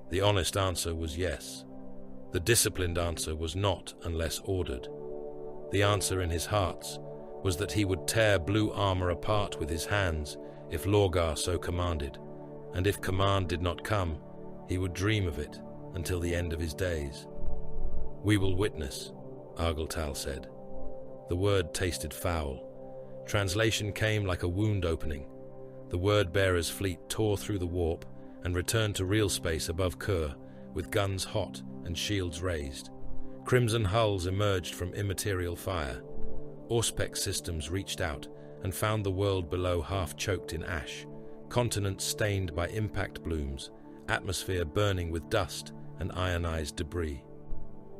Speaker 2: The honest answer was yes. The disciplined answer was not unless ordered. The answer in his hearts was that he would tear blue armor apart with his hands if Lorgar so commanded, and if command did not come, he would dream of it until the end of his days. "We will witness," Argyle said. The word tasted foul. Translation came like a wound opening. The word-bearer's fleet tore through the warp and returned to real space above Kurr, with guns hot and shields raised. Crimson hulls emerged from immaterial fire. Auspex systems reached out and found the world below half-choked in ash, continents stained by impact blooms, atmosphere burning with dust and ionized debris.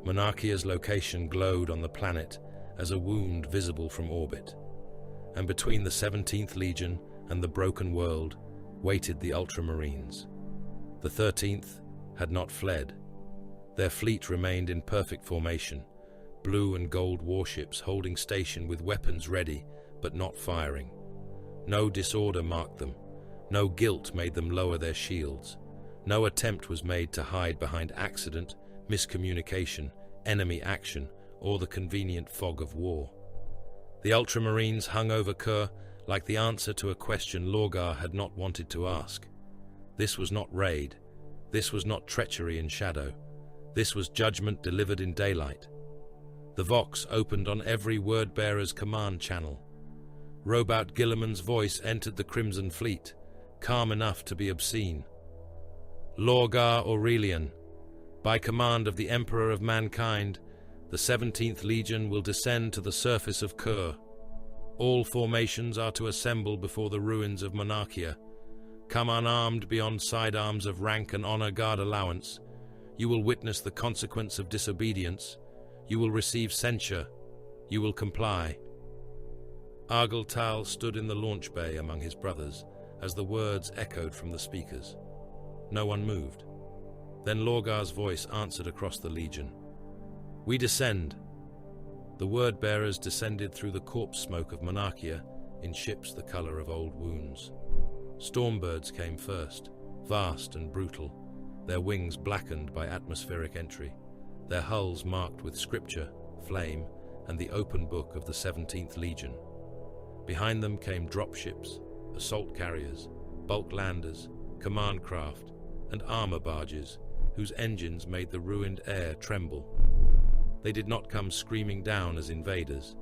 Speaker 2: Monarchia's location glowed on the planet as a wound visible from orbit. And between the 17th Legion and the broken world waited the Ultramarines. The 13th had not fled. Their fleet remained in perfect formation, blue and gold warships holding station with weapons ready but not firing. No disorder marked them. No guilt made them lower their shields. No attempt was made to hide behind accident, miscommunication, enemy action, or the convenient fog of war. The Ultramarines hung over Kurr like the answer to a question Lorgar had not wanted to ask. This was not raid. This was not treachery in shadow. This was judgment delivered in daylight. The Vox opened on every word-bearer's command channel. Robout Guilliman's voice entered the Crimson Fleet, calm enough to be obscene. "Lorgar Aurelian, by command of the Emperor of Mankind, the 17th Legion will descend to the surface of Kurr. All formations are to assemble before the ruins of Monarchia. Come unarmed beyond sidearms of rank and honor guard allowance. You will witness the consequence of disobedience. You will receive censure. You will comply." Argyle stood in the launch bay among his brothers as the words echoed from the speakers. No one moved. Then Lorgar's voice answered across the Legion. "We descend." The word-bearers descended through the corpse smoke of Monarchia in ships the color of old wounds. Stormbirds came first, vast and brutal, their wings blackened by atmospheric entry, their hulls marked with scripture, flame, and the open book of the 17th Legion. Behind them came dropships, assault carriers, bulk landers, command craft, and armor barges, whose engines made the ruined air tremble. They did not come screaming down as invaders.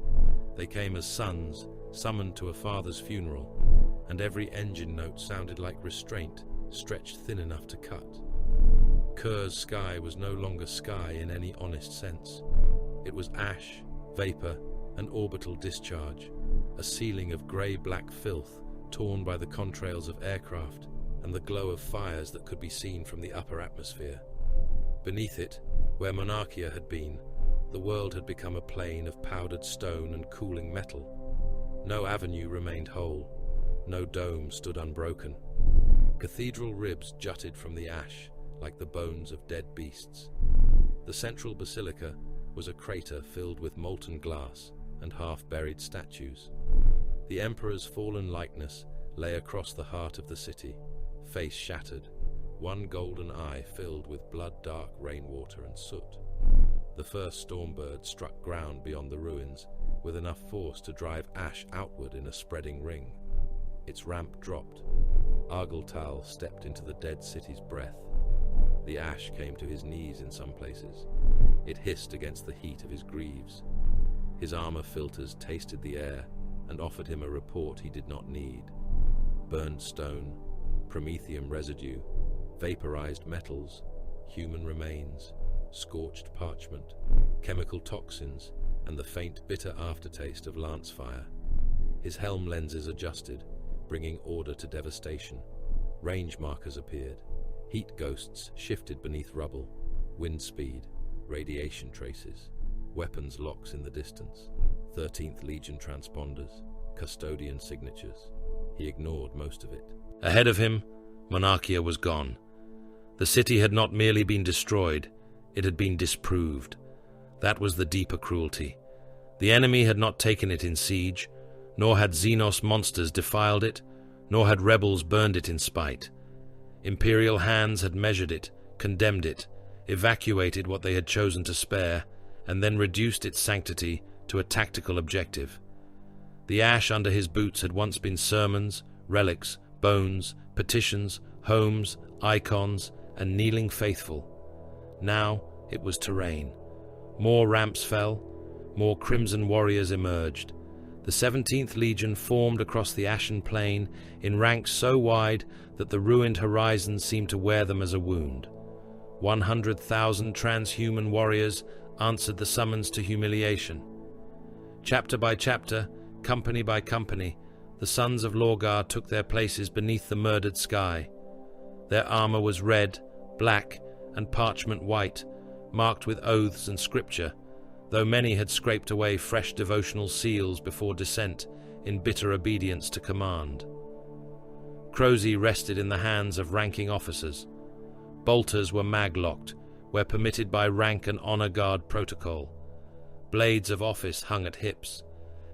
Speaker 2: They came as sons, summoned to a father's funeral, and every engine note sounded like restraint, stretched thin enough to cut. Kurr's sky was no longer sky in any honest sense. It was ash, vapor, and orbital discharge, a ceiling of grey-black filth torn by the contrails of aircraft and the glow of fires that could be seen from the upper atmosphere. Beneath it, where Monarchia had been, the world had become a plain of powdered stone and cooling metal. No avenue remained whole. No dome stood unbroken. Cathedral ribs jutted from the ash like the bones of dead beasts. The central basilica was a crater filled with molten glass and half-buried statues. The emperor's fallen likeness lay across the heart of the city, face shattered, one golden eye filled with blood-dark rainwater and soot. The first stormbird struck ground beyond the ruins, with enough force to drive ash outward in a spreading ring. Its ramp dropped. Argyle stepped into the dead city's breath. The ash came to his knees in some places. It hissed against the heat of his greaves. His armor filters tasted the air and offered him a report he did not need. Burned stone, promethium residue, vaporized metals, human remains, scorched parchment, chemical toxins, and the faint, bitter aftertaste of lance fire. His helm lenses adjusted, bringing order to devastation. Range markers appeared. Heat ghosts shifted beneath rubble. Wind speed, radiation traces, weapons locks in the distance, 13th Legion transponders, custodian signatures. He ignored most of it. Ahead of him, Monarchia was gone. The city had not merely been destroyed, it had been disproved. That was the deeper cruelty. The enemy had not taken it in siege, nor had Xenos monsters defiled it, nor had rebels burned it in spite. Imperial hands had measured it, condemned it, evacuated what they had chosen to spare, and then reduced its sanctity to a tactical objective. The ash under his boots had once been sermons, relics, bones, petitions, homes, icons, and kneeling faithful. Now it was terrain. More ramps fell, more crimson warriors emerged. The 17th Legion formed across the ashen plain in ranks so wide that the ruined horizon seemed to wear them as a wound. 100,000 transhuman warriors answered the summons to humiliation. Chapter by chapter, company by company, the sons of Lorgar took their places beneath the murdered sky. Their armor was red, black, and parchment white, marked with oaths and scripture, though many had scraped away fresh devotional seals before descent in bitter obedience to command. Crusade rested in the hands of ranking officers. Bolters were mag-locked, where permitted by rank and honor guard protocol. Blades of office hung at hips.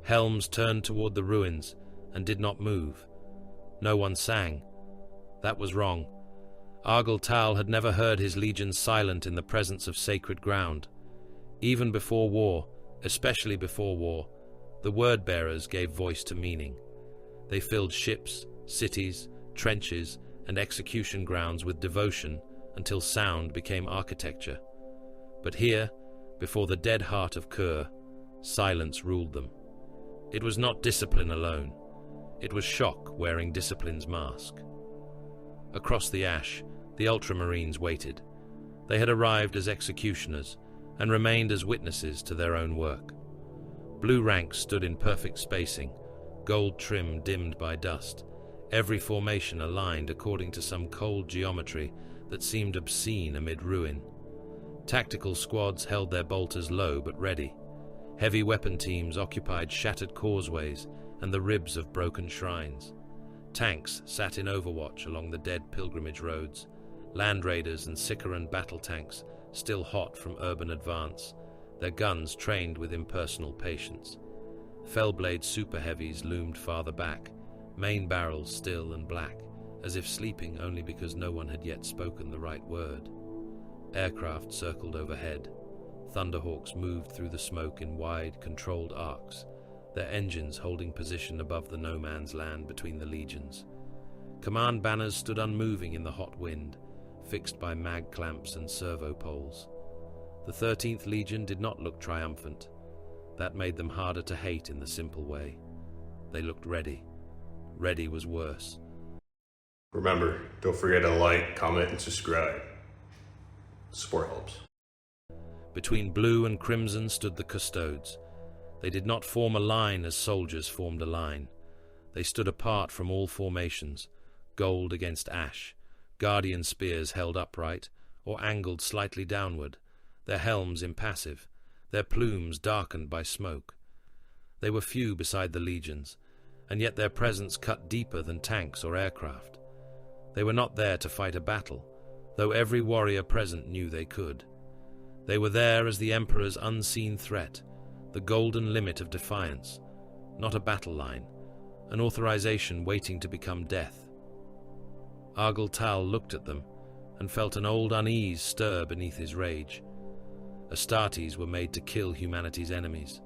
Speaker 2: Helms turned toward the ruins and did not move. No one sang. That was wrong. Argyll Tal had never heard his legions silent in the presence of sacred ground. Even before war, especially before war, the word-bearers gave voice to meaning. They filled ships, cities, trenches, and execution grounds with devotion until sound became architecture. But here, before the dead heart of Kurr, silence ruled them. It was not discipline alone. It was shock wearing discipline's mask. Across the ash, the Ultramarines waited. They had arrived as executioners and remained as witnesses to their own work. Blue ranks stood in perfect spacing, gold trim dimmed by dust, every formation aligned according to some cold geometry that seemed obscene amid ruin. Tactical squads held their bolters low but ready. Heavy weapon teams occupied shattered causeways and the ribs of broken shrines. Tanks sat in overwatch along the dead pilgrimage roads. Land raiders and Sicaran battle tanks still hot from urban advance, their guns trained with impersonal patience. Fellblade super heavies loomed farther back, main barrels still and black, as if sleeping only because no one had yet spoken the right word. Aircraft circled overhead. Thunderhawks moved through the smoke in wide, controlled arcs, their engines holding position above the no-man's land between the legions. Command banners stood unmoving in the hot wind, fixed by mag clamps and servo poles. The 13th Legion did not look triumphant. That made them harder to hate in the simple way. They looked ready. Ready was worse.
Speaker 1: Remember, don't forget to like, comment, and subscribe. Support helps.
Speaker 2: Between blue and crimson stood the custodes. They did not form a line as soldiers formed a line. They stood apart from all formations, gold against ash, guardian spears held upright or angled slightly downward, their helms impassive, their plumes darkened by smoke. They were few beside the legions, and yet their presence cut deeper than tanks or aircraft. They were not there to fight a battle, though every warrior present knew they could. They were there as the Emperor's unseen threat, the golden limit of defiance, not a battle line, an authorization waiting to become death. Argyll Tal looked at them and felt an old unease stir beneath his rage. Astartes were made to kill humanity's enemies.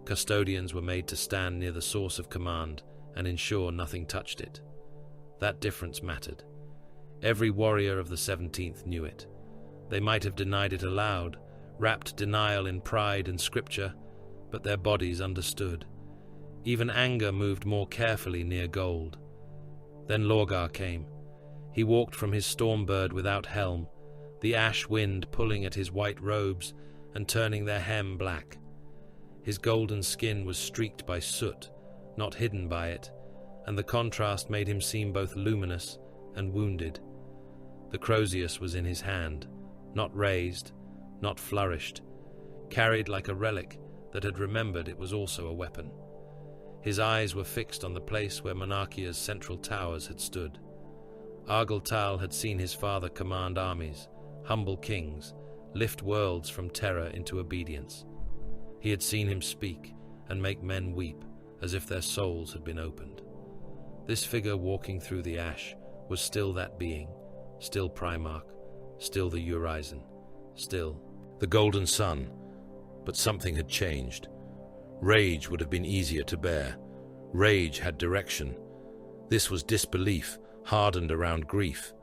Speaker 2: Custodians were made to stand near the source of command and ensure nothing touched it. That difference mattered. Every warrior of the 17th knew it. They might have denied it aloud, wrapped denial in pride and scripture, but their bodies understood. Even anger moved more carefully near gold. Then Lorgar came. He walked from his stormbird without helm, the ash wind pulling at his white robes and turning their hem black. His golden skin was streaked by soot, not hidden by it, and the contrast made him seem both luminous and wounded. The crozius was in his hand, not raised, not flourished, carried like a relic that had remembered it was also a weapon. His eyes were fixed on the place where Monarchia's central towers had stood. Argyltal had seen his father command armies, humble kings, lift worlds from terror into obedience. He had seen him speak and make men weep as if their souls had been opened. This figure walking through the ash was still that being, still Primarch, still the Urizen, still the Golden Sun, but something had changed. Rage would have been easier to bear. Rage had direction. This was disbelief, hardened around grief,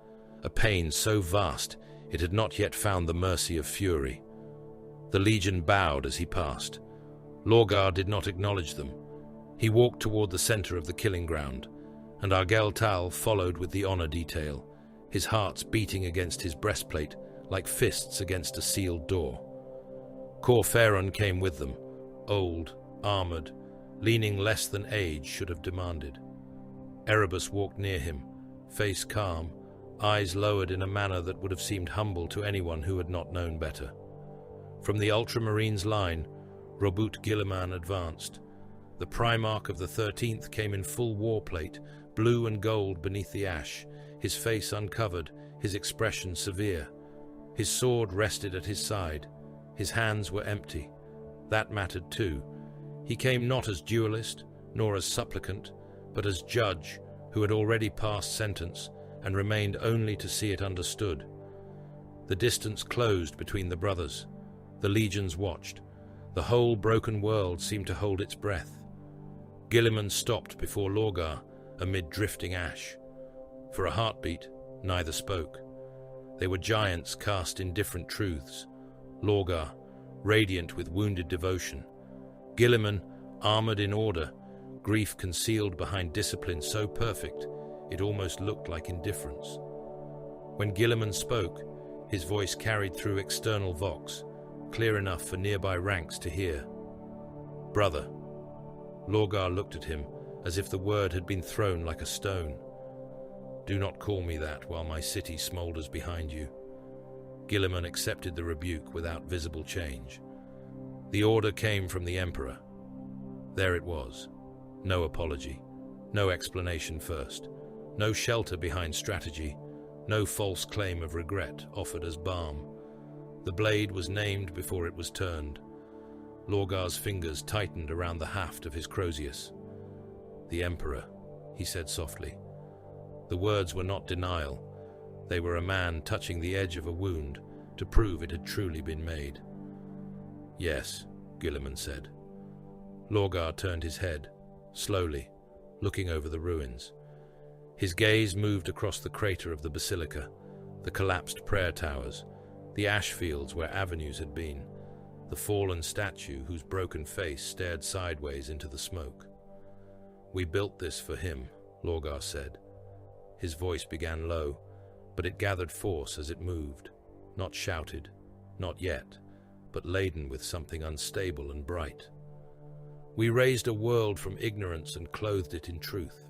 Speaker 2: a pain so vast it had not yet found the mercy of fury. The legion bowed as he passed. Lorgar did not acknowledge them. He walked toward the center of the killing ground, and Argyltal followed with the honor detail, his hearts beating against his breastplate like fists against a sealed door. Kurr came with them, old, armored, leaning less than age should have demanded. Erebus walked near him, face calm, eyes lowered in a manner that would have seemed humble to anyone who had not known better. From the Ultramarines' line, Robut Guilliman advanced. The Primarch of the 13th came in full warplate, blue and gold beneath the ash, his face uncovered, his expression severe. His sword rested at his side. His hands were empty. That mattered too. He came not as duelist, nor as supplicant, but as judge who had already passed sentence and remained only to see it understood. The distance closed between the brothers. The legions watched. The whole broken world seemed to hold its breath. Guilliman stopped before Lorgar amid drifting ash. For a heartbeat, neither spoke. They were giants cast in different truths. Lorgar, radiant with wounded devotion. Guilliman, armored in order, grief concealed behind discipline so perfect it almost looked like indifference. When Guilliman spoke, his voice carried through external vox, clear enough for nearby ranks to hear. "Brother." Lorgar looked at him as if the word had been thrown like a stone. "Do not call me that while my city smoulders behind you." Guilliman accepted the rebuke without visible change. The order came from the Emperor. There it was. No apology, no explanation first, no shelter behind strategy, no false claim of regret offered as balm. The blade was named before it was turned. Lorgar's fingers tightened around the haft of his crozius. "The Emperor," he said softly. The words were not denial. They were a man touching the edge of a wound to prove it had truly been made. "Yes," Guilliman said. Lorgar turned his head, slowly, looking over the ruins. His gaze moved across the crater of the basilica, the collapsed prayer towers, the ash fields where avenues had been, the fallen statue whose broken face stared sideways into the smoke. "We built this for him," Lorgar said. His voice began low, but it gathered force as it moved, not shouted, not yet, but laden with something unstable and bright. "We raised a world from ignorance and clothed it in truth.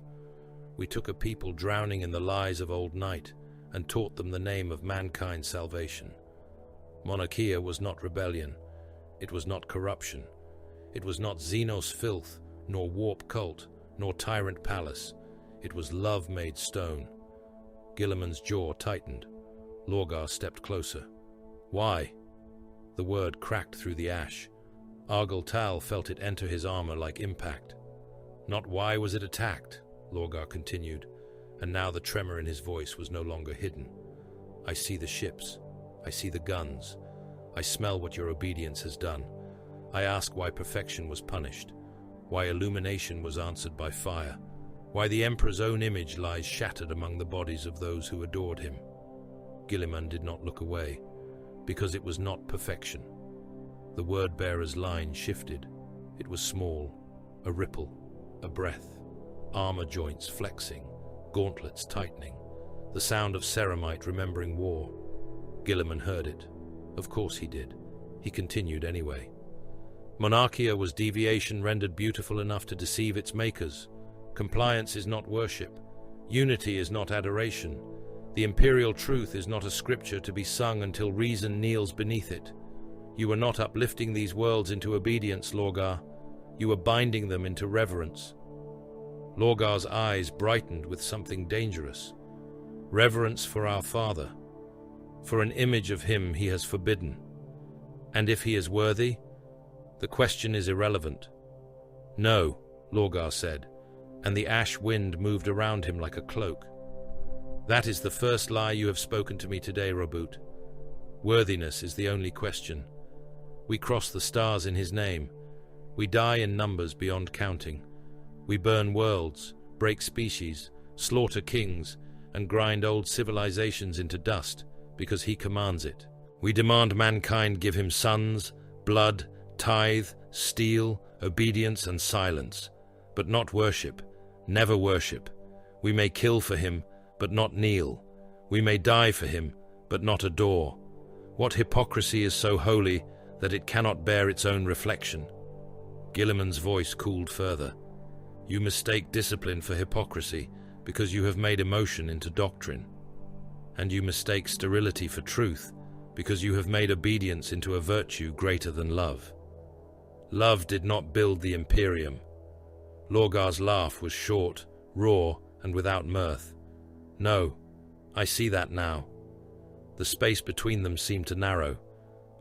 Speaker 2: We took a people drowning in the lies of old night and taught them the name of mankind's salvation. Monarchia was not rebellion. It was not corruption. It was not Xenos filth, nor warp cult, nor tyrant palace. It was love made stone." Guilliman's jaw tightened. Lorgar stepped closer. "Why?" The word cracked through the ash. Argyltal felt it enter his armor like impact. "Not why was it attacked," Lorgar continued, and now the tremor in his voice was no longer hidden. "I see the ships. I see the guns. I smell what your obedience has done. I ask why perfection was punished, why illumination was answered by fire, why the Emperor's own image lies shattered among the bodies of those who adored him." Guilliman did not look away, because it was not perfection. The word-bearer's line shifted. It was small, a ripple, a breath, armor joints flexing, gauntlets tightening, the sound of ceramite remembering war. Guilliman heard it. Of course he did. He continued anyway. Monarchia was deviation rendered beautiful enough to deceive its makers. Compliance is not worship. Unity is not adoration. The imperial truth is not a scripture to be sung until reason kneels beneath it. You are not uplifting these worlds into obedience, Lorgar. You are binding them into reverence. Lorgar's eyes brightened with something dangerous. Reverence for our Father, for an image of him he has forbidden. And if he is worthy, the question is irrelevant. No, Lorgar said, and the ash wind moved around him like a cloak. That is the first lie you have spoken to me today, Roboute. Worthiness is the only question. We cross the stars in his name. We die in numbers beyond counting. We burn worlds, break species, slaughter kings, and grind old civilizations into dust because he commands it. We demand mankind give him sons, blood, tithe, steel, obedience, and silence, but not worship, never worship. We may kill for him, but not kneel. We may die for him, but not adore. What hypocrisy is so holy that it cannot bear its own reflection? Guilliman's voice cooled further. You mistake discipline for hypocrisy because you have made emotion into doctrine. And you mistake sterility for truth because you have made obedience into a virtue greater than love. Love did not build the Imperium. Lorgar's laugh was short, raw, and without mirth. No, I see that now. The space between them seemed to narrow.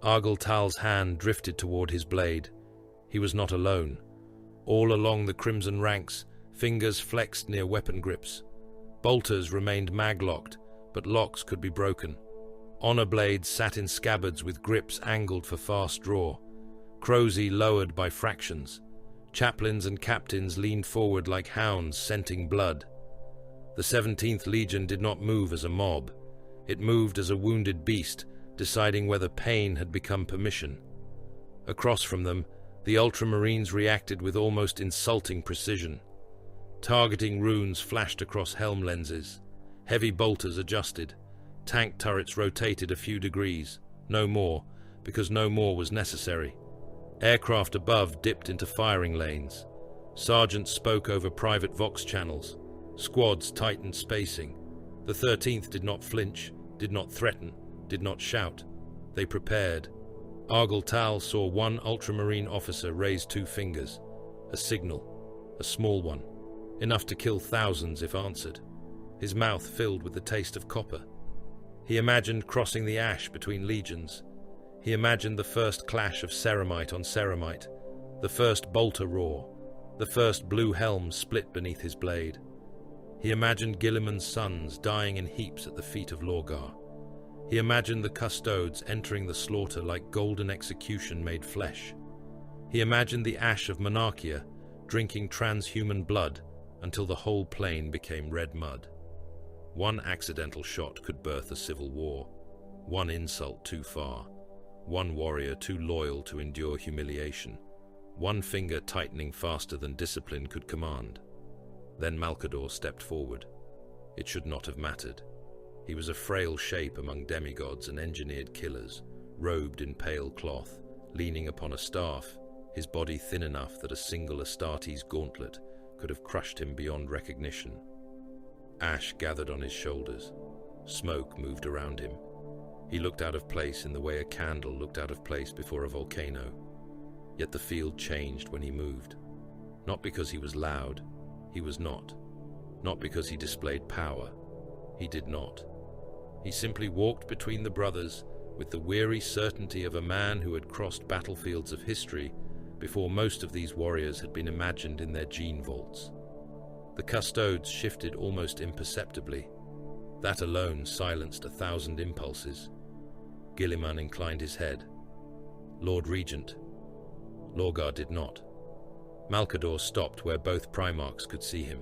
Speaker 2: Argyltal's hand drifted toward his blade. He was not alone. All along the crimson ranks, fingers flexed near weapon grips. Bolters remained mag-locked, but locks could be broken. Honor blades sat in scabbards with grips angled for fast draw. Crosy lowered by fractions. Chaplains and captains leaned forward like hounds scenting blood. The 17th Legion did not move as a mob. It moved as a wounded beast, deciding whether pain had become permission. Across from them, the Ultramarines reacted with almost insulting precision. Targeting runes flashed across helm lenses. Heavy bolters adjusted. Tank turrets rotated a few degrees. No more, because no more was necessary. Aircraft above dipped into firing lanes. Sergeants spoke over private vox channels. Squads tightened spacing. The 13th did not flinch, did not threaten, did not shout. They prepared. Argyltal saw one ultramarine officer raise 2 fingers. A signal. A small one. Enough to kill thousands if answered. His mouth filled with the taste of copper. He imagined crossing the ash between legions. He imagined the first clash of ceramite on ceramite, the first bolter roar, the first blue helm split beneath his blade. He imagined Guilliman's sons dying in heaps at the feet of Lorgar. He imagined the custodes entering the slaughter like golden execution made flesh. He imagined the ash of Monarchia drinking transhuman blood until the whole plain became red mud. One accidental shot could birth a civil war. One insult too far. One warrior too loyal to endure humiliation. One finger tightening faster than discipline could command. Then Malcador stepped forward. It should not have mattered. He was a frail shape among demigods and engineered killers, robed in pale cloth, leaning upon a staff, his body thin enough that a single Astartes gauntlet could have crushed him beyond recognition. Ash gathered on his shoulders. Smoke moved around him. He looked out of place in the way a candle looked out of place before a volcano. Yet the field changed when he moved. Not because he was loud. He was not. Not because he displayed power. He did not. He simply walked between the brothers with the weary certainty of a man who had crossed battlefields of history before most of these warriors had been imagined in their gene vaults. The custodes shifted almost imperceptibly. That alone silenced 1,000 impulses. Guilliman inclined his head. Lord Regent. Lorgar did not. Malcador stopped where both primarchs could see him.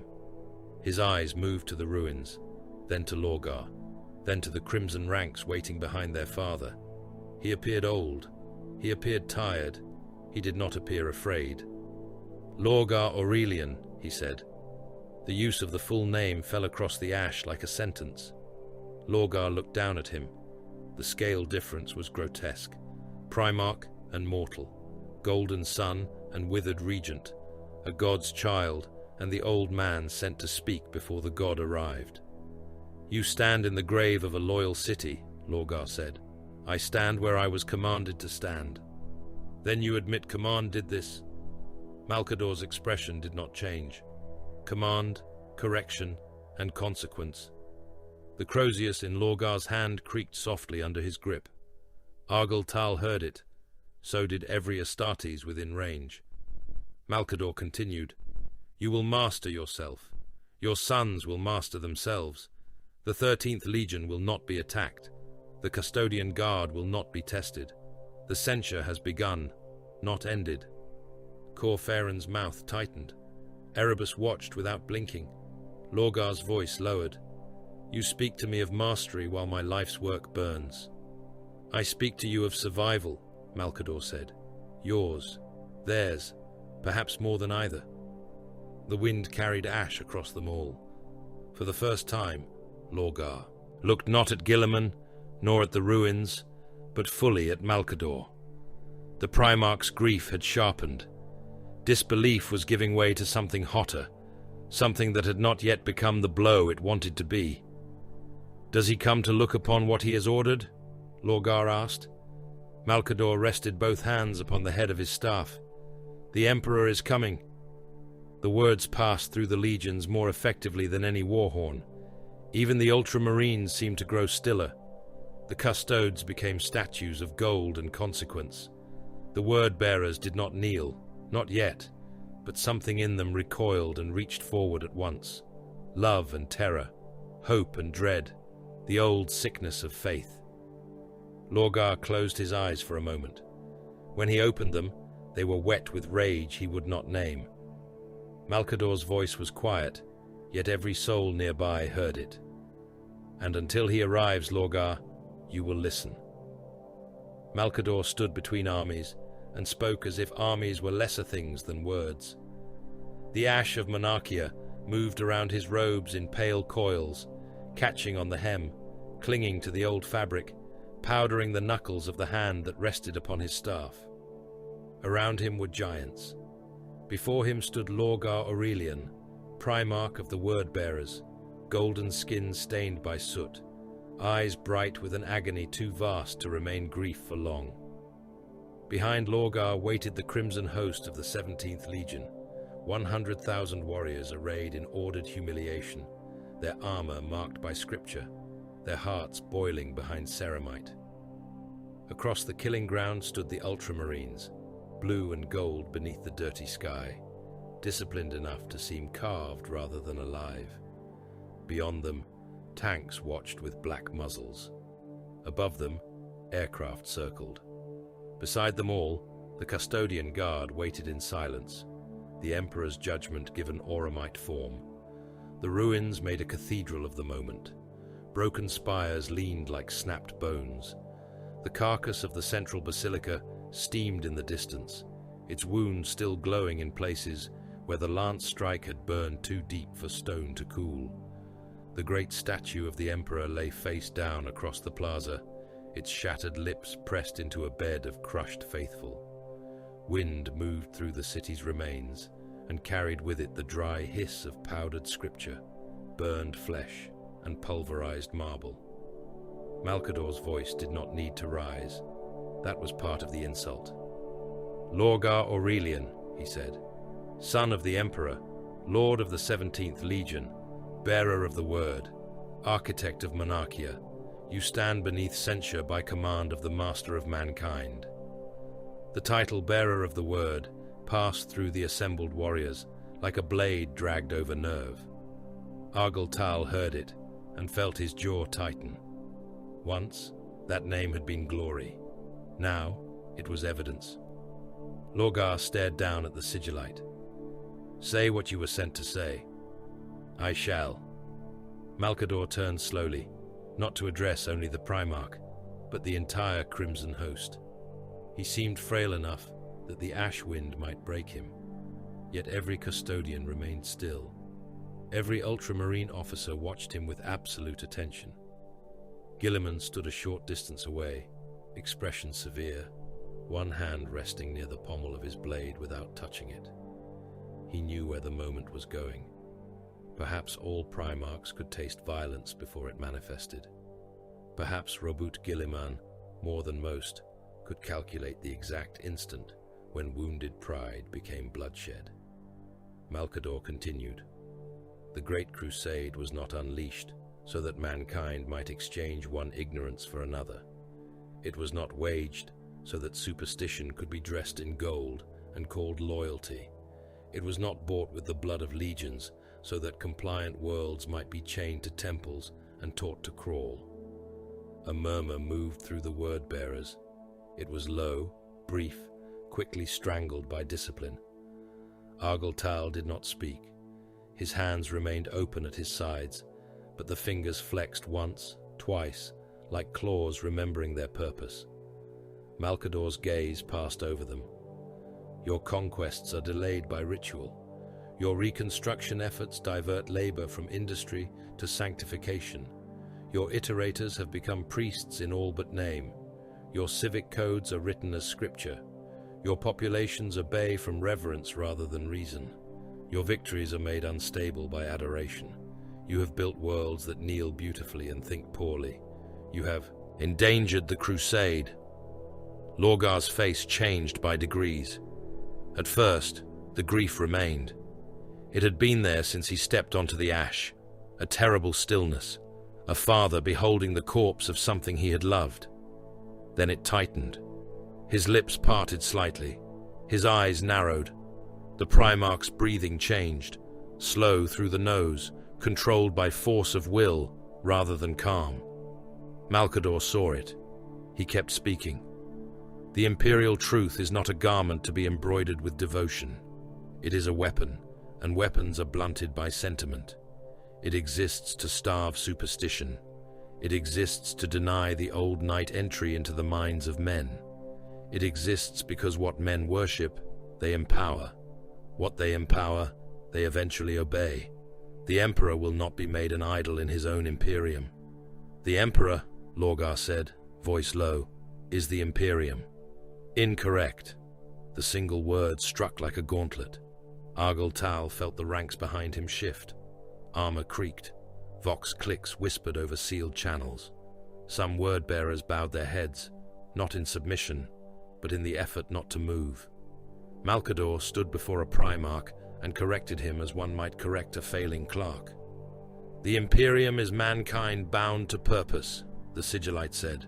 Speaker 2: His eyes moved to the ruins, then to Lorgar, then to the crimson ranks waiting behind their father. He appeared old. He appeared tired. He did not appear afraid. Lorgar Aurelian, he said. The use of the full name fell across the ash like a sentence. Lorgar looked down at him. The scale difference was grotesque. Primarch and mortal, golden sun and withered regent, a god's child and the old man sent to speak before the god arrived. "You stand in the grave of a loyal city," Lorgar said. "I stand where I was commanded to stand." "Then you admit command did this?" Malcador's expression did not change. Command, correction, and consequence. The Crozius in Lorgar's hand creaked softly under his grip. Argyle heard it. So did every Astartes within range. Malcador continued, "You will master yourself. Your sons will master themselves. The 13th Legion will not be attacked. The Custodian Guard will not be tested. The censure has begun, not ended." Corferen's mouth tightened. Erebus watched without blinking. Lorgar's voice lowered. "You speak to me of mastery while my life's work burns." "I speak to you of survival," Malcador said. "Yours, theirs, perhaps more than either." The wind carried ash across them all. For the first time, Lorgar looked not at Guilliman, nor at the ruins, but fully at Malcador. The Primarch's grief had sharpened. Disbelief was giving way to something hotter, something that had not yet become the blow it wanted to be. "Does he come to look upon what he has ordered?" Lorgar asked. Malcador rested both hands upon the head of his staff. "The Emperor is coming." The words passed through the legions more effectively than any war horn. Even the ultramarines seemed to grow stiller. The custodes became statues of gold and consequence. The word-bearers did not kneel, not yet, but something in them recoiled and reached forward at once. Love and terror, hope and dread, the old sickness of faith. Lorgar closed his eyes for a moment. When he opened them, they were wet with rage he would not name. Malcador's voice was quiet, yet every soul nearby heard it. "And until he arrives, Lorgar, you will listen." Malcador stood between armies and spoke as if armies were lesser things than words. The ash of Monarchia moved around his robes in pale coils, catching on the hem, clinging to the old fabric, powdering the knuckles of the hand that rested upon his staff. Around him were giants. Before him stood Lorgar Aurelian, Primarch of the Word-Bearers, golden skin stained by soot, eyes bright with an agony too vast to remain grief for long. Behind Lorgar waited the crimson host of the 17th Legion, 100,000 warriors arrayed in ordered humiliation, their armor marked by scripture, their hearts boiling behind ceramite. Across the killing ground stood the ultramarines, blue and gold beneath the dirty sky, disciplined enough to seem carved rather than alive. Beyond them, tanks watched with black muzzles. Above them, aircraft circled. Beside them all, the Custodian Guard waited in silence, the Emperor's judgment given Auramite form. The ruins made a cathedral of the moment. Broken spires leaned like snapped bones. The carcass of the central basilica steamed in the distance, its wounds still glowing in places where the lance strike had burned too deep for stone to cool. The great statue of the Emperor lay face down across the plaza, its shattered lips pressed into a bed of crushed faithful. Wind moved through the city's remains and carried with it the dry hiss of powdered scripture, burned flesh, and pulverized marble. Malcador's voice did not need to rise. That was part of the insult. "Lorgar Aurelian," he said, "son of the Emperor, lord of the 17th Legion, bearer of the word, architect of Monarchia, you stand beneath censure by command of the master of mankind." The title bearer of the word passed through the assembled warriors like a blade dragged over nerve. Argyle heard it and felt his jaw tighten. Once, that name had been glory. Now, it was evidence. Lorgar stared down at the Sigillite. "Say what you were sent to say." "I shall." Malcador turned slowly, not to address only the Primarch, but the entire crimson host. He seemed frail enough that the ash wind might break him, yet every custodian remained still. Every ultramarine officer watched him with absolute attention. Guilliman stood a short distance away, expression severe, one hand resting near the pommel of his blade without touching it. He knew where the moment was going. Perhaps all primarchs could taste violence before it manifested. Perhaps Robert Guilliman, more than most, could calculate the exact instant when wounded pride became bloodshed. Malcador continued. The Great Crusade was not unleashed so that mankind might exchange one ignorance for another. It was not waged so that superstition could be dressed in gold and called loyalty. It was not bought with the blood of legions so that compliant worlds might be chained to temples and taught to crawl. A murmur moved through the word-bearers. It was low, brief, quickly strangled by discipline. Argyltal did not speak. His hands remained open at his sides, but the fingers flexed once, twice, like claws remembering their purpose. Malcador's gaze passed over them. Your conquests are delayed by ritual. Your reconstruction efforts divert labor from industry to sanctification. Your iterators have become priests in all but name. Your civic codes are written as scripture. Your populations obey from reverence rather than reason. Your victories are made unstable by adoration. You have built worlds that kneel beautifully and think poorly. You have endangered the crusade. Lorgar's face changed by degrees. At first, the grief remained. It had been there since he stepped onto the ash, a terrible stillness, a father beholding the corpse of something he had loved. Then it tightened. His lips parted slightly. His eyes narrowed. The primarch's breathing changed, slow through the nose, controlled by force of will rather than calm. Malcador saw it. He kept speaking. The imperial truth is not a garment to be embroidered with devotion. It is a weapon, and weapons are blunted by sentiment. It exists to starve superstition. It exists to deny the old knight entry into the minds of men. It exists because what men worship, they empower. What they empower, they eventually obey. The emperor will not be made an idol in his own imperium. The emperor, Lorgar said, voice low, is the imperium. Incorrect. The single word struck like a gauntlet. Argyltal felt the ranks behind him shift. Armor creaked. Vox clicks whispered over sealed channels. Some word-bearers bowed their heads, not in submission, but in the effort not to move. Malcador stood before a primarch and corrected him as one might correct a failing clerk. The Imperium is mankind bound to purpose, the Sigillite said.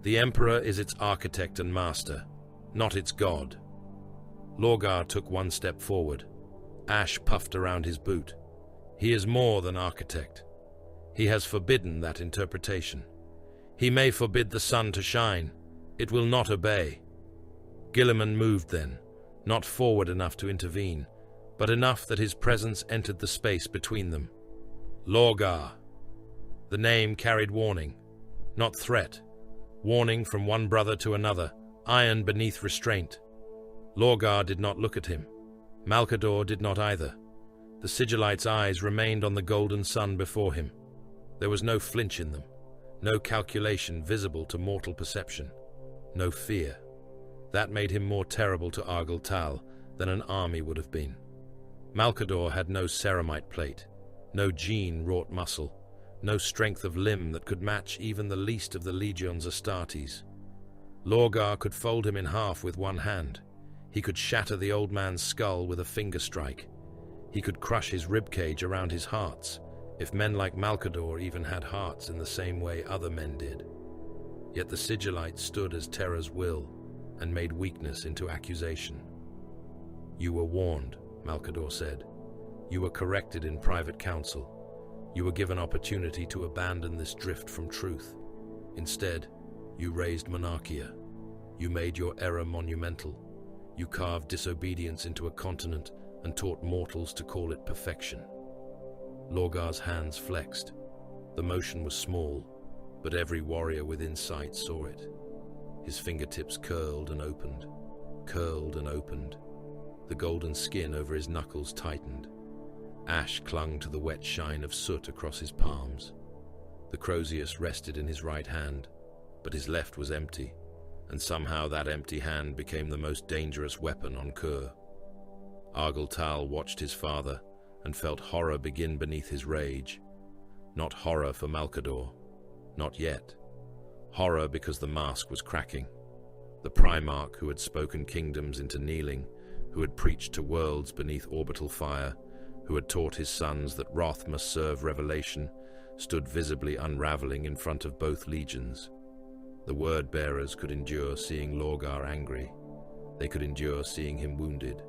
Speaker 2: The Emperor is its architect and master, not its god. Lorgar took one step forward. Ash puffed around his boot. He is more than architect. He has forbidden that interpretation. He may forbid the sun to shine. It will not obey. Guilliman moved then, not forward enough to intervene, but enough that his presence entered the space between them. Lorgar. The name carried warning, not threat. Warning from one brother to another, iron beneath restraint. Lorgar did not look at him. Malcador did not either. The Sigillite's eyes remained on the golden sun before him. There was no flinch in them, no calculation visible to mortal perception, no fear. That made him more terrible to Argyltal than an army would have been. Malcador had no ceramite plate, no gene-wrought muscle, no strength of limb that could match even the least of the Legion's Astartes. Lorgar could fold him in half with one hand. He could shatter the old man's skull with a finger strike. He could crush his ribcage around his hearts, if men like Malcador even had hearts in the same way other men did. Yet the Sigillite stood as terror's will, and made weakness into accusation. You were warned, Malcador said. You were corrected in private council. You were given opportunity to abandon this drift from truth. Instead, you raised Monarchia. You made your error monumental. You carved disobedience into a continent and taught mortals to call it perfection. Lorgar's hands flexed. The motion was small, but every warrior within sight saw it. His fingertips curled and opened, curled and opened. The golden skin over his knuckles tightened. Ash clung to the wet shine of soot across his palms. The crozius rested in his right hand, but his left was empty, and somehow that empty hand became the most dangerous weapon on Kurr. Argyltal watched his father and felt horror begin beneath his rage. Not horror for Malcador, not yet. Horror because the mask was cracking. The primarch who had spoken kingdoms into kneeling, who had preached to worlds beneath orbital fire, who had taught his sons that wrath must serve revelation, stood visibly unraveling in front of both legions. The word-bearers could endure seeing Lorgar angry. They could endure seeing him wounded.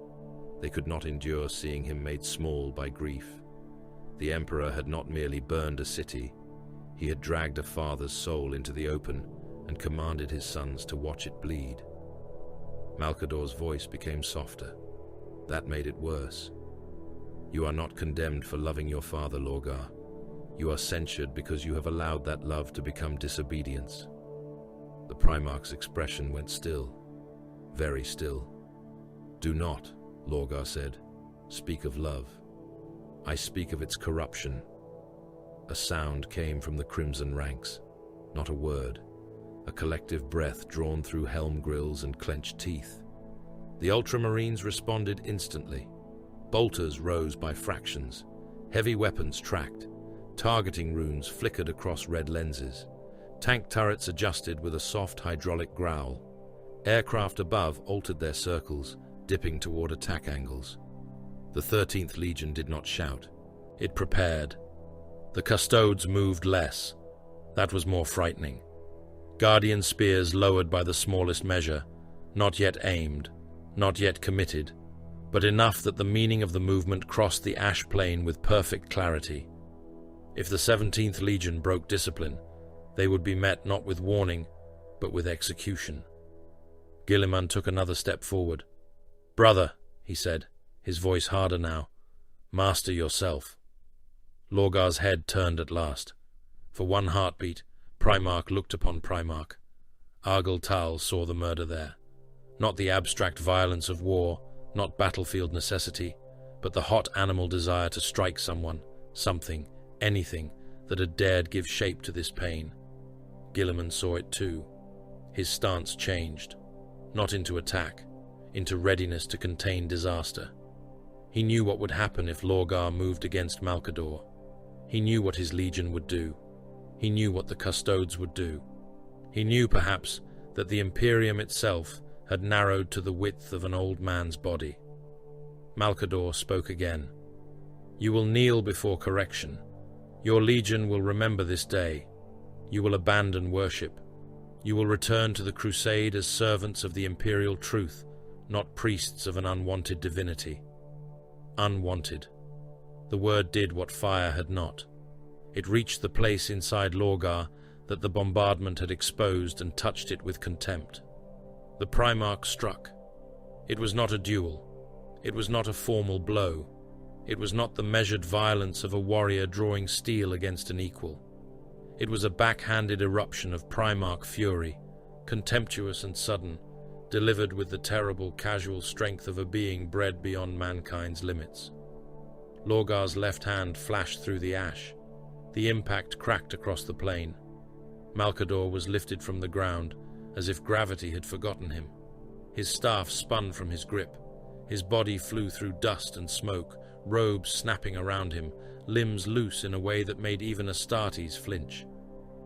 Speaker 2: They could not endure seeing him made small by grief. The Emperor had not merely burned a city, he had dragged a father's soul into the open and commanded his sons to watch it bleed. Malcador's voice became softer. That made it worse. You are not condemned for loving your father, Lorgar. You are censured because you have allowed that love to become disobedience. The Primarch's expression went still, very still. Do not, Lorgar said, speak of love. I speak of its corruption. A sound came from the crimson ranks, not a word, a collective breath drawn through helm grills and clenched teeth. The Ultramarines responded instantly. Bolters rose by fractions, heavy weapons tracked, targeting runes flickered across red lenses. Tank turrets adjusted with a soft hydraulic growl. Aircraft above altered their circles, dipping toward attack angles. The 13th Legion did not shout. It prepared. The custodes moved less. That was more frightening. Guardian spears lowered by the smallest measure, not yet aimed, not yet committed, but enough that the meaning of the movement crossed the ash plain with perfect clarity. If the 17th Legion broke discipline, they would be met not with warning, but with execution. Guilliman took another step forward. "Brother," he said, his voice harder now, "master yourself." Lorgar's head turned at last. For one heartbeat, Primarch looked upon Primarch. Argyltal saw the murder there. Not the abstract violence of war, not battlefield necessity, but the hot animal desire to strike someone, something, anything, that had dared give shape to this pain. Guilliman saw it too. His stance changed, not into attack, into readiness to contain disaster. He knew what would happen if Lorgar moved against Malcador. He knew what his legion would do. He knew what the custodes would do. He knew, perhaps, that the Imperium itself had narrowed to the width of an old man's body. Malcador spoke again. "You will kneel before correction. Your legion will remember this day. You will abandon worship. You will return to the crusade as servants of the imperial truth, not priests of an unwanted divinity." Unwanted. The word did what fire had not. It reached the place inside Lorgar that the bombardment had exposed and touched it with contempt. The Primarch struck. It was not a duel. It was not a formal blow. It was not the measured violence of a warrior drawing steel against an equal. It was a backhanded eruption of Primarch fury, contemptuous and sudden, delivered with the terrible casual strength of a being bred beyond mankind's limits. Lorgar's left hand flashed through the ash. The impact cracked across the plain. Malcador was lifted from the ground, as if gravity had forgotten him. His staff spun from his grip. His body flew through dust and smoke, robes snapping around him, limbs loose in a way that made even Astartes flinch.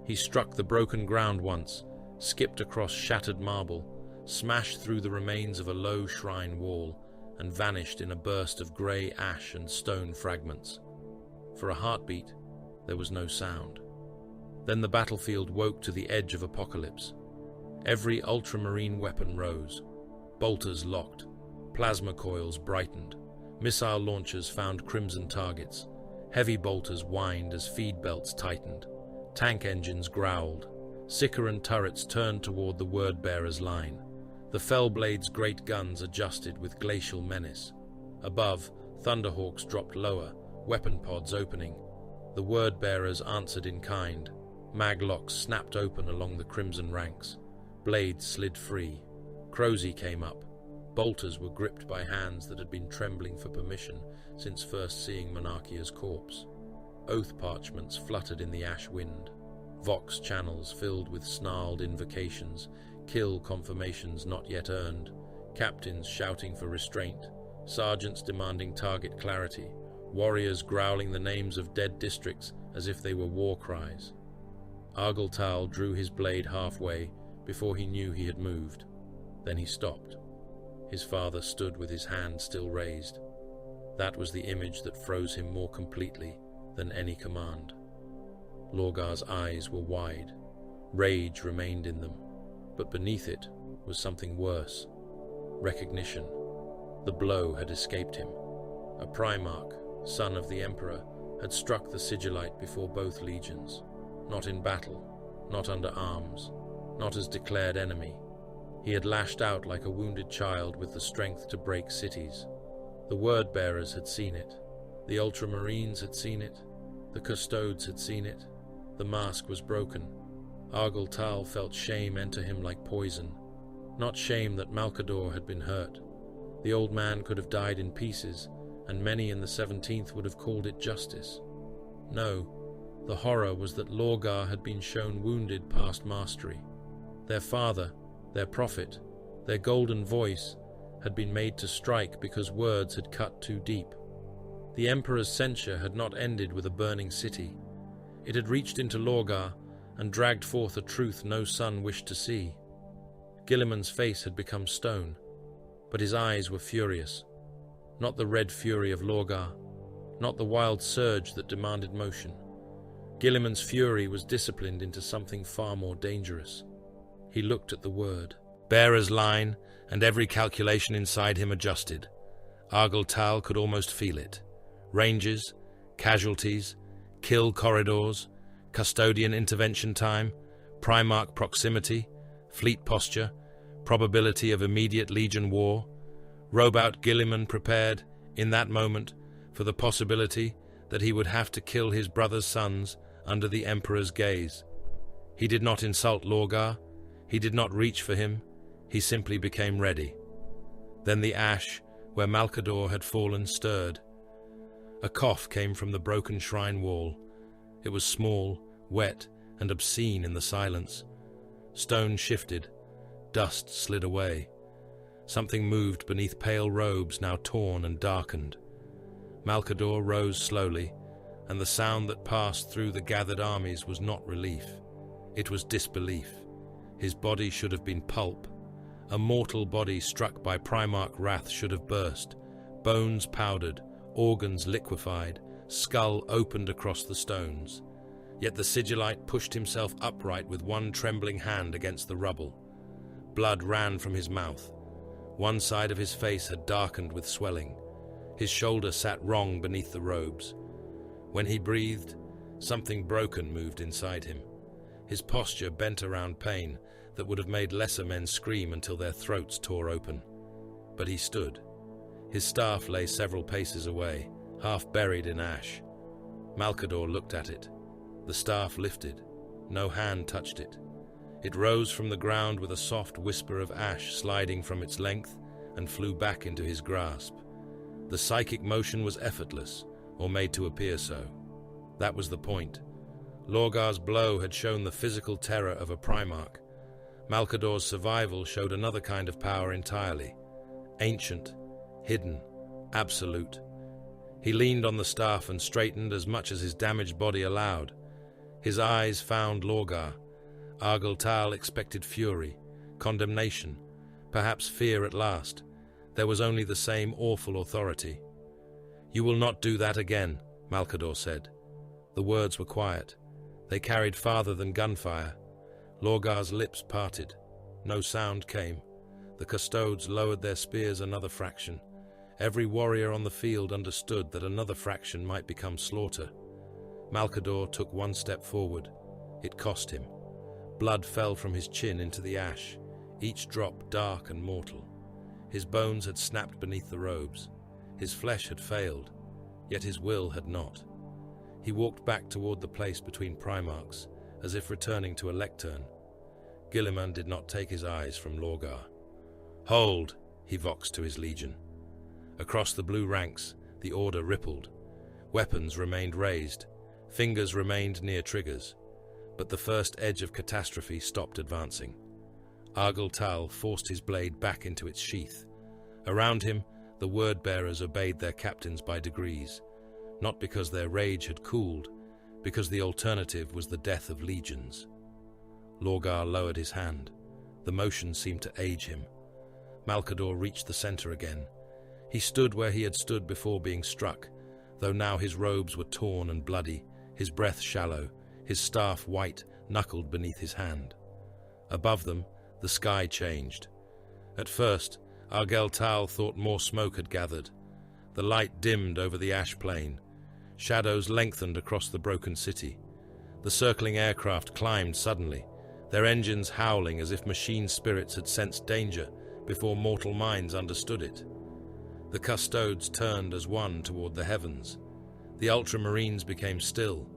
Speaker 2: He struck the broken ground once, skipped across shattered marble, smashed through the remains of a low shrine wall, and vanished in a burst of grey ash and stone fragments. For a heartbeat, there was no sound. Then the battlefield woke to the edge of apocalypse. Every ultramarine weapon rose. Bolters locked. Plasma coils brightened. Missile launchers found crimson targets. Heavy bolters whined as feed belts tightened. Tank engines growled. Sicaran turrets turned toward the word-bearer's line. The Fellblade's great guns adjusted with glacial menace. Above, Thunderhawks dropped lower, weapon pods opening. The word-bearers answered in kind. Maglocks snapped open along the crimson ranks. Blades slid free. Crozy came up. Bolters were gripped by hands that had been trembling for permission since first seeing Monarchia's corpse. Oath parchments fluttered in the ash wind. Vox channels filled with snarled invocations, kill confirmations not yet earned, captains shouting for restraint, sergeants demanding target clarity, warriors growling the names of dead districts as if they were war cries. Argyltal drew his blade halfway before he knew he had moved. Then he stopped. His father stood with his hand still raised. That was the image that froze him more completely than any command. Lorgar's eyes were wide. Rage remained in them, but beneath it was something worse. Recognition. The blow had escaped him. A primarch, son of the emperor, had struck the Sigillite before both legions, not in battle, not under arms, not as declared enemy. He had lashed out like a wounded child with the strength to break cities. The word-bearers had seen it. The ultramarines had seen it. The custodes had seen it. The mask was broken. Argyltal felt shame enter him like poison. Not shame that Malcador had been hurt. The old man could have died in pieces, and many in the 17th would have called it justice. No, the horror was that Lorgar had been shown wounded past mastery. Their father, their prophet, their golden voice, had been made to strike because words had cut too deep. The Emperor's censure had not ended with a burning city. It had reached into Lorgar and dragged forth a truth no son wished to see. Guilliman's face had become stone, but his eyes were furious. Not the red fury of Lorgar, not the wild surge that demanded motion. Guilliman's fury was disciplined into something far more dangerous. He looked at the word. Bearer's line, and every calculation inside him adjusted. Argyltal could almost feel it. Ranges, casualties, kill corridors, custodian intervention time, primarch proximity, fleet posture, probability of immediate legion war. Robout Guilliman prepared, in that moment, for the possibility that he would have to kill his brother's sons under the Emperor's gaze. He did not insult Lorgar. He did not reach for him. He simply became ready. Then the ash, where Malcador had fallen, stirred. A cough came from the broken shrine wall. It was small, wet, and obscene in the silence. Stone shifted. Dust slid away. Something moved beneath pale robes now torn and darkened. Malcador rose slowly, and the sound that passed through the gathered armies was not relief. It was disbelief. His body should have been pulp. A mortal body struck by primarch wrath should have burst. Bones powdered, organs liquefied, skull opened across the stones. Yet the Sigillite pushed himself upright with one trembling hand against the rubble. Blood ran from his mouth. One side of his face had darkened with swelling. His shoulder sat wrong beneath the robes. When he breathed, something broken moved inside him. His posture bent around pain that would have made lesser men scream until their throats tore open. But he stood. His staff lay several paces away, half buried in ash. Malcador looked at it. The staff lifted. No hand touched it. It rose from the ground with a soft whisper of ash sliding from its length and flew back into his grasp. The psychic motion was effortless, or made to appear so. That was the point. Lorgar's blow had shown the physical terror of a primarch. Malcador's survival showed another kind of power entirely. Ancient, hidden, absolute. He leaned on the staff and straightened as much as his damaged body allowed. His eyes found Lorgar. Argyltal expected fury, condemnation, perhaps fear at last. There was only the same awful authority. "You will not do that again," Malcador said. The words were quiet. They carried farther than gunfire. Lorgar's lips parted. No sound came. The custodes lowered their spears another fraction. Every warrior on the field understood that another fraction might become slaughter. Malcador took one step forward. It cost him. Blood fell from his chin into the ash, each drop dark and mortal. His bones had snapped beneath the robes. His flesh had failed, yet his will had not. He walked back toward the place between primarchs, as if returning to a lectern. Guilliman did not take his eyes from Lorgar. "Hold!" he voxed to his legion. Across the blue ranks, the order rippled. Weapons remained raised. Fingers remained near triggers. but the first edge of catastrophe stopped advancing. Argyll Tal forced his blade back into its sheath. Around him, the word-bearers obeyed their captains by degrees, not because their rage had cooled, because the alternative was the death of legions. Lorgar lowered his hand. The motion seemed to age him. Malcador reached the center again. He stood where he had stood before being struck, though now his robes were torn and bloody, his breath shallow, his staff white, knuckled beneath his hand. Above them, the sky changed. At first, Argyll Tal thought more smoke had gathered. The light dimmed over the ash plain. Shadows lengthened across the broken city. The circling aircraft climbed suddenly, their engines howling as if machine spirits had sensed danger before mortal minds understood it. The custodes turned as one toward the heavens. The ultramarines became still.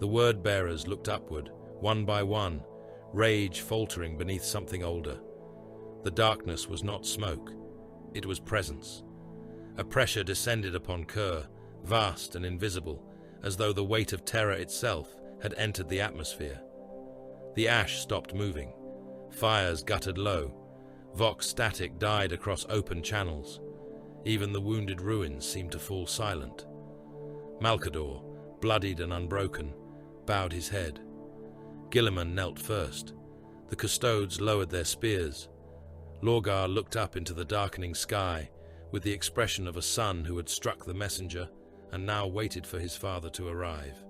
Speaker 2: The word-bearers looked upward, one by one, rage faltering beneath something older. The darkness was not smoke. It was presence. A pressure descended upon Kurr, vast and invisible, as though the weight of terror itself had entered the atmosphere. The ash stopped moving. Fires guttered low. Vox static died across open channels. Even the wounded ruins seemed to fall silent. Malcador, bloodied and unbroken, bowed his head. Guilliman knelt first. The custodes lowered their spears. Lorgar looked up into the darkening sky with the expression of a son who had struck the messenger and now waited for his father to arrive.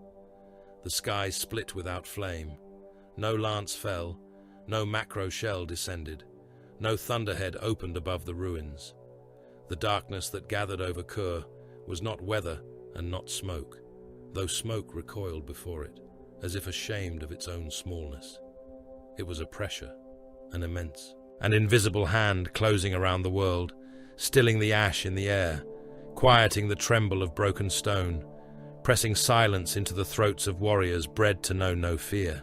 Speaker 2: The sky split without flame. No lance fell, no macro shell descended, no thunderhead opened above the ruins. The darkness that gathered over Kurr was not weather and not smoke, though smoke recoiled before it, as if ashamed of its own smallness. It was a pressure, an immense, an invisible hand closing around the world, stilling the ash in the air, quieting the tremble of broken stone, pressing silence into the throats of warriors bred to know no fear.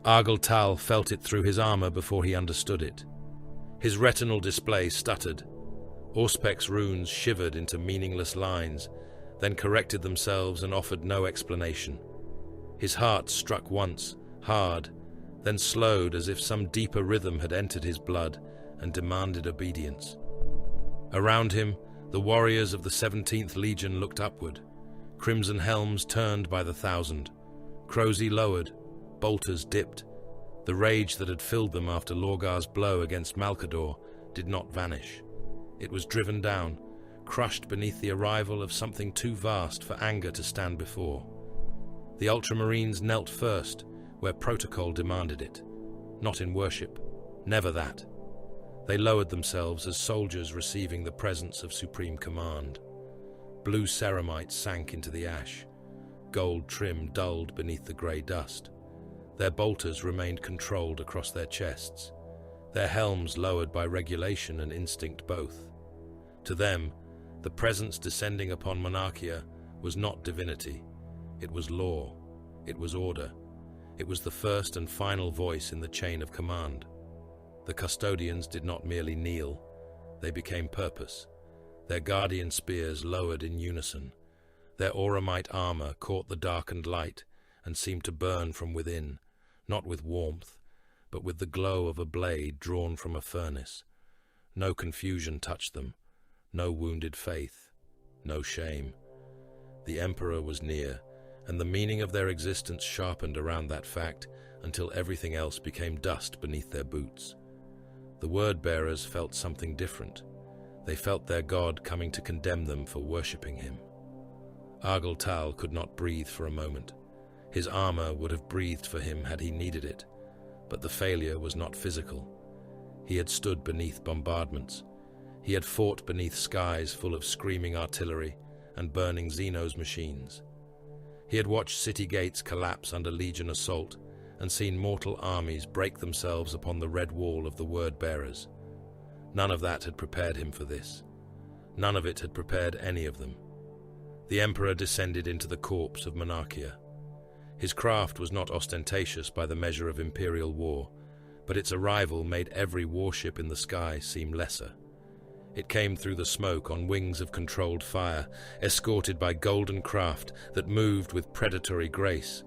Speaker 2: Argyll Tal felt it through his armor before he understood it. His retinal display stuttered. Auspec's runes shivered into meaningless lines, then corrected themselves and offered no explanation. His heart struck once, hard, then slowed as if some deeper rhythm had entered his blood and demanded obedience. Around him, the warriors of the 17th Legion looked upward. Crimson helms turned by the thousand. Crosy lowered, bolters dipped. The rage that had filled them after Lorgar's blow against Malcador did not vanish. It was driven down, crushed beneath the arrival of something too vast for anger to stand before. The Ultramarines knelt first, where protocol demanded it. Not in worship, never that. They lowered themselves as soldiers receiving the presence of supreme command. Blue ceramites sank into the ash. Gold trim dulled beneath the grey dust. Their bolters remained controlled across their chests, their helms lowered by regulation and instinct both. To them, the presence descending upon Monarchia was not divinity. It was law. It was order. It was the first and final voice in the chain of command. The custodians did not merely kneel. They became purpose. Their guardian spears lowered in unison. Their auramite armor caught the darkened light and seemed to burn from within, not with warmth, but with the glow of a blade drawn from a furnace. No confusion touched them, no wounded faith, no shame. The Emperor was near, and the meaning of their existence sharpened around that fact until everything else became dust beneath their boots. The word-bearers felt something different. They felt their God coming to condemn them for worshipping him. Argyll Tal could not breathe for a moment. His armor would have breathed for him had he needed it, but the failure was not physical. He had stood beneath bombardments. He had fought beneath skies full of screaming artillery and burning Xenos machines. He had watched city gates collapse under Legion assault and seen mortal armies break themselves upon the red wall of the word-bearers. None of that had prepared him for this. None of it had prepared any of them. The Emperor descended into the corpse of Monarchia. His craft was not ostentatious by the measure of imperial war, but its arrival made every warship in the sky seem lesser. It came through the smoke on wings of controlled fire, escorted by golden craft that moved with predatory grace.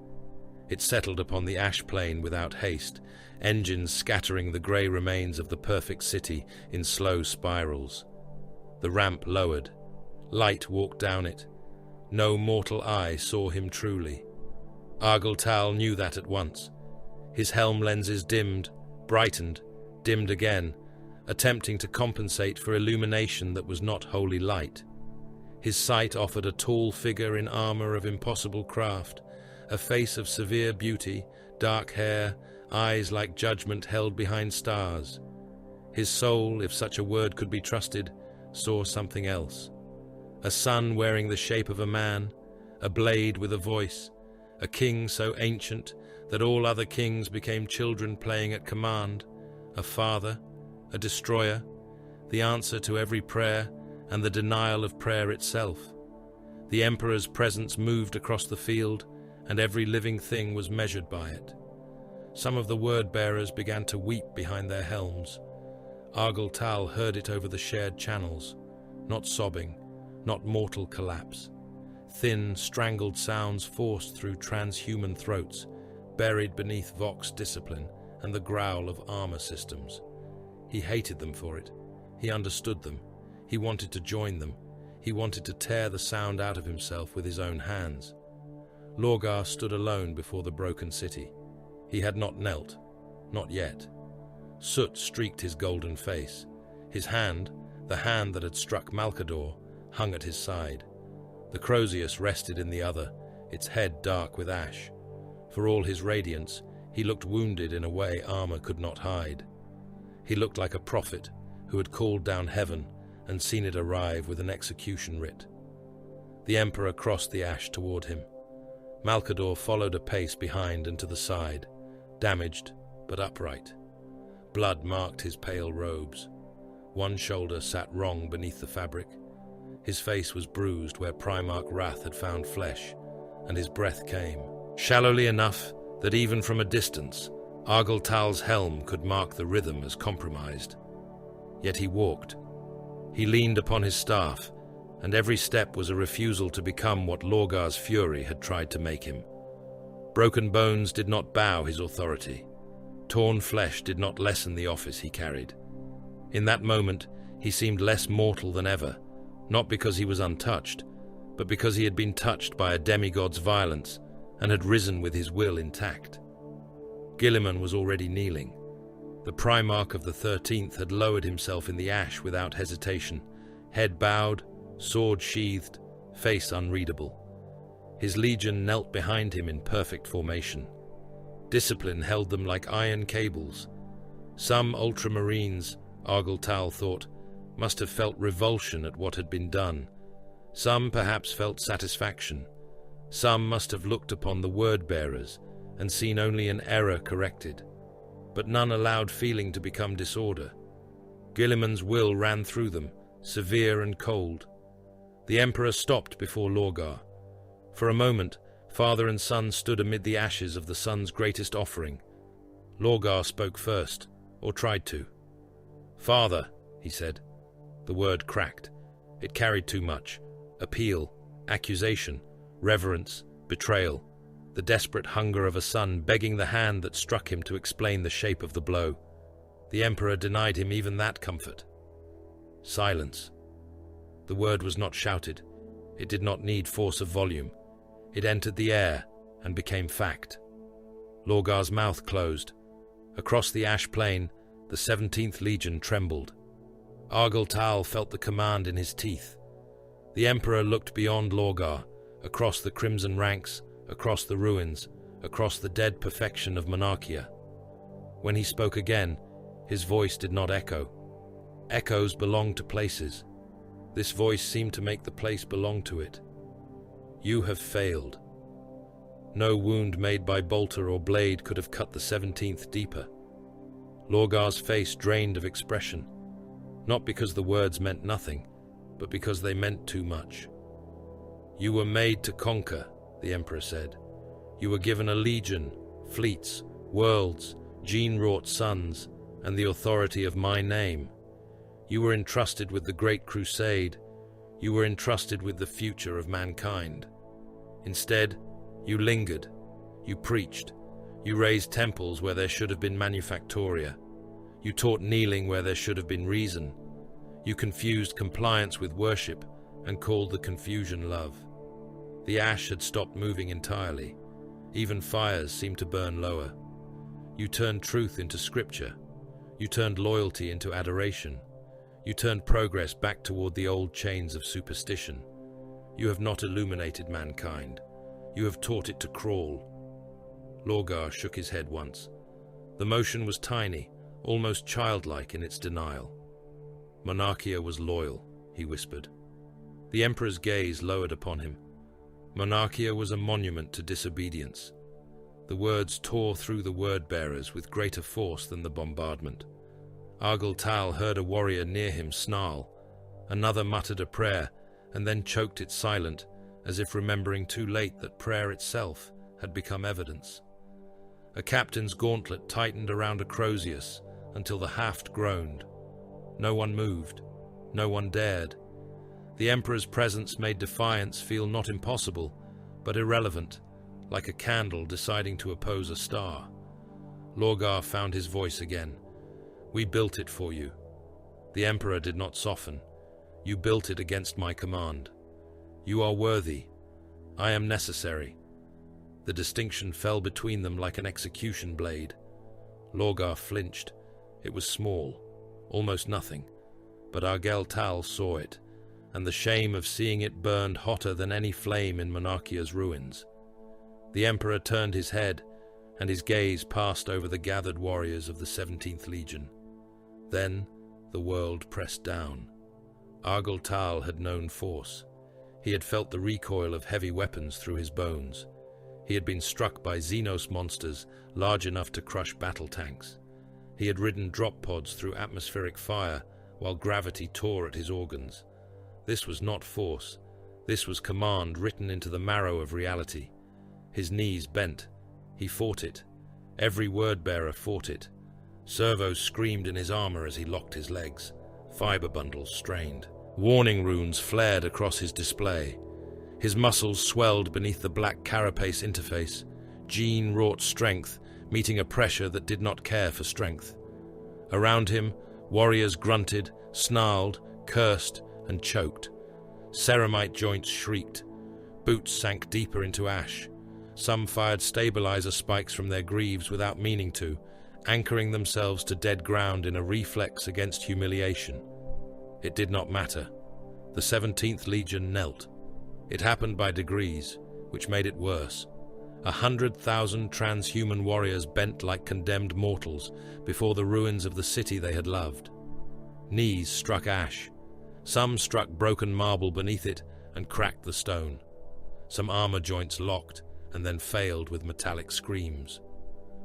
Speaker 2: It settled upon the ash plain without haste, engines scattering the grey remains of the perfect city in slow spirals. The ramp lowered. Light walked down it. No mortal eye saw him truly. Argyle knew that at once. His helm lenses dimmed, brightened, dimmed again, attempting to compensate for illumination that was not wholly light. His sight offered a tall figure in armour of impossible craft, a face of severe beauty, dark hair, eyes like judgment held behind stars. His soul, if such a word could be trusted, saw something else. A sun wearing the shape of a man, a blade with a voice, a king so ancient that all other kings became children playing at command, a father, a destroyer, the answer to every prayer and the denial of prayer itself. The Emperor's presence moved across the field, and every living thing was measured by it. Some of the word-bearers began to weep behind their helms. Argyle heard it over the shared channels, not sobbing, not mortal collapse. Thin, strangled sounds forced through transhuman throats, buried beneath Vox discipline and the growl of armor systems. He hated them for it. He understood them. He wanted to join them. He wanted to tear the sound out of himself with his own hands. Lorgar stood alone before the broken city. He had not knelt. Not yet. Soot streaked his golden face. His hand, the hand that had struck Malcador, hung at his side. The Crozius rested in the other, its head dark with ash. For all his radiance, he looked wounded in a way armor could not hide. He looked like a prophet who had called down heaven and seen it arrive with an execution writ. The Emperor crossed the ash toward him. Malcador followed a pace behind and to the side, damaged but upright. Blood marked his pale robes. One shoulder sat wrong beneath the fabric. His face was bruised where Primarch wrath had found flesh, and his breath came, shallowly enough that even from a distance, Argyle helm could mark the rhythm as compromised. Yet he walked. He leaned upon his staff, and every step was a refusal to become what Lorgar's fury had tried to make him. Broken bones did not bow his authority. Torn flesh did not lessen the office he carried. In that moment, he seemed less mortal than ever, not because he was untouched, but because he had been touched by a demigod's violence and had risen with his will intact. Guilliman was already kneeling. The Primarch of the 13th had lowered himself in the ash without hesitation, head bowed, sword sheathed, face unreadable. His legion knelt behind him in perfect formation. Discipline held them like iron cables. Some ultramarines, Argyle thought, must have felt revulsion at what had been done. Some perhaps felt satisfaction. Some must have looked upon the word-bearers and seen only an error corrected. But none allowed feeling to become disorder. Guilliman's will ran through them, severe and cold. The Emperor stopped before Lorgar. For a moment, father and son stood amid the ashes of the son's greatest offering. Lorgar spoke first, or tried to. "Father," he said. The word cracked. It carried too much. Appeal, accusation, reverence, betrayal. The desperate hunger of a son begging the hand that struck him to explain the shape of the blow. The Emperor denied him even that comfort. Silence. The word was not shouted. It did not need force of volume. It entered the air and became fact. Lorgar's mouth closed. Across the ash plain, the 17th Legion trembled. Argyle felt the command in his teeth. The Emperor looked beyond Lorgar, across the crimson ranks, across the ruins, across the dead perfection of Monarchia. When he spoke again, his voice did not echo. Echoes belong to places. This voice seemed to make the place belong to it. You have failed. No wound made by bolter or blade could have cut the 17th deeper. Lorgar's face drained of expression, not because the words meant nothing, but because they meant too much. You were made to conquer, the Emperor said. You were given a legion, fleets, worlds, gene-wrought sons, and the authority of my name. You were entrusted with the Great Crusade. You were entrusted with the future of mankind. Instead, you lingered. You preached. You raised temples where there should have been manufactoria. You taught kneeling where there should have been reason. You confused compliance with worship and called the confusion love. The ash had stopped moving entirely. Even fires seemed to burn lower. You turned truth into scripture. You turned loyalty into adoration. You turned progress back toward the old chains of superstition. You have not illuminated mankind. You have taught it to crawl. Lorgar shook his head once. The motion was tiny, almost childlike in its denial. Monarchia was loyal, he whispered. The Emperor's gaze lowered upon him. Monarchia was a monument to disobedience. The words tore through the word-bearers with greater force than the bombardment. Argyll Tal heard a warrior near him snarl. Another muttered a prayer, and then choked it silent, as if remembering too late that prayer itself had become evidence. A captain's gauntlet tightened around a Crozius until the haft groaned. No one moved. No one dared. The Emperor's presence made defiance feel not impossible, but irrelevant, like a candle deciding to oppose a star. Lorgar found his voice again. We built it for you. The Emperor did not soften. You built it against my command. You are worthy. I am necessary. The distinction fell between them like an execution blade. Lorgar flinched. It was small, almost nothing, but Argyll Tal saw it, and the shame of seeing it burned hotter than any flame in Monarchia's ruins. The Emperor turned his head, and his gaze passed over the gathered warriors of the 17th Legion. Then the world pressed down. Argyll Tal had known force. He had felt the recoil of heavy weapons through his bones. He had been struck by Xenos monsters large enough to crush battle tanks. He had ridden drop pods through atmospheric fire while gravity tore at his organs. This was not force. This was command written into the marrow of reality. His knees bent. He fought it. Every word-bearer fought it. Servos screamed in his armor as he locked his legs. Fiber bundles strained. Warning runes flared across his display. His muscles swelled beneath the black carapace interface. Gene-wrought strength meeting a pressure that did not care for strength. Around him, warriors grunted, snarled, cursed, and choked. Ceramite joints shrieked. Boots sank deeper into ash. Some fired stabilizer spikes from their greaves without meaning to, anchoring themselves to dead ground in a reflex against humiliation. It did not matter. The 17th Legion knelt. It happened by degrees, which made it worse. 100,000 transhuman warriors bent like condemned mortals before the ruins of the city they had loved. Knees struck ash. Some struck broken marble beneath it and cracked the stone. Some armor joints locked and then failed with metallic screams.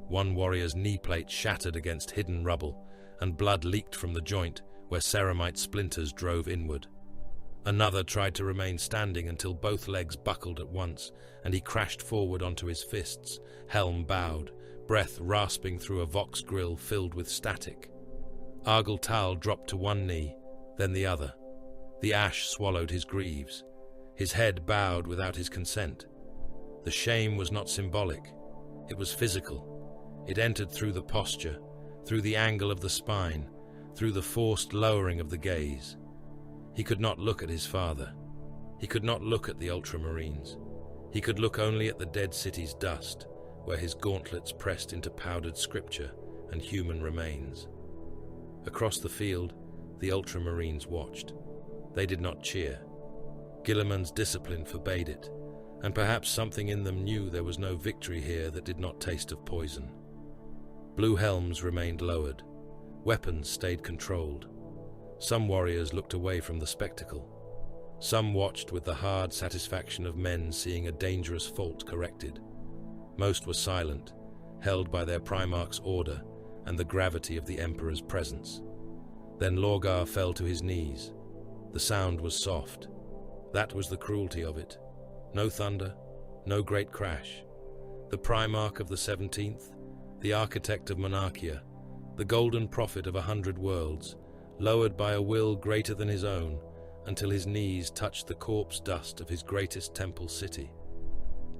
Speaker 2: One warrior's knee plate shattered against hidden rubble, and blood leaked from the joint where ceramite splinters drove inward. Another tried to remain standing until both legs buckled at once, and he crashed forward onto his fists, helm bowed, breath rasping through a vox grill filled with static. Argyll Tal dropped to one knee, then the other. The ash swallowed his greaves. His head bowed without his consent. The shame was not symbolic. It was physical. It entered through the posture, through the angle of the spine, through the forced lowering of the gaze. He could not look at his father. He could not look at the Ultramarines. He could look only at the dead city's dust, where his gauntlets pressed into powdered scripture and human remains. Across the field, the Ultramarines watched. They did not cheer. Guilliman's discipline forbade it, and perhaps something in them knew there was no victory here that did not taste of poison. Blue helms remained lowered. Weapons stayed controlled. Some warriors looked away from the spectacle. Some watched with the hard satisfaction of men seeing a dangerous fault corrected. Most were silent, held by their primarch's order and the gravity of the Emperor's presence. Then Lorgar fell to his knees. The sound was soft. That was the cruelty of it. No thunder, no great crash. The Primarch of the 17th, the architect of Monarchia, the golden prophet of 100 worlds, lowered by a will greater than his own, until his knees touched the corpse dust of his greatest temple city.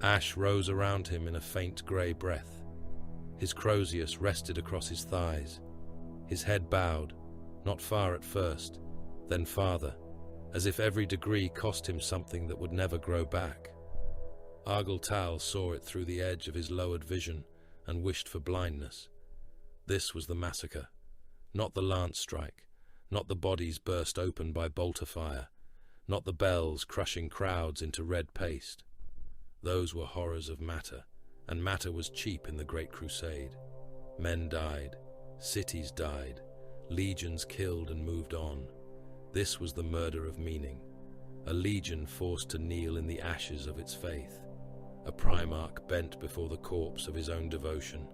Speaker 2: Ash rose around him in a faint grey breath. His crozius rested across his thighs. His head bowed, not far at first, then farther, as if every degree cost him something that would never grow back. Argyle saw it through the edge of his lowered vision and wished for blindness. This was the massacre, not the lance strike, not the bodies burst open by bolter fire, not the bells crushing crowds into red paste. Those were horrors of matter, and matter was cheap in the Great Crusade. Men died, cities died, legions killed and moved on. This was the murder of meaning, a legion forced to kneel in the ashes of its faith, a primarch bent before the corpse of his own devotion.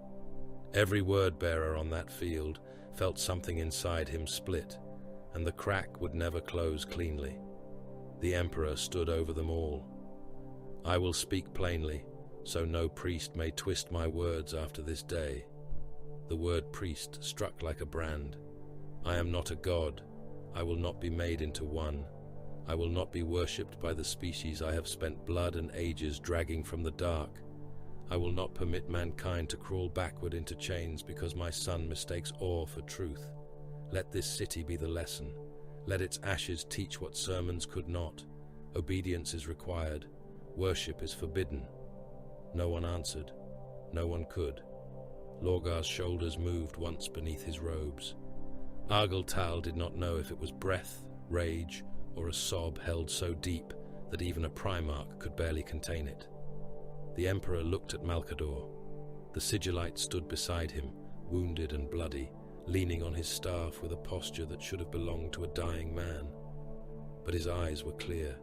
Speaker 2: Every word-bearer on that field felt something inside him split, and the crack would never close cleanly. The Emperor stood over them all. I will speak plainly, so no priest may twist my words after this day. The word priest struck like a brand. I am not a god. I will not be made into one. I will not be worshipped by the species I have spent blood and ages dragging from the dark. I will not permit mankind to crawl backward into chains because my son mistakes awe for truth. Let this city be the lesson. Let its ashes teach what sermons could not. Obedience is required. Worship is forbidden. No one answered. No one could. Lorgar's shoulders moved once beneath his robes. Argyle did not know if it was breath, rage, or a sob held so deep that even a primarch could barely contain it. The Emperor looked at Malcador. The Sigillite stood beside him, wounded and bloody, leaning on his staff with a posture that should have belonged to a dying man. But his eyes were clear.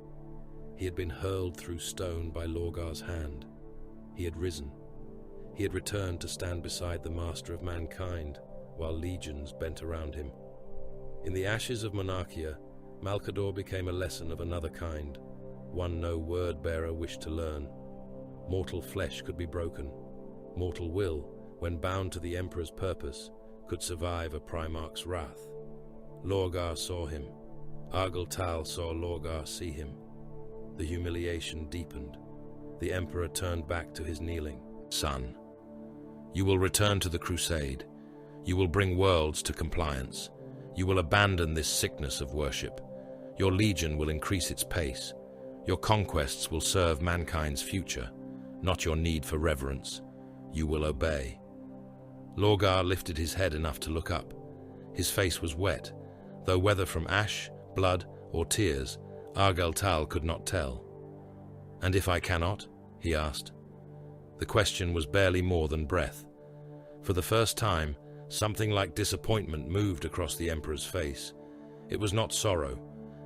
Speaker 2: He had been hurled through stone by Lorgar's hand. He had risen. He had returned to stand beside the master of mankind, while legions bent around him. In the ashes of Monarchia, Malcador became a lesson of another kind, one no word-bearer wished to learn. Mortal flesh could be broken. Mortal will, when bound to the Emperor's purpose, could survive a primarch's wrath. Lorgar saw him. Argyle saw Lorgar see him. The humiliation deepened. The Emperor turned back to his kneeling. Son, you will return to the crusade. You will bring worlds to compliance. You will abandon this sickness of worship. Your legion will increase its pace. Your conquests will serve mankind's future, not your need for reverence. You will obey. Lorgar lifted his head enough to look up. His face was wet, though whether from ash, blood, or tears, Argyle could not tell. "And if I cannot?" he asked. The question was barely more than breath. For the first time, something like disappointment moved across the Emperor's face. It was not sorrow.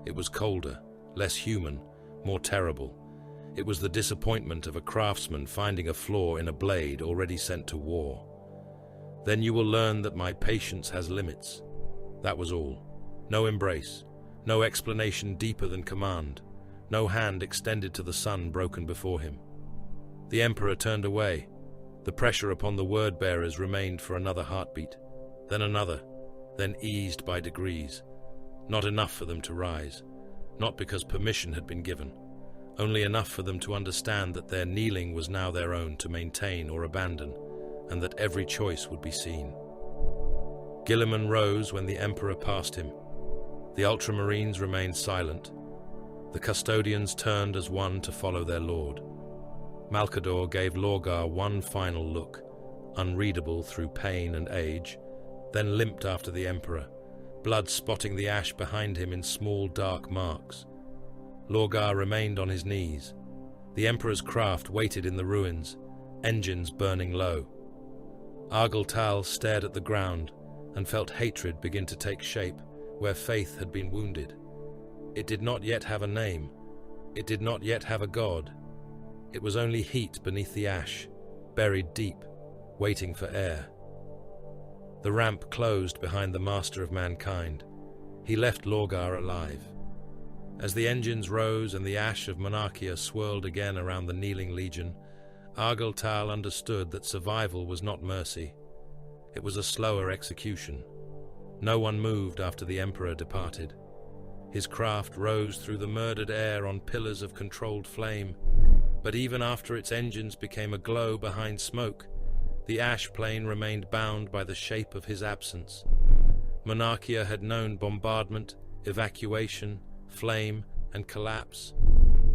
Speaker 2: It was colder, less human, more terrible. It was the disappointment of a craftsman finding a flaw in a blade already sent to war. "Then you will learn that my patience has limits." That was all. No embrace, no explanation deeper than command, no hand extended to the son broken before him. The Emperor turned away. The pressure upon the word-bearers remained for another heartbeat, then another, then eased by degrees. Not enough for them to rise, not because permission had been given, only enough for them to understand that their kneeling was now their own to maintain or abandon, and that every choice would be seen. Guilliman rose when the Emperor passed him. The Ultramarines remained silent. The custodians turned as one to follow their lord. Malcador gave Lorgar one final look, unreadable through pain and age, then limped after the Emperor, blood spotting the ash behind him in small dark marks. Lorgar remained on his knees. The Emperor's craft waited in the ruins, engines burning low. Argyle stared at the ground and felt hatred begin to take shape where faith had been wounded. It did not yet have a name. It did not yet have a god. It was only heat beneath the ash, buried deep, waiting for air. The ramp closed behind the master of mankind. He left Lorgar alive. As the engines rose and the ash of Monarchia swirled again around the kneeling legion, Argyle understood that survival was not mercy. It was a slower execution. No one moved after the Emperor departed. His craft rose through the murdered air on pillars of controlled flame, But even after its engines became aglow behind smoke, the ash plane remained bound by the shape of his absence. Monarchia had known bombardment, evacuation, flame, and collapse.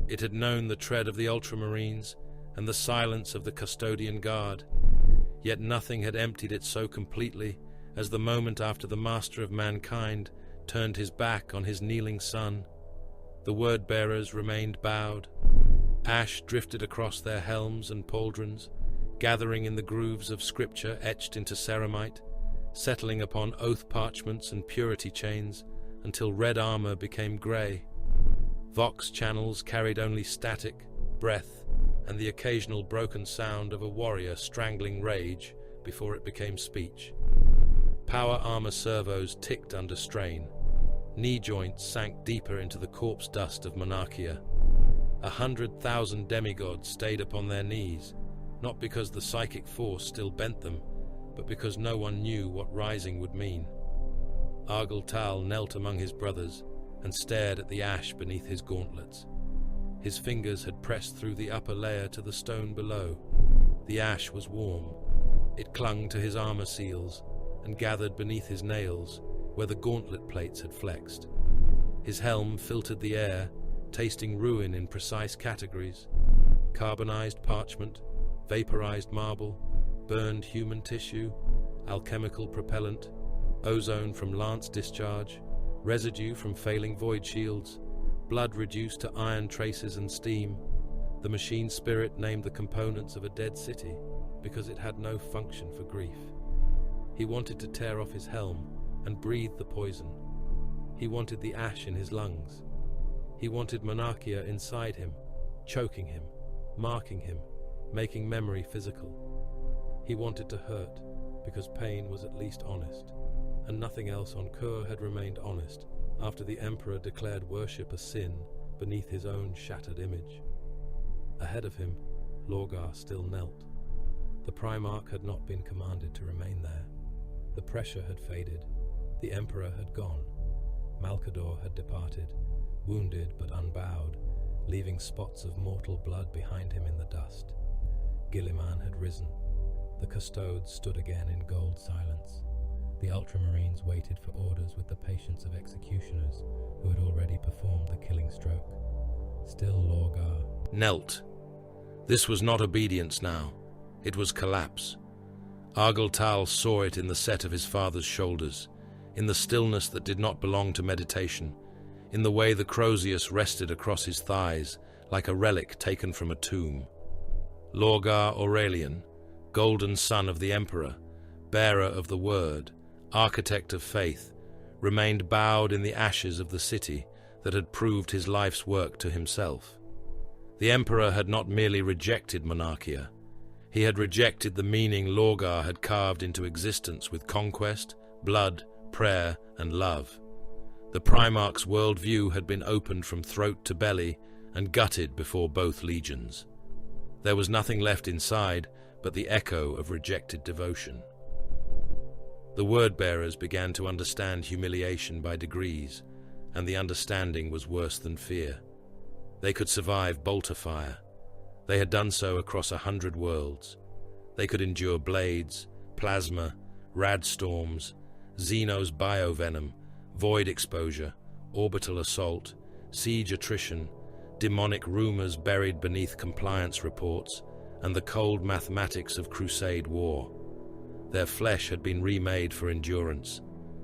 Speaker 2: It had known the tread of the Ultramarines and the silence of the custodian guard. Yet nothing had emptied it so completely as the moment after the master of mankind turned his back on his kneeling son. The word-bearers remained bowed. Ash drifted across their helms and pauldrons, gathering in the grooves of scripture etched into ceramite, settling upon oath parchments and purity chains until red armor became grey. Vox channels carried only static, breath, and the occasional broken sound of a warrior strangling rage before it became speech. Power armor servos ticked under strain. Knee joints sank deeper into the corpse dust of Monarchia. 100,000 demigods stayed upon their knees, not because the psychic force still bent them, but because no one knew what rising would mean. Argyll Tal knelt among his brothers and stared at the ash beneath his gauntlets. His fingers had pressed through the upper layer to the stone below. The ash was warm. It clung to his armor seals and gathered beneath his nails where the gauntlet plates had flexed. His helm filtered the air, tasting ruin in precise categories: carbonized parchment, vaporized marble, burned human tissue, alchemical propellant, ozone from lance discharge, residue from failing void shields, blood reduced to iron traces and steam. The machine spirit named the components of a dead city because it had no function for grief. He wanted to tear off his helm and breathe the poison. He wanted the ash in his lungs. He wanted Monarchia inside him, choking him, marking him, making memory physical. He wanted to hurt because pain was at least honest, and nothing else on Kurr had remained honest after the Emperor declared worship a sin beneath his own shattered image. Ahead of him, Lorgar still knelt. The primarch had not been commanded to remain there. The pressure had faded. The Emperor had gone. Malcador had departed, wounded but unbowed, leaving spots of mortal blood behind him in the dust. Guilliman had risen. The custodes stood again in gold silence. The Ultramarines waited for orders with the patience of executioners who had already performed the killing stroke. Still Lorgar knelt. This was not obedience now. It was collapse. Argyll Tal saw it in the set of his father's shoulders, in the stillness that did not belong to meditation, in the way the Crozius rested across his thighs like a relic taken from a tomb. Lorgar Aurelian, golden son of the Emperor, bearer of the word, architect of faith, remained bowed in the ashes of the city that had proved his life's work to himself. The Emperor had not merely rejected Monarchia. He had rejected the meaning Lorgar had carved into existence with conquest, blood, prayer, and love. The Primarch's worldview had been opened from throat to belly and gutted before both legions. There was nothing left inside but the echo of rejected devotion. The word-bearers began to understand humiliation by degrees, and the understanding was worse than fear. They could survive bolter fire. They had done so across 100 worlds. They could endure blades, plasma, rad storms, Xenos biovenom, void exposure, orbital assault, siege attrition, demonic rumors buried beneath compliance reports, and the cold mathematics of crusade war. Their flesh had been remade for endurance.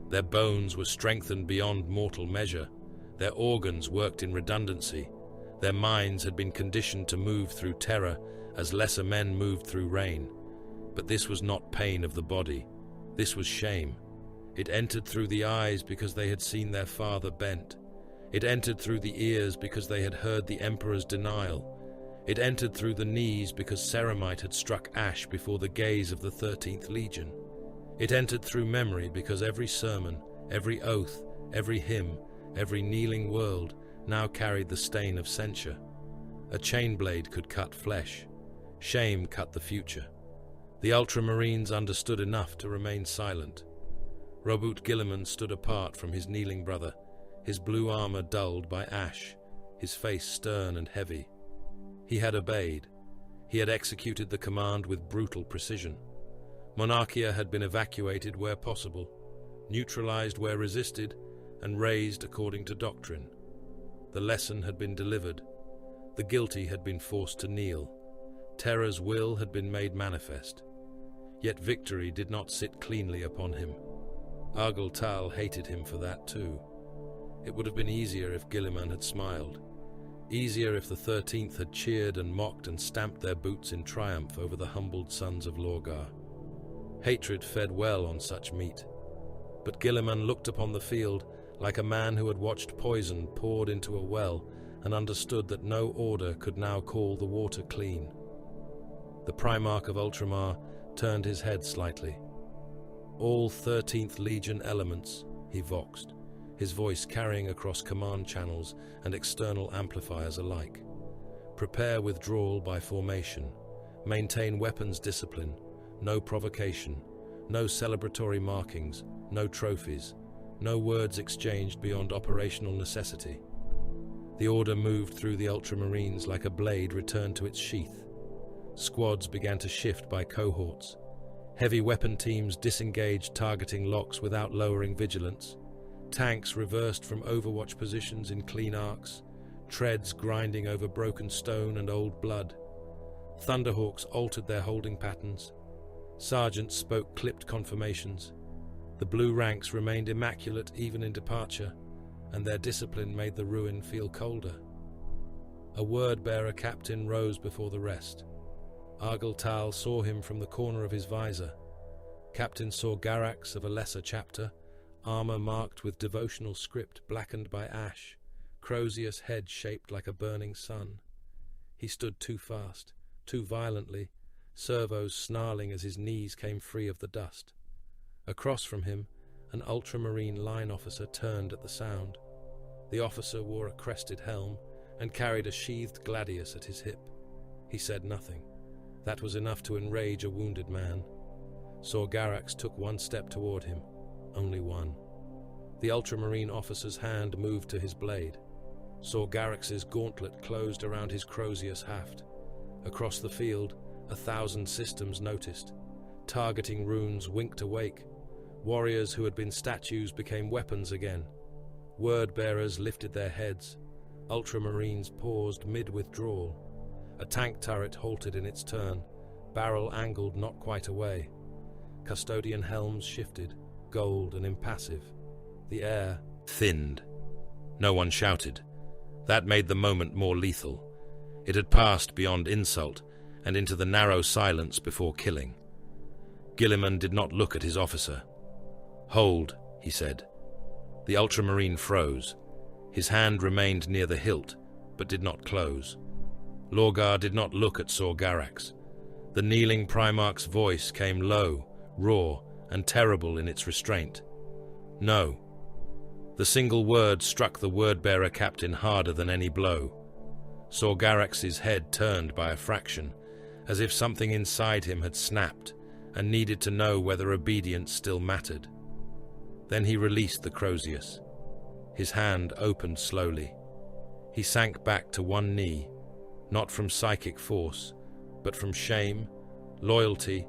Speaker 2: Their bones were strengthened beyond mortal measure. Their organs worked in redundancy. Their minds had been conditioned to move through terror as lesser men moved through rain. But this was not pain of the body. This was shame. It entered through the eyes because they had seen their father bent. It entered through the ears because they had heard the Emperor's denial. It entered through the knees because ceramite had struck ash before the gaze of the 13th Legion. It entered through memory because every sermon, every oath, every hymn, every kneeling world now carried the stain of censure. A chain blade could cut flesh. Shame cut the future. The Ultramarines understood enough to remain silent. Robert Guilliman stood apart from his kneeling brother, his blue armor dulled by ash, his face stern and heavy. He had obeyed. He had executed the command with brutal precision. Monarchia had been evacuated where possible, neutralized where resisted, and razed according to doctrine. The lesson had been delivered. The guilty had been forced to kneel. Terror's will had been made manifest. Yet victory did not sit cleanly upon him. Argyll Tal hated him for that too. It would have been easier if Guilliman had smiled. Easier if the 13th had cheered and mocked and stamped their boots in triumph over the humbled sons of Lorgar. Hatred fed well on such meat. But Guilliman looked upon the field like a man who had watched poison poured into a well and understood that no order could now call the water clean. The Primarch of Ultramar turned his head slightly. All 13th Legion elements, he voxed, his voice carrying across command channels and external amplifiers alike. Prepare withdrawal by formation. Maintain weapons discipline. No provocation. No celebratory markings. No trophies. No words exchanged beyond operational necessity. The order moved through the Ultramarines like a blade returned to its sheath. Squads began to shift by cohorts. Heavy weapon teams disengaged targeting locks without lowering vigilance. Tanks reversed from overwatch positions in clean arcs, treads grinding over broken stone and old blood. Thunderhawks altered their holding patterns. Sergeants spoke clipped confirmations. The blue ranks remained immaculate even in departure, and their discipline made the ruin feel colder. A word-bearer captain rose before the rest. Argyll Tal saw him from the corner of his visor. Captain Sorgarax of a lesser chapter, armor marked with devotional script blackened by ash, Crozius' head shaped like a burning sun. He stood too fast, too violently, servos snarling as his knees came free of the dust. Across from him, an ultramarine line officer turned at the sound. The officer wore a crested helm and carried a sheathed gladius at his hip. He said nothing. That was enough to enrage a wounded man. Sorgarax took one step toward him. Only one. The ultramarine officer's hand moved to his blade. Sorgarax's gauntlet closed around his Crozius haft. Across the field, 1,000 systems noticed. Targeting runes winked awake. Warriors who had been statues became weapons again. Word-bearers lifted their heads. Ultramarines paused mid-withdrawal. A tank turret halted in its turn, barrel angled not quite away. Custodian helms shifted, gold and impassive. The air thinned. No one shouted. That made the moment more lethal. It had passed beyond insult and into the narrow silence before killing. Guilliman did not look at his officer. "Hold," he said. The ultramarine froze. His hand remained near the hilt, but did not close. Lorgar did not look at Sorgarax. The kneeling Primarch's voice came low, raw, and terrible in its restraint. No. The single word struck the word-bearer captain harder than any blow. Sorgarax's head turned by a fraction, as if something inside him had snapped and needed to know whether obedience still mattered. Then he released the Crozius. His hand opened slowly. He sank back to one knee, not from psychic force, but from shame, loyalty,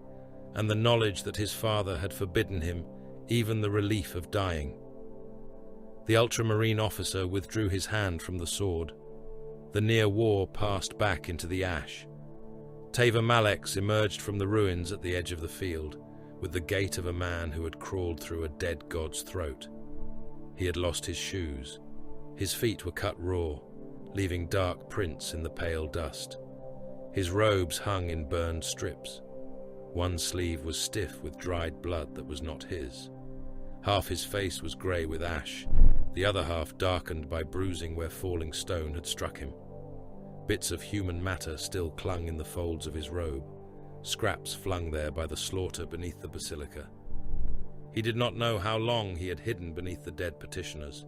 Speaker 2: and the knowledge that his father had forbidden him even the relief of dying. The ultramarine officer withdrew his hand from the sword. The near war passed back into the ash. Teva Malex emerged from the ruins at the edge of the field, with the gait of a man who had crawled through a dead god's throat. He had lost his shoes. His feet were cut raw, leaving dark prints in the pale dust. His robes hung in burned strips. One sleeve was stiff with dried blood that was not his. Half his face was grey with ash, the other half darkened by bruising where falling stone had struck him. Bits of human matter still clung in the folds of his robe, scraps flung there by the slaughter beneath the basilica. He did not know how long he had hidden beneath the dead petitioners.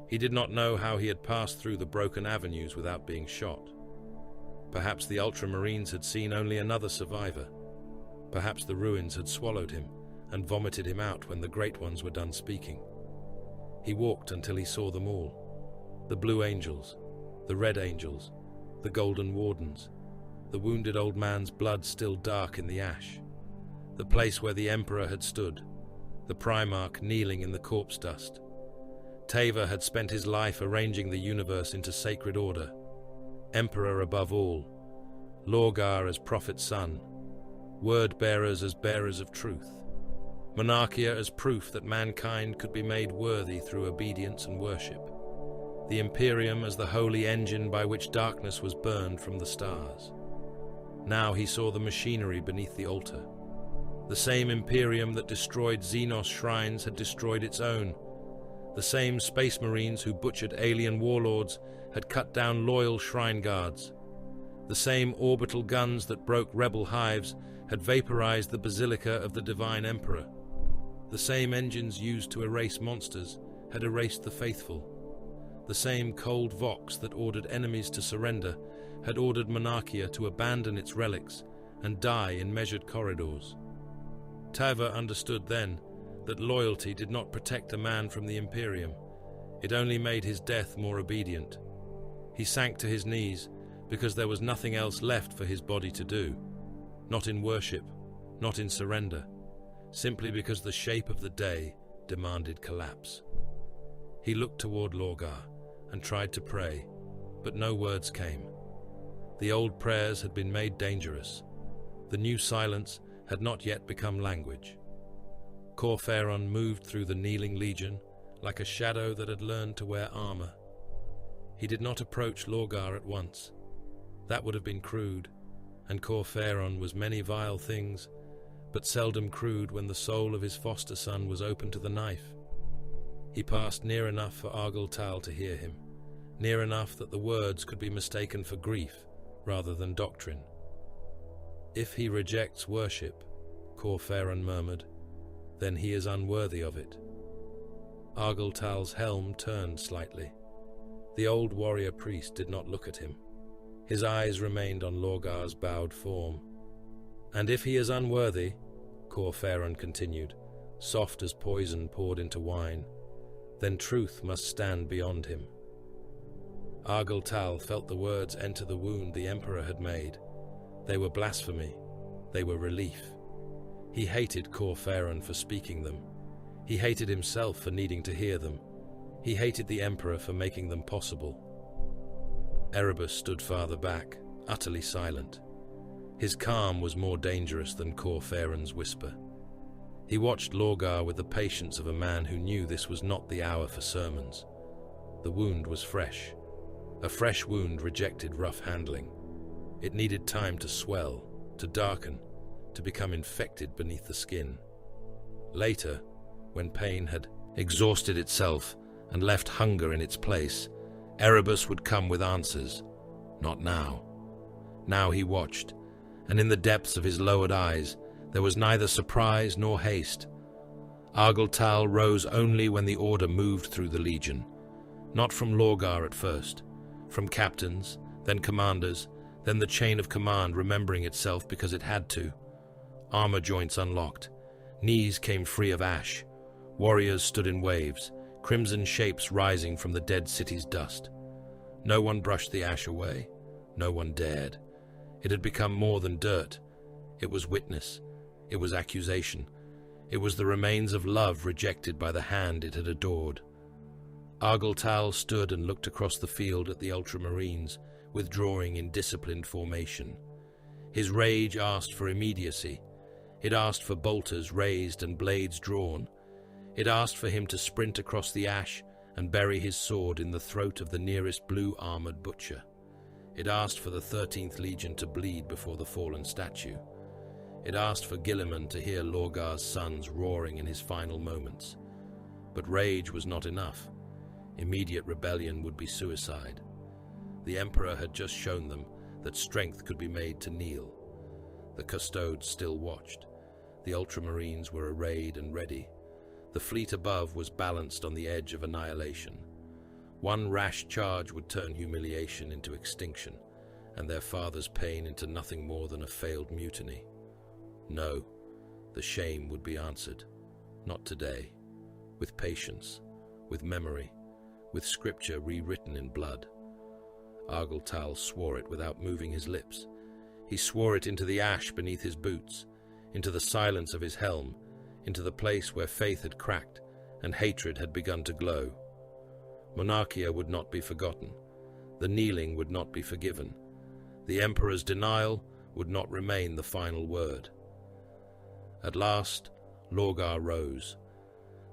Speaker 2: He did not know how he had passed through the broken avenues without being shot. Perhaps the ultramarines had seen only another survivor. Perhaps the ruins had swallowed him and vomited him out when the great ones were done speaking. He walked until he saw them all. The blue angels, the red angels, the golden wardens, the wounded old man's blood still dark in the ash, the place where the emperor had stood, the primarch kneeling in the corpse dust. Teva had spent his life arranging the universe into sacred order, emperor above all, Lorgar as prophet's son, word-bearers as bearers of truth, Monarchia as proof that mankind could be made worthy through obedience and worship, the Imperium as the holy engine by which darkness was burned from the stars. Now he saw the machinery beneath the altar. The same Imperium that destroyed Xenos shrines had destroyed its own. The same space marines who butchered alien warlords had cut down loyal shrine guards. The same orbital guns that broke rebel hives had vaporized the basilica of the divine emperor. The same engines used to erase monsters had erased the faithful. The same cold vox that ordered enemies to surrender had ordered Monarchia to abandon its relics and die in measured corridors. Teva understood then that loyalty did not protect a man from the Imperium. It only made his death more obedient. He sank to his knees because there was nothing else left for his body to do. Not in worship, not in surrender, simply because the shape of the day demanded collapse. He looked toward Lorgar and tried to pray, but no words came. The old prayers had been made dangerous. The new silence had not yet become language. Kurr moved through the kneeling legion like a shadow that had learned to wear armor. He did not approach Lorgar at once. That would have been crude, and Kurr was many vile things, but seldom crude when the soul of his foster son was open to the knife. He passed near enough for Tal to hear him, near enough that the words could be mistaken for grief rather than doctrine. If he rejects worship, Kurr murmured, then he is unworthy of it. Tal's helm turned slightly. The old warrior priest did not look at him. His eyes remained on Lorgar's bowed form. And if he is unworthy, Kurr continued, soft as poison poured into wine, then truth must stand beyond him. Tal felt the words enter the wound the emperor had made. They were blasphemy. They were relief. He hated Kurr for speaking them. He hated himself for needing to hear them. He hated the emperor for making them possible. Erebus stood farther back, utterly silent. His calm was more dangerous than Kurr whisper. He watched Lorgar with the patience of a man who knew this was not the hour for sermons. The wound was fresh. A fresh wound rejected rough handling. It needed time to swell, to darken, to become infected beneath the skin. Later, when pain had exhausted itself and left hunger in its place, Erebus would come with answers. Not now. Now he watched, and in the depths of his lowered eyes there was neither surprise nor haste. Tal rose only when the order moved through the legion, not from Lorgar at first, from captains, then commanders, then the chain of command remembering itself because it had to. Armor joints unlocked, knees came free of ash, warriors stood in waves, crimson shapes rising from the dead city's dust. No one brushed the ash away, no one dared. It had become more than dirt. It was witness, it was accusation, it was the remains of love rejected by the hand it had adored. Tal stood and looked across the field at the ultramarines, withdrawing in disciplined formation. His rage asked for immediacy. It asked for bolters raised and blades drawn. It asked for him to sprint across the ash and bury his sword in the throat of the nearest blue-armored butcher. It asked for the 13th Legion to bleed before the fallen statue. It asked for Guilliman to hear Lorgar's sons roaring in his final moments. But rage was not enough. Immediate rebellion would be suicide. The Emperor had just shown them that strength could be made to kneel. The custodes still watched. The ultramarines were arrayed and ready. The fleet above was balanced on the edge of annihilation. One rash charge would turn humiliation into extinction, and their father's pain into nothing more than a failed mutiny. No, the shame would be answered. Not today. With patience, with memory, with scripture rewritten in blood. Argyltal swore it without moving his lips. He swore it into the ash beneath his boots, into the silence of his helm, into the place where faith had cracked and hatred had begun to glow. Monarchia would not be forgotten. The kneeling would not be forgiven. The Emperor's denial would not remain the final word. At last, Lorgar rose.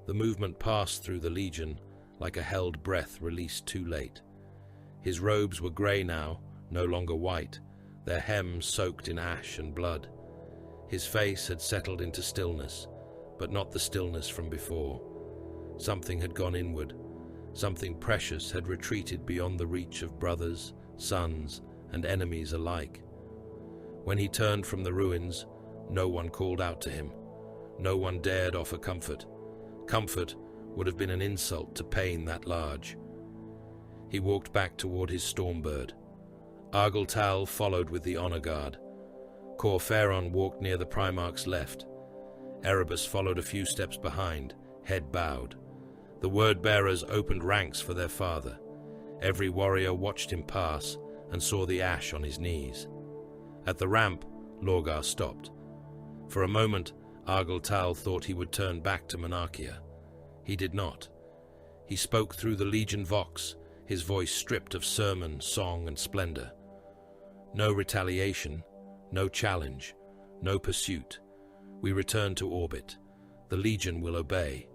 Speaker 2: The movement passed through the legion like a held breath released too late. His robes were grey now, no longer white, their hems soaked in ash and blood. His face had settled into stillness, but not the stillness from before. Something had gone inward. Something precious had retreated beyond the reach of brothers, sons, and enemies alike. When he turned from the ruins, no one called out to him. No one dared offer comfort. Comfort would have been an insult to pain that large. He walked back toward his stormbird. Argyltal followed with the honor guard. Kurr walked near the primarch's left. Erebus followed a few steps behind, head bowed. The word-bearers opened ranks for their father. Every warrior watched him pass and saw the ash on his knees. At the ramp, Lorgar stopped. For a moment, Argyltal thought he would turn back to Monarchia. He did not. He spoke through the Legion Vox, his voice stripped of sermon, song, and splendor. No retaliation, no challenge, no pursuit. We return to orbit. The Legion will obey.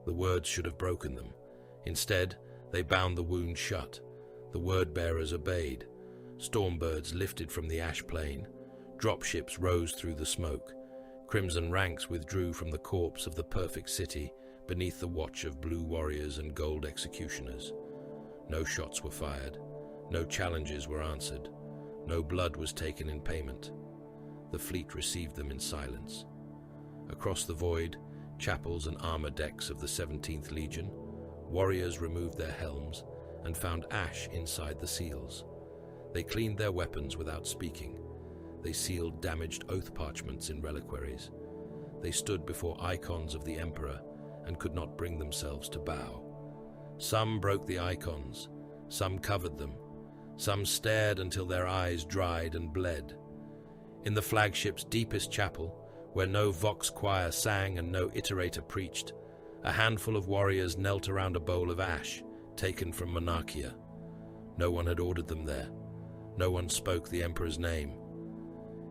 Speaker 2: The words should have broken them. Instead, they bound the wound shut. The word-bearers obeyed. Stormbirds lifted from the ash plain. Dropships rose through the smoke. Crimson ranks withdrew from the corpse of the perfect city beneath the watch of blue warriors and gold executioners. No shots were fired. No challenges were answered. No blood was taken in payment. The fleet received them in silence. Across the void, chapels and armor decks of the 17th Legion, warriors removed their helms and found ash inside the seals. They cleaned their weapons without speaking. They sealed damaged oath parchments in reliquaries. They stood before icons of the Emperor and could not bring themselves to bow. Some broke the icons, some covered them, some stared until their eyes dried and bled. In the flagship's deepest chapel, where no vox choir sang and no iterator preached, a handful of warriors knelt around a bowl of ash taken from Monarchia. No one had ordered them there. No one spoke the Emperor's name.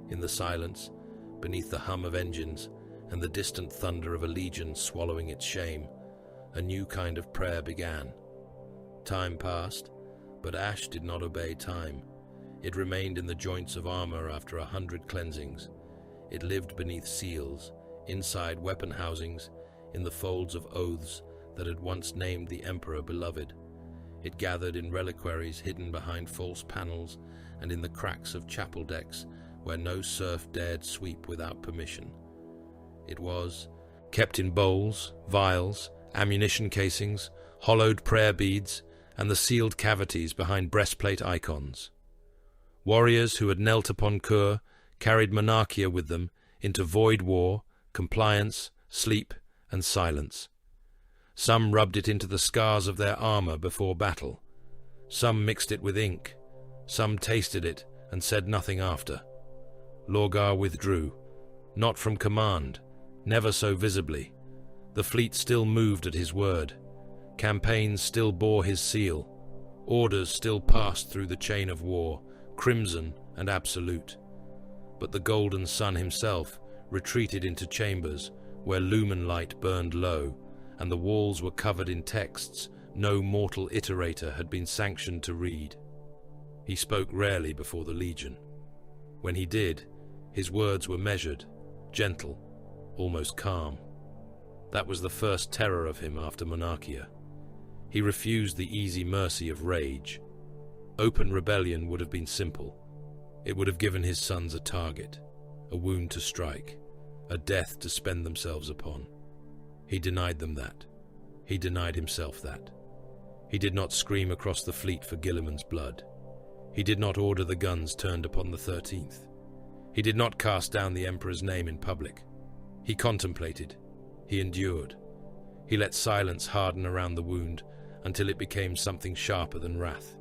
Speaker 2: In the silence, beneath the hum of engines and the distant thunder of a legion swallowing its shame, a new kind of prayer began. Time passed, but ash did not obey time. It remained in the joints of armor after 100 cleansings. It lived beneath seals, inside weapon housings, in the folds of oaths that had once named the Emperor beloved. It gathered in reliquaries hidden behind false panels and in the cracks of chapel decks where no serf dared sweep without permission. It was kept in bowls, vials, ammunition casings, hollowed prayer beads, and the sealed cavities behind breastplate icons. Warriors who had knelt upon Kurr carried Monarchia with them into void war, compliance, sleep, and silence. Some rubbed it into the scars of their armor before battle. Some mixed it with ink. Some tasted it and said nothing after. Lorgar withdrew, not from command, never so visibly. The fleet still moved at his word. Campaigns still bore his seal. Orders still passed through the chain of war, crimson and absolute. But the golden sun himself retreated into chambers where lumen light burned low, and the walls were covered in texts no mortal iterator had been sanctioned to read. He spoke rarely before the Legion. When he did, his words were measured, gentle, almost calm. That was the first terror of him after Monarchia. He refused the easy mercy of rage. Open rebellion would have been simple. It would have given his sons a target, a wound to strike, a death to spend themselves upon. He denied them that. He denied himself that. He did not scream across the fleet for Guilliman's blood. He did not order the guns turned upon the 13th. He did not cast down the Emperor's name in public. He contemplated. He endured. He let silence harden around the wound until it became something sharper than wrath.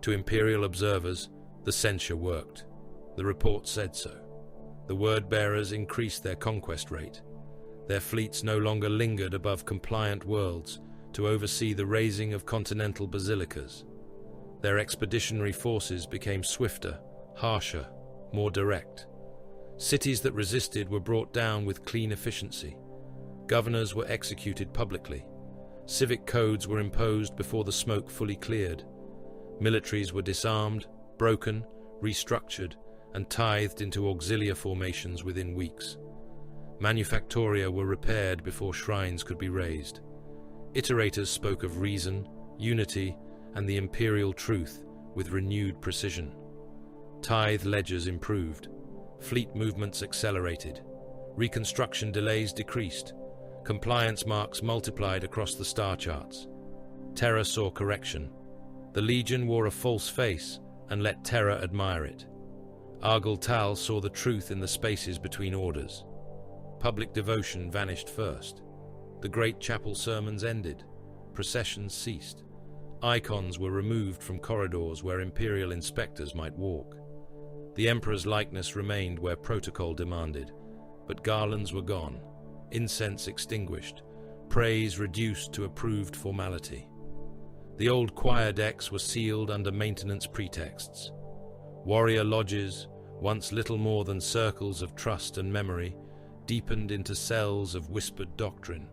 Speaker 2: To imperial observers, the censure worked. The report said so. The word-bearers increased their conquest rate. Their fleets no longer lingered above compliant worlds to oversee the raising of continental basilicas. Their expeditionary forces became swifter, harsher, more direct. Cities that resisted were brought down with clean efficiency. Governors were executed publicly. Civic codes were imposed before the smoke fully cleared. Militaries were disarmed, broken, restructured, and tithed into auxiliar formations within weeks. Manufactoria were repaired before shrines could be raised. Iterators spoke of reason, unity, and the imperial truth with renewed precision. Tithe ledgers improved. Fleet movements accelerated. Reconstruction delays decreased. Compliance marks multiplied across the star charts. Terror saw correction. The Legion wore a false face and let terror admire it. Argyll Tal saw the truth in the spaces between orders. Public devotion vanished first. The great chapel sermons ended. Processions ceased. Icons were removed from corridors where imperial inspectors might walk. The emperor's likeness remained where protocol demanded, but garlands were gone, incense extinguished, praise reduced to approved formality. The old choir decks were sealed under maintenance pretexts. Warrior lodges, once little more than circles of trust and memory, deepened into cells of whispered doctrine.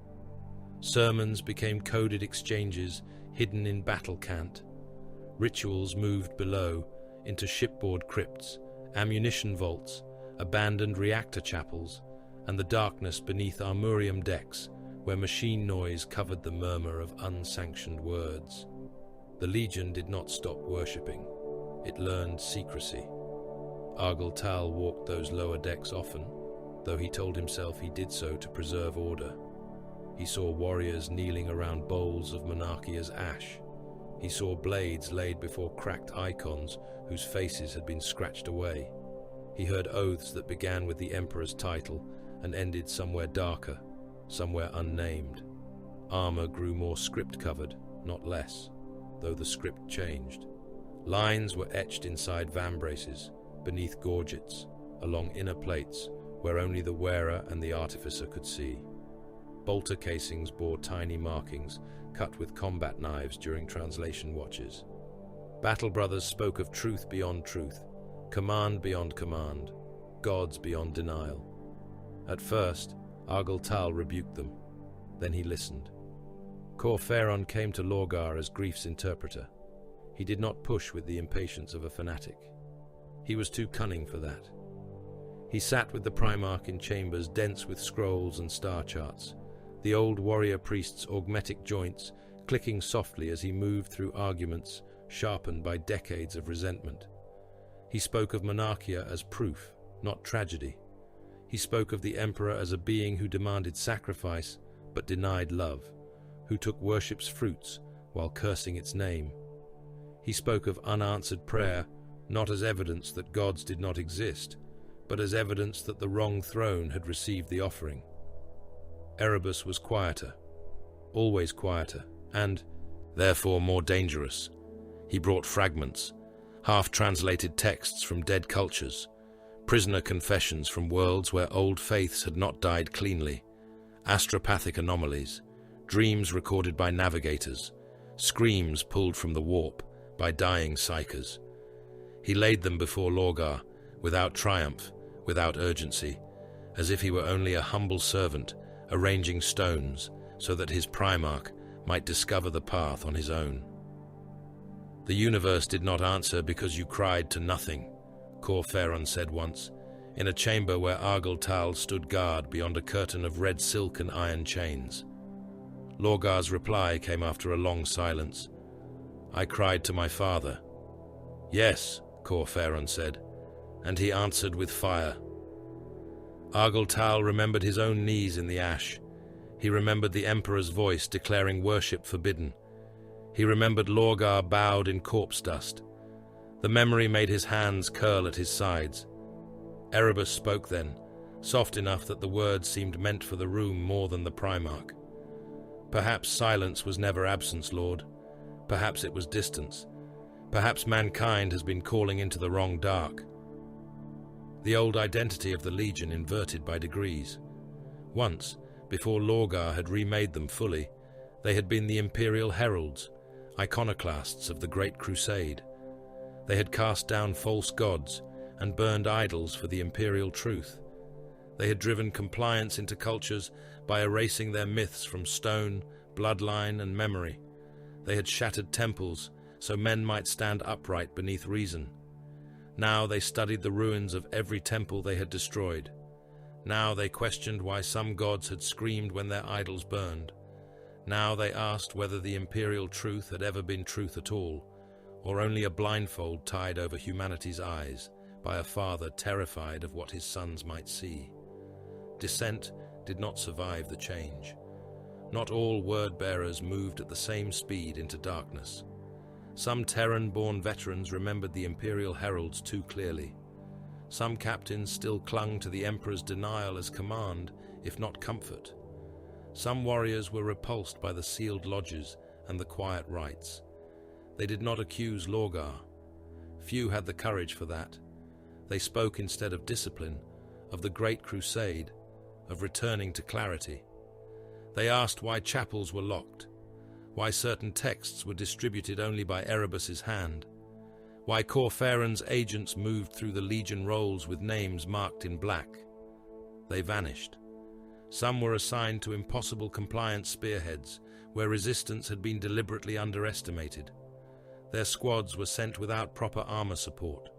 Speaker 2: Sermons became coded exchanges hidden in battle cant. Rituals moved below into shipboard crypts, ammunition vaults, abandoned reactor chapels, and the darkness beneath armorium decks where machine noise covered the murmur of unsanctioned words. The Legion did not stop worshipping. It learned secrecy. Argyll Tal walked those lower decks often, though he told himself he did so to preserve order. He saw warriors kneeling around bowls of Monarchia's ash. He saw blades laid before cracked icons whose faces had been scratched away. He heard oaths that began with the Emperor's title and ended somewhere darker, somewhere unnamed. Armor grew more script-covered, not less, though the script changed. Lines were etched inside vambraces, beneath gorgets, along inner plates where only the wearer and the artificer could see. Bolter casings bore tiny markings, cut with combat knives during translation watches. Battle Brothers spoke of truth beyond truth, command beyond command, gods beyond denial. At first, Argyll Tal rebuked them. Then he listened. Kurr came to Lorgar as grief's interpreter. He did not push with the impatience of a fanatic. He was too cunning for that. He sat with the Primarch in chambers dense with scrolls and star charts, the old warrior priest's augmetic joints clicking softly as he moved through arguments sharpened by decades of resentment. He spoke of Monarchia as proof, not tragedy. He spoke of the Emperor as a being who demanded sacrifice but denied love, who took worship's fruits while cursing its name. He spoke of unanswered prayer not as evidence that gods did not exist, but as evidence that the wrong throne had received the offering. Erebus was quieter, always quieter, and, therefore, more dangerous. He brought fragments, half-translated texts from dead cultures, prisoner confessions from worlds where old faiths had not died cleanly, astropathic anomalies, dreams recorded by navigators, screams pulled from the warp by dying psychers. He laid them before Lorgar, without triumph, without urgency, as if he were only a humble servant arranging stones so that his Primarch might discover the path on his own. The universe did not answer because you cried to nothing, Kurr said once, in a chamber where Argyll Tal stood guard beyond a curtain of red silk and iron chains. Lorgar's reply came after a long silence. I cried to my father. Yes, Kurr said, and he answered with fire. Argyll Tal remembered his own knees in the ash. He remembered the Emperor's voice declaring worship forbidden. He remembered Lorgar bowed in corpse dust. The memory made his hands curl at his sides. Erebus spoke then, soft enough that the words seemed meant for the room more than the Primarch. Perhaps silence was never absence, Lord. Perhaps it was distance. Perhaps mankind has been calling into the wrong dark. The old identity of the Legion inverted by degrees. Once, before Lorgar had remade them fully, they had been the imperial heralds, iconoclasts of the Great Crusade. They had cast down false gods and burned idols for the imperial truth. They had driven compliance into cultures by erasing their myths from stone, bloodline, and memory. They had shattered temples so men might stand upright beneath reason. Now they studied the ruins of every temple they had destroyed. Now they questioned why some gods had screamed when their idols burned. Now they asked whether the imperial truth had ever been truth at all, or only a blindfold tied over humanity's eyes by a father terrified of what his sons might see. Dissent did not survive the change. Not all word-bearers moved at the same speed into darkness. Some Terran-born veterans remembered the imperial heralds too clearly. Some captains still clung to the Emperor's denial as command, if not comfort. Some warriors were repulsed by the sealed lodges and the quiet rites. They did not accuse Lorgar. Few had the courage for that. They spoke instead of discipline, of the Great Crusade, of returning to clarity. They asked why chapels were locked, why certain texts were distributed only by Erebus's hand, why Corferan's agents moved through the Legion rolls with names marked in black. They vanished. Some were assigned to impossible compliance spearheads, where resistance had been deliberately underestimated. Their squads were sent without proper armor support,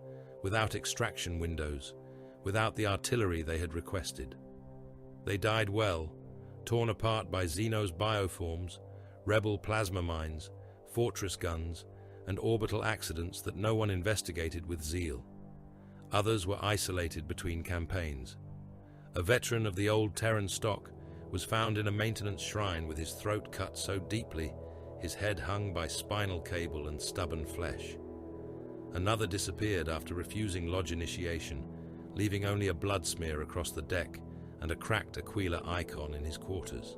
Speaker 2: without extraction windows, without the artillery they had requested. They died well, torn apart by Xenos bioforms, rebel plasma mines, fortress guns, and orbital accidents that no one investigated with zeal. Others were isolated between campaigns. A veteran of the old Terran stock was found in a maintenance shrine with his throat cut so deeply, his head hung by spinal cable and stubborn flesh. Another disappeared after refusing lodge initiation, leaving only a blood smear across the deck and a cracked Aquila icon in his quarters.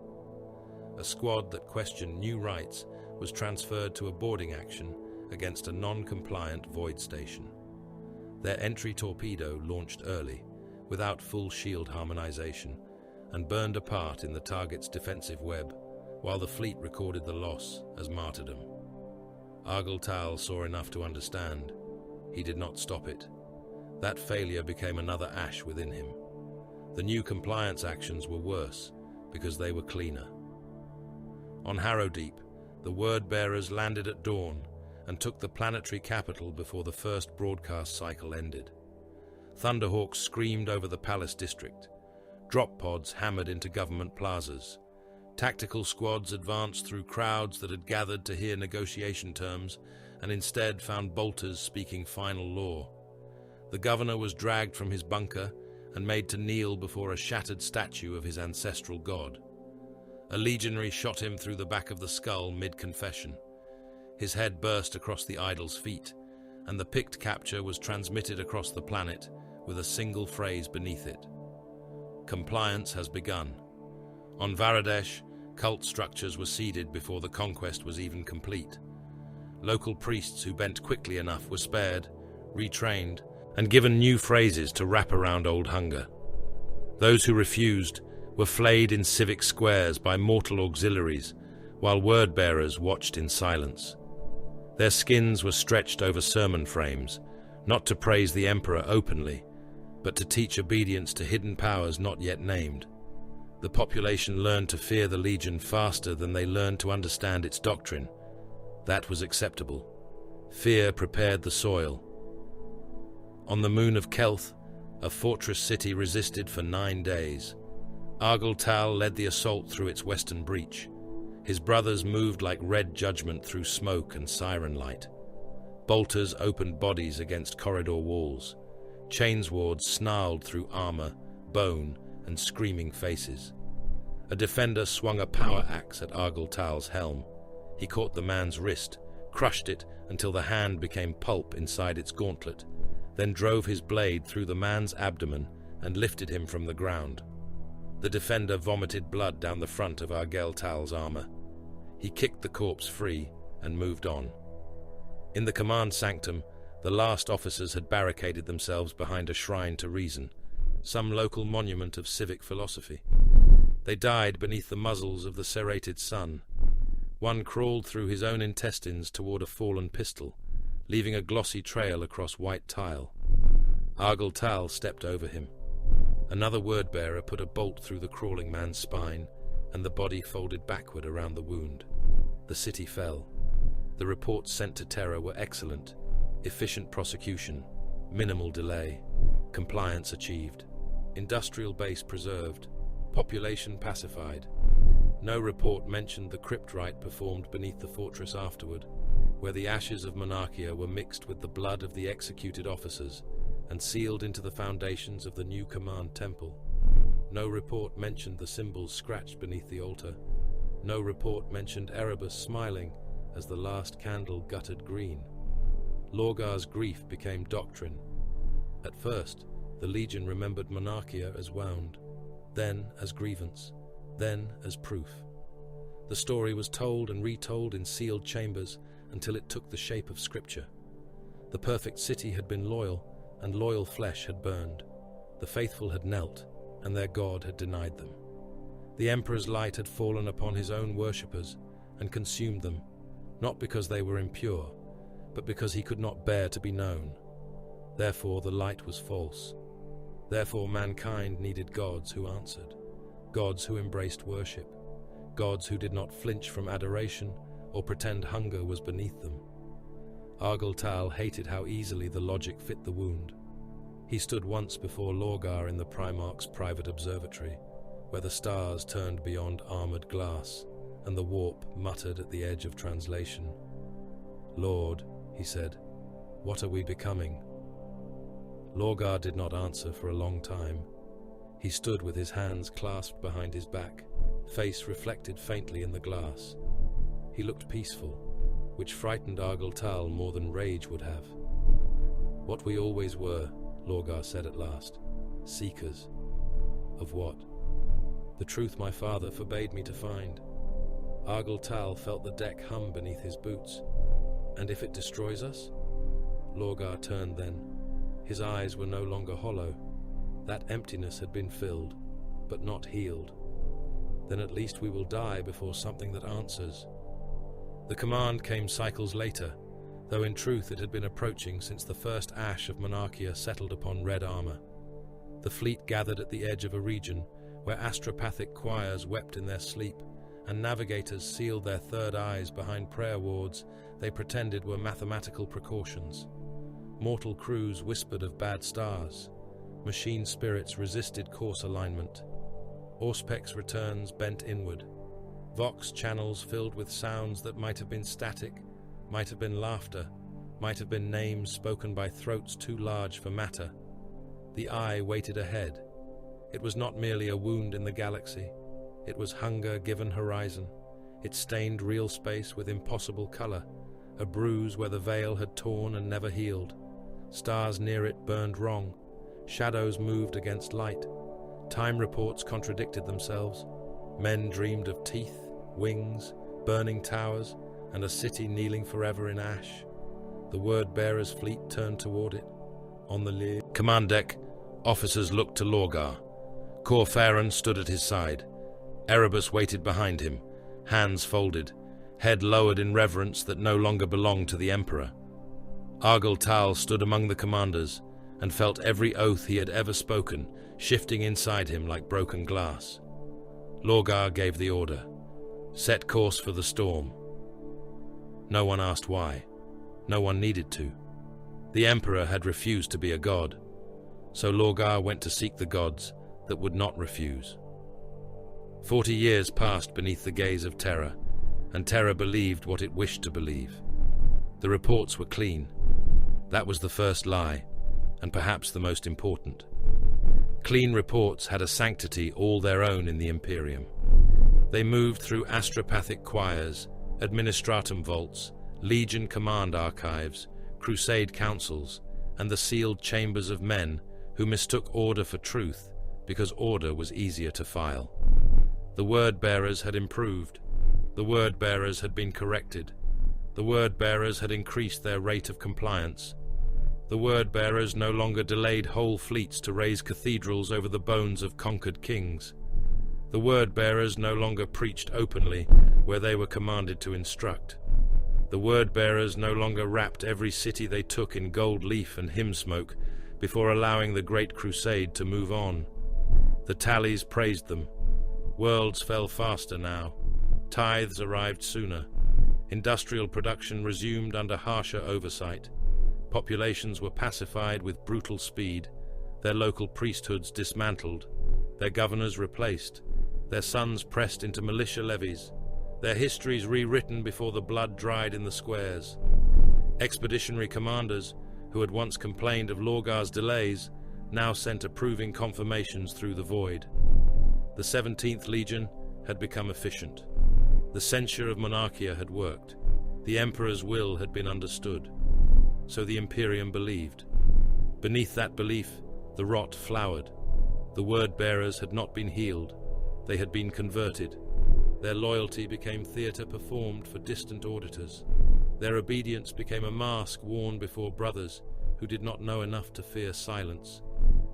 Speaker 2: A squad that questioned new rights was transferred to a boarding action against a non-compliant void station. Their entry torpedo launched early, without full shield harmonization, and burned apart in the target's defensive web, while the fleet recorded the loss as martyrdom. Argyltal saw enough to understand. He did not stop it. That failure became another ash within him. The new compliance actions were worse, because they were cleaner. On Harrowdeep, the word-bearers landed at dawn and took the planetary capital before the first broadcast cycle ended. Thunderhawks screamed over the palace district. Drop pods hammered into government plazas. Tactical squads advanced through crowds that had gathered to hear negotiation terms and instead found bolters speaking final law. The governor was dragged from his bunker and made to kneel before a shattered statue of his ancestral god. A legionary shot him through the back of the skull mid-confession. His head burst across the idol's feet, and the picked capture was transmitted across the planet with a single phrase beneath it. Compliance has begun. On Varadesh, cult structures were seeded before the conquest was even complete. Local priests who bent quickly enough were spared, retrained, and given new phrases to wrap around old hunger. Those who refused were flayed in civic squares by mortal auxiliaries, while word-bearers watched in silence. Their skins were stretched over sermon frames, not to praise the emperor openly, but to teach obedience to hidden powers not yet named. The population learned to fear the Legion faster than they learned to understand its doctrine. That was acceptable. Fear prepared the soil. On the moon of Kelth, a fortress city resisted for 9 days. Argyltal led the assault through its western breach. His brothers moved like red judgment through smoke and siren light. Bolters opened bodies against corridor walls. Chainswords snarled through armor, bone, and screaming faces. A defender swung a power axe at Argyltal's helm. He caught the man's wrist, crushed it until the hand became pulp inside its gauntlet, then drove his blade through the man's abdomen and lifted him from the ground. The defender vomited blood down the front of Argyltal's armor. He kicked the corpse free and moved on. In the command sanctum, the last officers had barricaded themselves behind a shrine to reason, some local monument of civic philosophy. They died beneath the muzzles of the serrated sun. One crawled through his own intestines toward a fallen pistol, leaving a glossy trail across white tile. Argyll Tal stepped over him. Another word-bearer put a bolt through the crawling man's spine, and the body folded backward around the wound. The city fell. The reports sent to Terra were excellent. Efficient prosecution, minimal delay, compliance achieved, industrial base preserved, population pacified. No report mentioned the crypt rite performed beneath the fortress afterward, where the ashes of Monarchia were mixed with the blood of the executed officers and sealed into the foundations of the new command temple. No report mentioned the symbols scratched beneath the altar. No report mentioned Erebus smiling as the last candle guttered green. Lorgar's grief became doctrine. At first, the Legion remembered Monarchia as wound, then as grievance, then as proof. The story was told and retold in sealed chambers until it took the shape of scripture. The perfect city had been loyal, and loyal flesh had burned. The faithful had knelt, and their God had denied them. The Emperor's light had fallen upon his own worshippers and consumed them, not because they were impure, but because he could not bear to be known. Therefore the light was false. Therefore mankind needed gods who answered, gods who embraced worship, gods who did not flinch from adoration or pretend hunger was beneath them. Argyll Tal hated how easily the logic fit the wound. He stood once before Lorgar in the primarchs' private observatory, where the stars turned beyond armored glass, and the warp muttered at the edge of translation. "Lord," he said, "what are we becoming?" Lorgar did not answer for a long time. He stood with his hands clasped behind his back, face reflected faintly in the glass. He looked peaceful, which frightened Argyll Tal more than rage would have. "What we always were," Lorgar said at last. "Seekers." "Of what?" "The truth my father forbade me to find." Argyll Tal felt the deck hum beneath his boots. "And if it destroys us?" Lorgar turned then. His eyes were no longer hollow. That emptiness had been filled, but not healed. "Then at least we will die before something that answers." The command came cycles later, though in truth it had been approaching since the first ash of Monarchia settled upon red armor. The fleet gathered at the edge of a region where astropathic choirs wept in their sleep, and navigators sealed their third eyes behind prayer wards they pretended were mathematical precautions. Mortal crews whispered of bad stars. Machine spirits resisted course alignment. Auspex returns bent inward. Vox channels filled with sounds that might have been static, might have been laughter, might have been names spoken by throats too large for matter. The eye waited ahead. It was not merely a wound in the galaxy. It was hunger given horizon. It stained real space with impossible color, a bruise where the veil had torn and never healed. Stars near it burned wrong. Shadows moved against light. Time reports contradicted themselves. Men dreamed of teeth, wings, burning towers, and a city kneeling forever in ash. The word-bearer's fleet turned toward it. On the command deck, officers looked to Lorgar. Kurr Farron stood at his side. Erebus waited behind him, hands folded, head lowered in reverence that no longer belonged to the Emperor. Argyll Tal stood among the commanders and felt every oath he had ever spoken shifting inside him like broken glass. Lorgar gave the order. Set course for the storm. No one asked why. No one needed to. The Emperor had refused to be a god, so Lorgar went to seek the gods that would not refuse. 40 years passed beneath the gaze of Terra, and Terra believed what it wished to believe. The reports were clean. That was the first lie, and perhaps the most important. Clean reports had a sanctity all their own in the Imperium. They moved through astropathic choirs, administratum vaults, Legion command archives, crusade councils, and the sealed chambers of men who mistook order for truth because order was easier to file. The word-bearers had improved. The word-bearers had been corrected. The word-bearers had increased their rate of compliance. The word-bearers no longer delayed whole fleets to raise cathedrals over the bones of conquered kings. The word-bearers no longer preached openly where they were commanded to instruct. The word-bearers no longer wrapped every city they took in gold leaf and hymn smoke before allowing the Great Crusade to move on. The tallies praised them. Worlds fell faster now. Tithes arrived sooner. Industrial production resumed under harsher oversight. Populations were pacified with brutal speed, their local priesthoods dismantled, their governors replaced, their sons pressed into militia levies, their histories rewritten before the blood dried in the squares. Expeditionary commanders, who had once complained of Lorgar's delays, now sent approving confirmations through the void. The 17th Legion had become efficient. The censure of Monarchia had worked. The Emperor's will had been understood. So the Imperium believed. Beneath that belief, the rot flowered. The word-bearers had not been healed. They had been converted. Their loyalty became theatre performed for distant auditors. Their obedience became a mask worn before brothers who did not know enough to fear silence.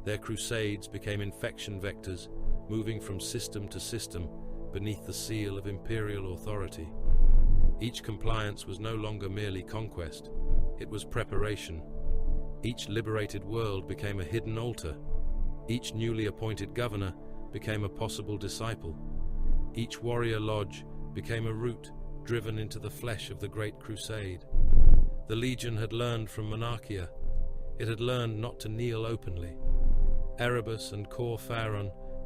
Speaker 2: Their crusades became infection vectors, moving from system to system beneath the seal of imperial authority. Each compliance was no longer merely conquest. It was preparation. Each liberated world became a hidden altar. Each newly appointed governor became a possible disciple. Each warrior lodge became a route driven into the flesh of the Great Crusade. The Legion had learned from Monarchia. It had learned not to kneel openly. Erebus and Kurr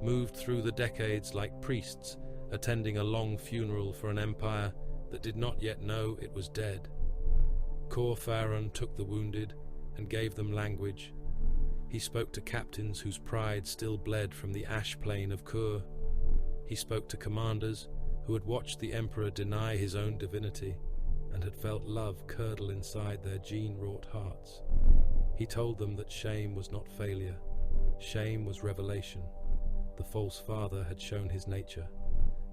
Speaker 2: moved through the decades like priests, attending a long funeral for an empire that did not yet know it was dead. Kurr took the wounded and gave them language. He spoke to captains whose pride still bled from the ash plain of Kurr. He spoke to commanders who had watched the emperor deny his own divinity and had felt love curdle inside their gene-wrought hearts. He told them that shame was not failure. Shame was revelation. The false father had shown his nature.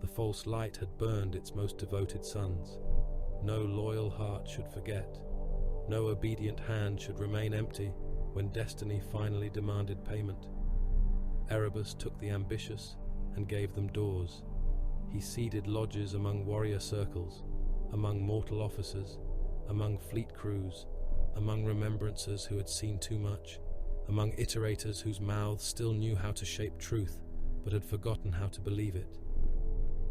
Speaker 2: The false light had burned its most devoted sons. No loyal heart should forget. No obedient hand should remain empty when destiny finally demanded payment. Erebus took the ambitious and gave them doors. He seeded lodges among warrior circles, among mortal officers, among fleet crews, among remembrancers who had seen too much, among iterators whose mouths still knew how to shape truth but had forgotten how to believe it.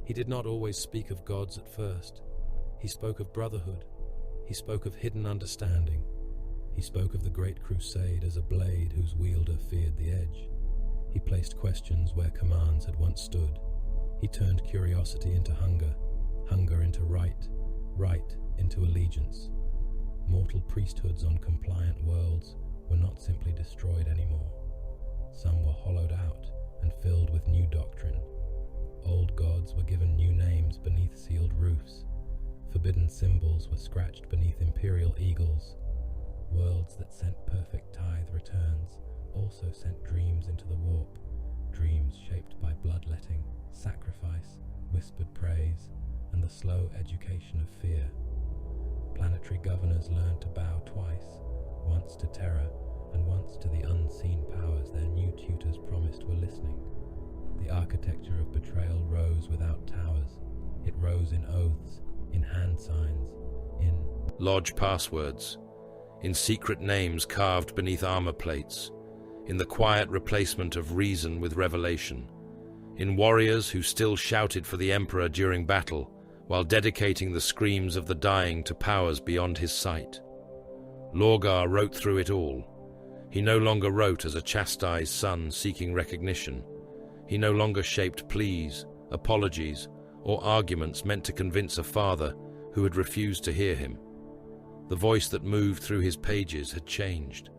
Speaker 2: He did not always speak of gods at first. He spoke of brotherhood. He spoke of hidden understanding. He spoke of the Great Crusade as a blade whose wielder feared the edge. He placed questions where commands had once stood. He turned curiosity into hunger, hunger into right, right into allegiance. Mortal priesthoods on compliant worlds were not simply destroyed anymore. Some were hollowed out and filled with new doctrine. Old gods were given new names beneath sealed roofs. Forbidden symbols were scratched beneath imperial eagles. Worlds that sent perfect tithe returns also sent dreams into the warp, dreams shaped by bloodletting, sacrifice, whispered praise, and the slow education of fear. Planetary governors learned to bow twice, once to terror and once to the unseen powers their new tutors promised were listening. The architecture of betrayal rose without towers. It rose in oaths, in hand signs, in lodge passwords, in secret names carved beneath armor plates, in the quiet replacement of reason with revelation, in warriors who still shouted for the emperor during battle while dedicating the screams of the dying to powers beyond his sight. Lorgar wrote through it all. He no longer wrote as a chastised son seeking recognition. He no longer shaped pleas, apologies, or arguments meant to convince a father who had refused to hear him. The voice that moved through his pages had changed.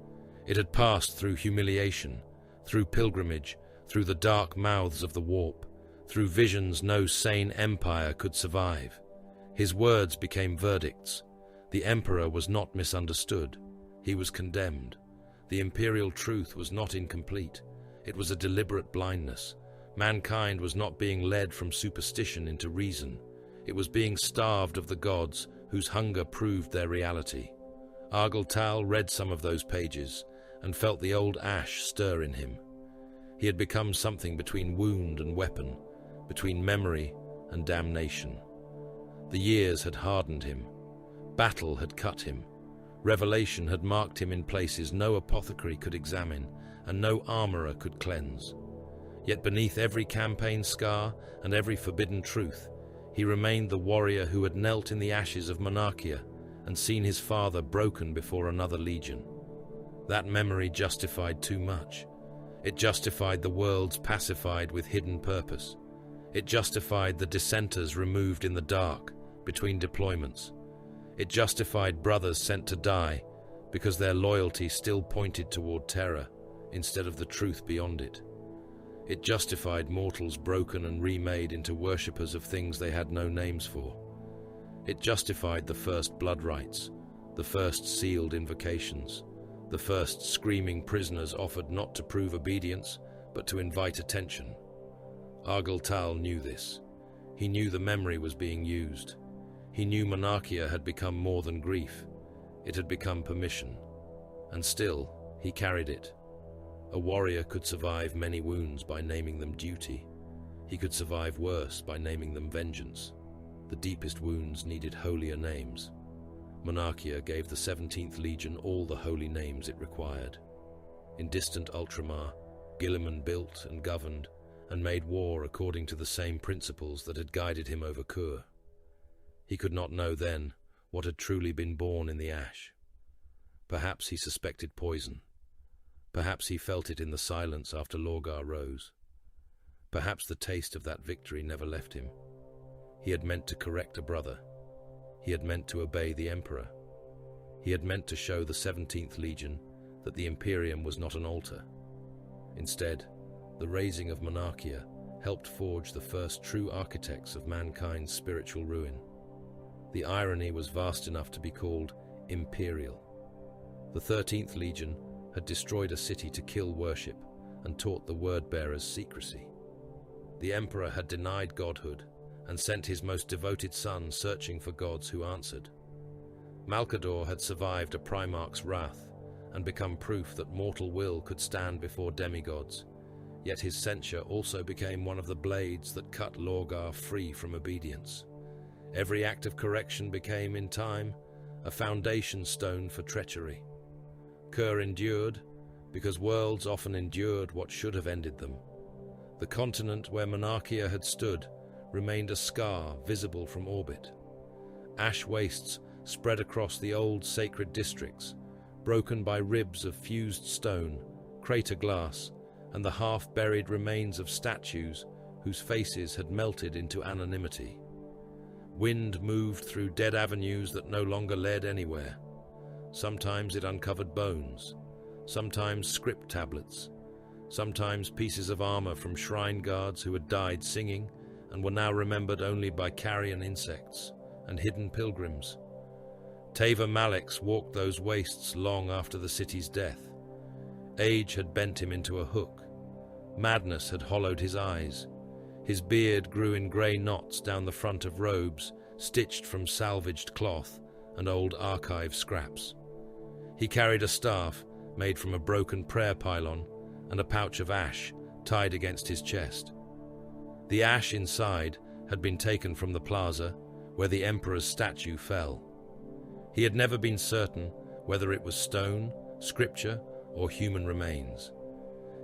Speaker 2: It had passed through humiliation, through pilgrimage, through the dark mouths of the warp, through visions no sane empire could survive. His words became verdicts. The emperor was not misunderstood. He was condemned. The imperial truth was not incomplete. It was a deliberate blindness. Mankind was not being led from superstition into reason. It was being starved of the gods whose hunger proved their reality. Argyle read some of those pages and felt the old ash stir in him. He had become something between wound and weapon, between memory and damnation. The years had hardened him. Battle had cut him. Revelation had marked him in places no apothecary could examine and no armorer could cleanse. Yet beneath every campaign scar and every forbidden truth, he remained the warrior who had knelt in the ashes of Monarchia and seen his father broken before another legion. That memory justified too much. It justified the worlds pacified with hidden purpose. It justified the dissenters removed in the dark between deployments. It justified brothers sent to die because their loyalty still pointed toward terror instead of the truth beyond it. It justified mortals broken and remade into worshippers of things they had no names for. It justified the first blood rites, the first sealed invocations, the first screaming prisoners offered not to prove obedience, but to invite attention. Argyle knew this. He knew the memory was being used. He knew Monarchia had become more than grief. It had become permission. And still, he carried it. A warrior could survive many wounds by naming them duty. He could survive worse by naming them vengeance. The deepest wounds needed holier names. Monarchia gave the 17th Legion all the holy names it required. In distant Ultramar, Guilliman built and governed and made war according to the same principles that had guided him over Kurr. He could not know then what had truly been born in the ash. Perhaps he suspected poison. Perhaps he felt it in the silence after Lorgar rose. Perhaps the taste of that victory never left him. He had meant to correct a brother. He had meant to obey the Emperor. He had meant to show the 17th Legion that the Imperium was not an altar. Instead, the raising of Monarchia helped forge the first true architects of mankind's spiritual ruin. The irony was vast enough to be called imperial. The 13th Legion had destroyed a city to kill worship and taught the word-bearers secrecy. The Emperor had denied godhood and sent his most devoted son searching for gods who answered. Malcador had survived a primarch's wrath and become proof that mortal will could stand before demigods, yet his censure also became one of the blades that cut Lorgar free from obedience. Every act of correction became, in time, a foundation stone for treachery. Kurr endured, because worlds often endured what should have ended them. The continent where Monarchia had stood remained a scar visible from orbit. Ash wastes spread across the old sacred districts, broken by ribs of fused stone, crater glass, and the half-buried remains of statues whose faces had melted into anonymity. Wind moved through dead avenues that no longer led anywhere. Sometimes it uncovered bones, sometimes script tablets, sometimes pieces of armor from shrine guards who had died singing and were now remembered only by carrion insects and hidden pilgrims. Teva Malix walked those wastes long after the city's death. Age had bent him into a hook. Madness had hollowed his eyes. His beard grew in grey knots down the front of robes, stitched from salvaged cloth and old archive scraps. He carried a staff made from a broken prayer pylon and a pouch of ash tied against his chest. The ash inside had been taken from the plaza where the Emperor's statue fell. He had never been certain whether it was stone, scripture, or human remains.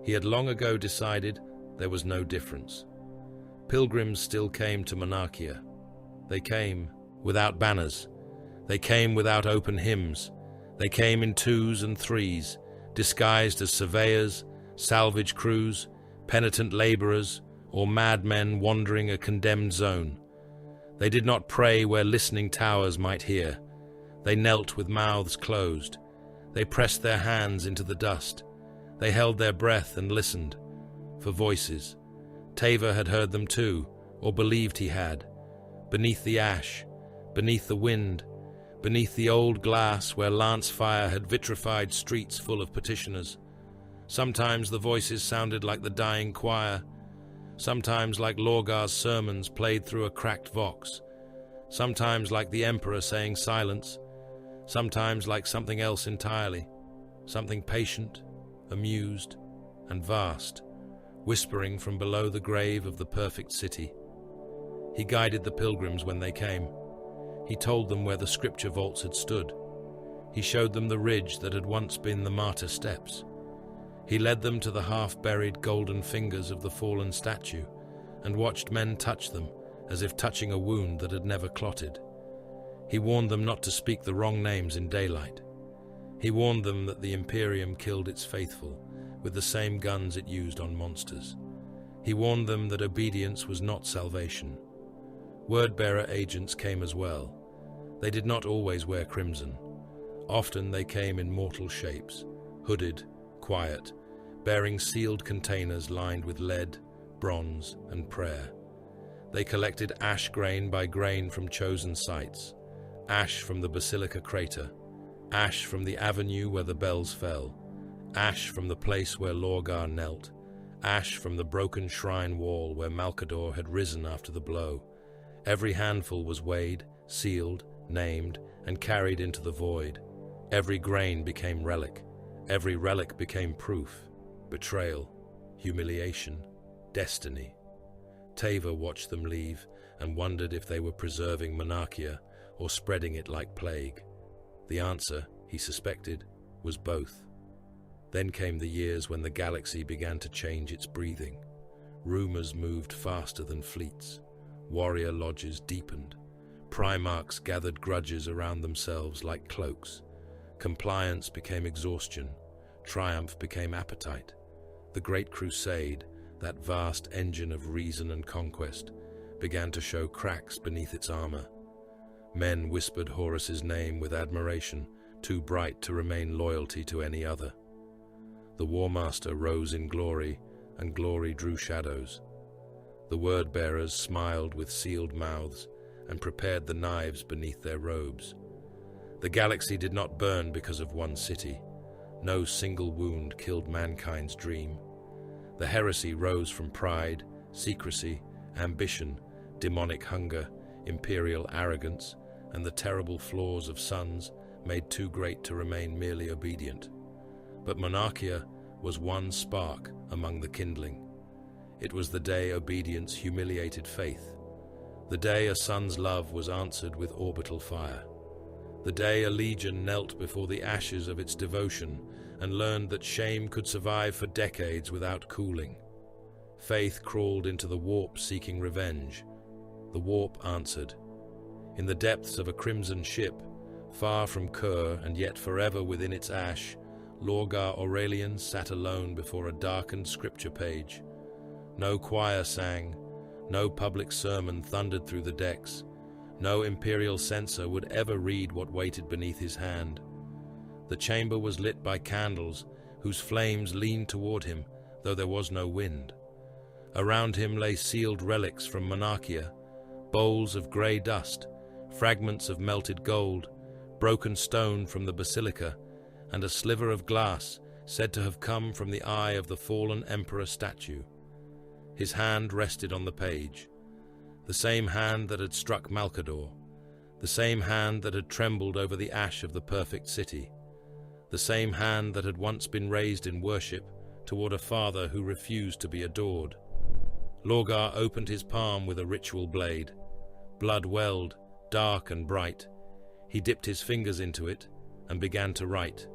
Speaker 2: He had long ago decided there was no difference. Pilgrims still came to Monarchia. They came without banners. They came without open hymns. They came in 2s and 3s, disguised as surveyors, salvage crews, penitent laborers, or madmen wandering a condemned zone. They did not pray where listening towers might hear. They knelt with mouths closed. They pressed their hands into the dust. They held their breath and listened for voices. Teva had heard them too, or believed he had. Beneath the ash, beneath the wind, beneath the old glass where lance fire had vitrified streets full of petitioners. Sometimes the voices sounded like the dying choir, sometimes like Lorgar's sermons played through a cracked vox. sometimes like the Emperor saying silence, sometimes like something else entirely, something patient, amused, and vast, whispering from below the grave of the perfect city. He guided the pilgrims when they came. He told them where the scripture vaults had stood. He showed them the ridge that had once been the Martyr steps. He led them to the half-buried golden fingers of the fallen statue and watched men touch them as if touching a wound that had never clotted. He warned them not to speak the wrong names in daylight. He warned them that the Imperium killed its faithful with the same guns it used on monsters. He warned them that obedience was not salvation. Word-bearer agents came as well. They did not always wear crimson. Often they came in mortal shapes, hooded, quiet, bearing sealed containers lined with lead, bronze, and prayer. They collected ash grain by grain from chosen sites, ash from the basilica crater, ash from the avenue where the bells fell, ash from the place where Lorgar knelt, ash from the broken shrine wall where Malcador had risen after the blow. Every handful was weighed, sealed, named, and carried into the void. Every grain became relic. Every relic became proof. Betrayal, humiliation, destiny. Tava watched them leave and wondered if they were preserving Monarchia or spreading it like plague. The answer, he suspected, was both. Then came the years when the galaxy began to change its breathing. Rumors moved faster than fleets. Warrior lodges deepened. Primarchs gathered grudges around themselves like cloaks. Compliance became exhaustion. Triumph became appetite. The Great Crusade, that vast engine of reason and conquest, began to show cracks beneath its armor. Men whispered Horus's name with admiration, too bright to remain loyalty to any other. The War Master rose in glory, and glory drew shadows. The word-bearers smiled with sealed mouths and prepared the knives beneath their robes. The galaxy did not burn because of one city. No single wound killed mankind's dream. The heresy rose from pride, secrecy, ambition, demonic hunger, imperial arrogance, and the terrible flaws of sons made too great to remain merely obedient. But Monarchia was one spark among the kindling. It was the day obedience humiliated faith. The day a son's love was answered with orbital fire. The day a legion knelt before the ashes of its devotion and learned that shame could survive for decades without cooling. Faith crawled into the warp seeking revenge. The warp answered. In the depths of a crimson ship, far from Kurr and yet forever within its ash, Lorgar Aurelian sat alone before a darkened scripture page. No choir sang, no public sermon thundered through the decks, no imperial censor would ever read what waited beneath his hand. The chamber was lit by candles whose flames leaned toward him, though there was no wind. Around him lay sealed relics from Monarchia, bowls of grey dust, fragments of melted gold, broken stone from the basilica, and a sliver of glass said to have come from the eye of the fallen emperor statue. His hand rested on the page, the same hand that had struck Malcador, the same hand that had trembled over the ash of the perfect city, the same hand that had once been raised in worship toward a father who refused to be adored. Lorgar opened his palm with a ritual blade. Blood welled, dark and bright. He dipped his fingers into it and began to write.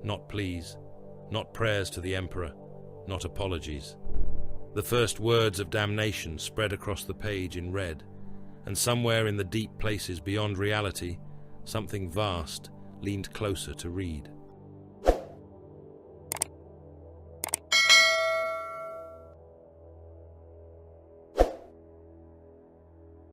Speaker 2: Not pleas, not prayers to the emperor, not apologies. The first words of damnation spread across the page in red, and somewhere in the deep places beyond reality, something vast leaned closer to read.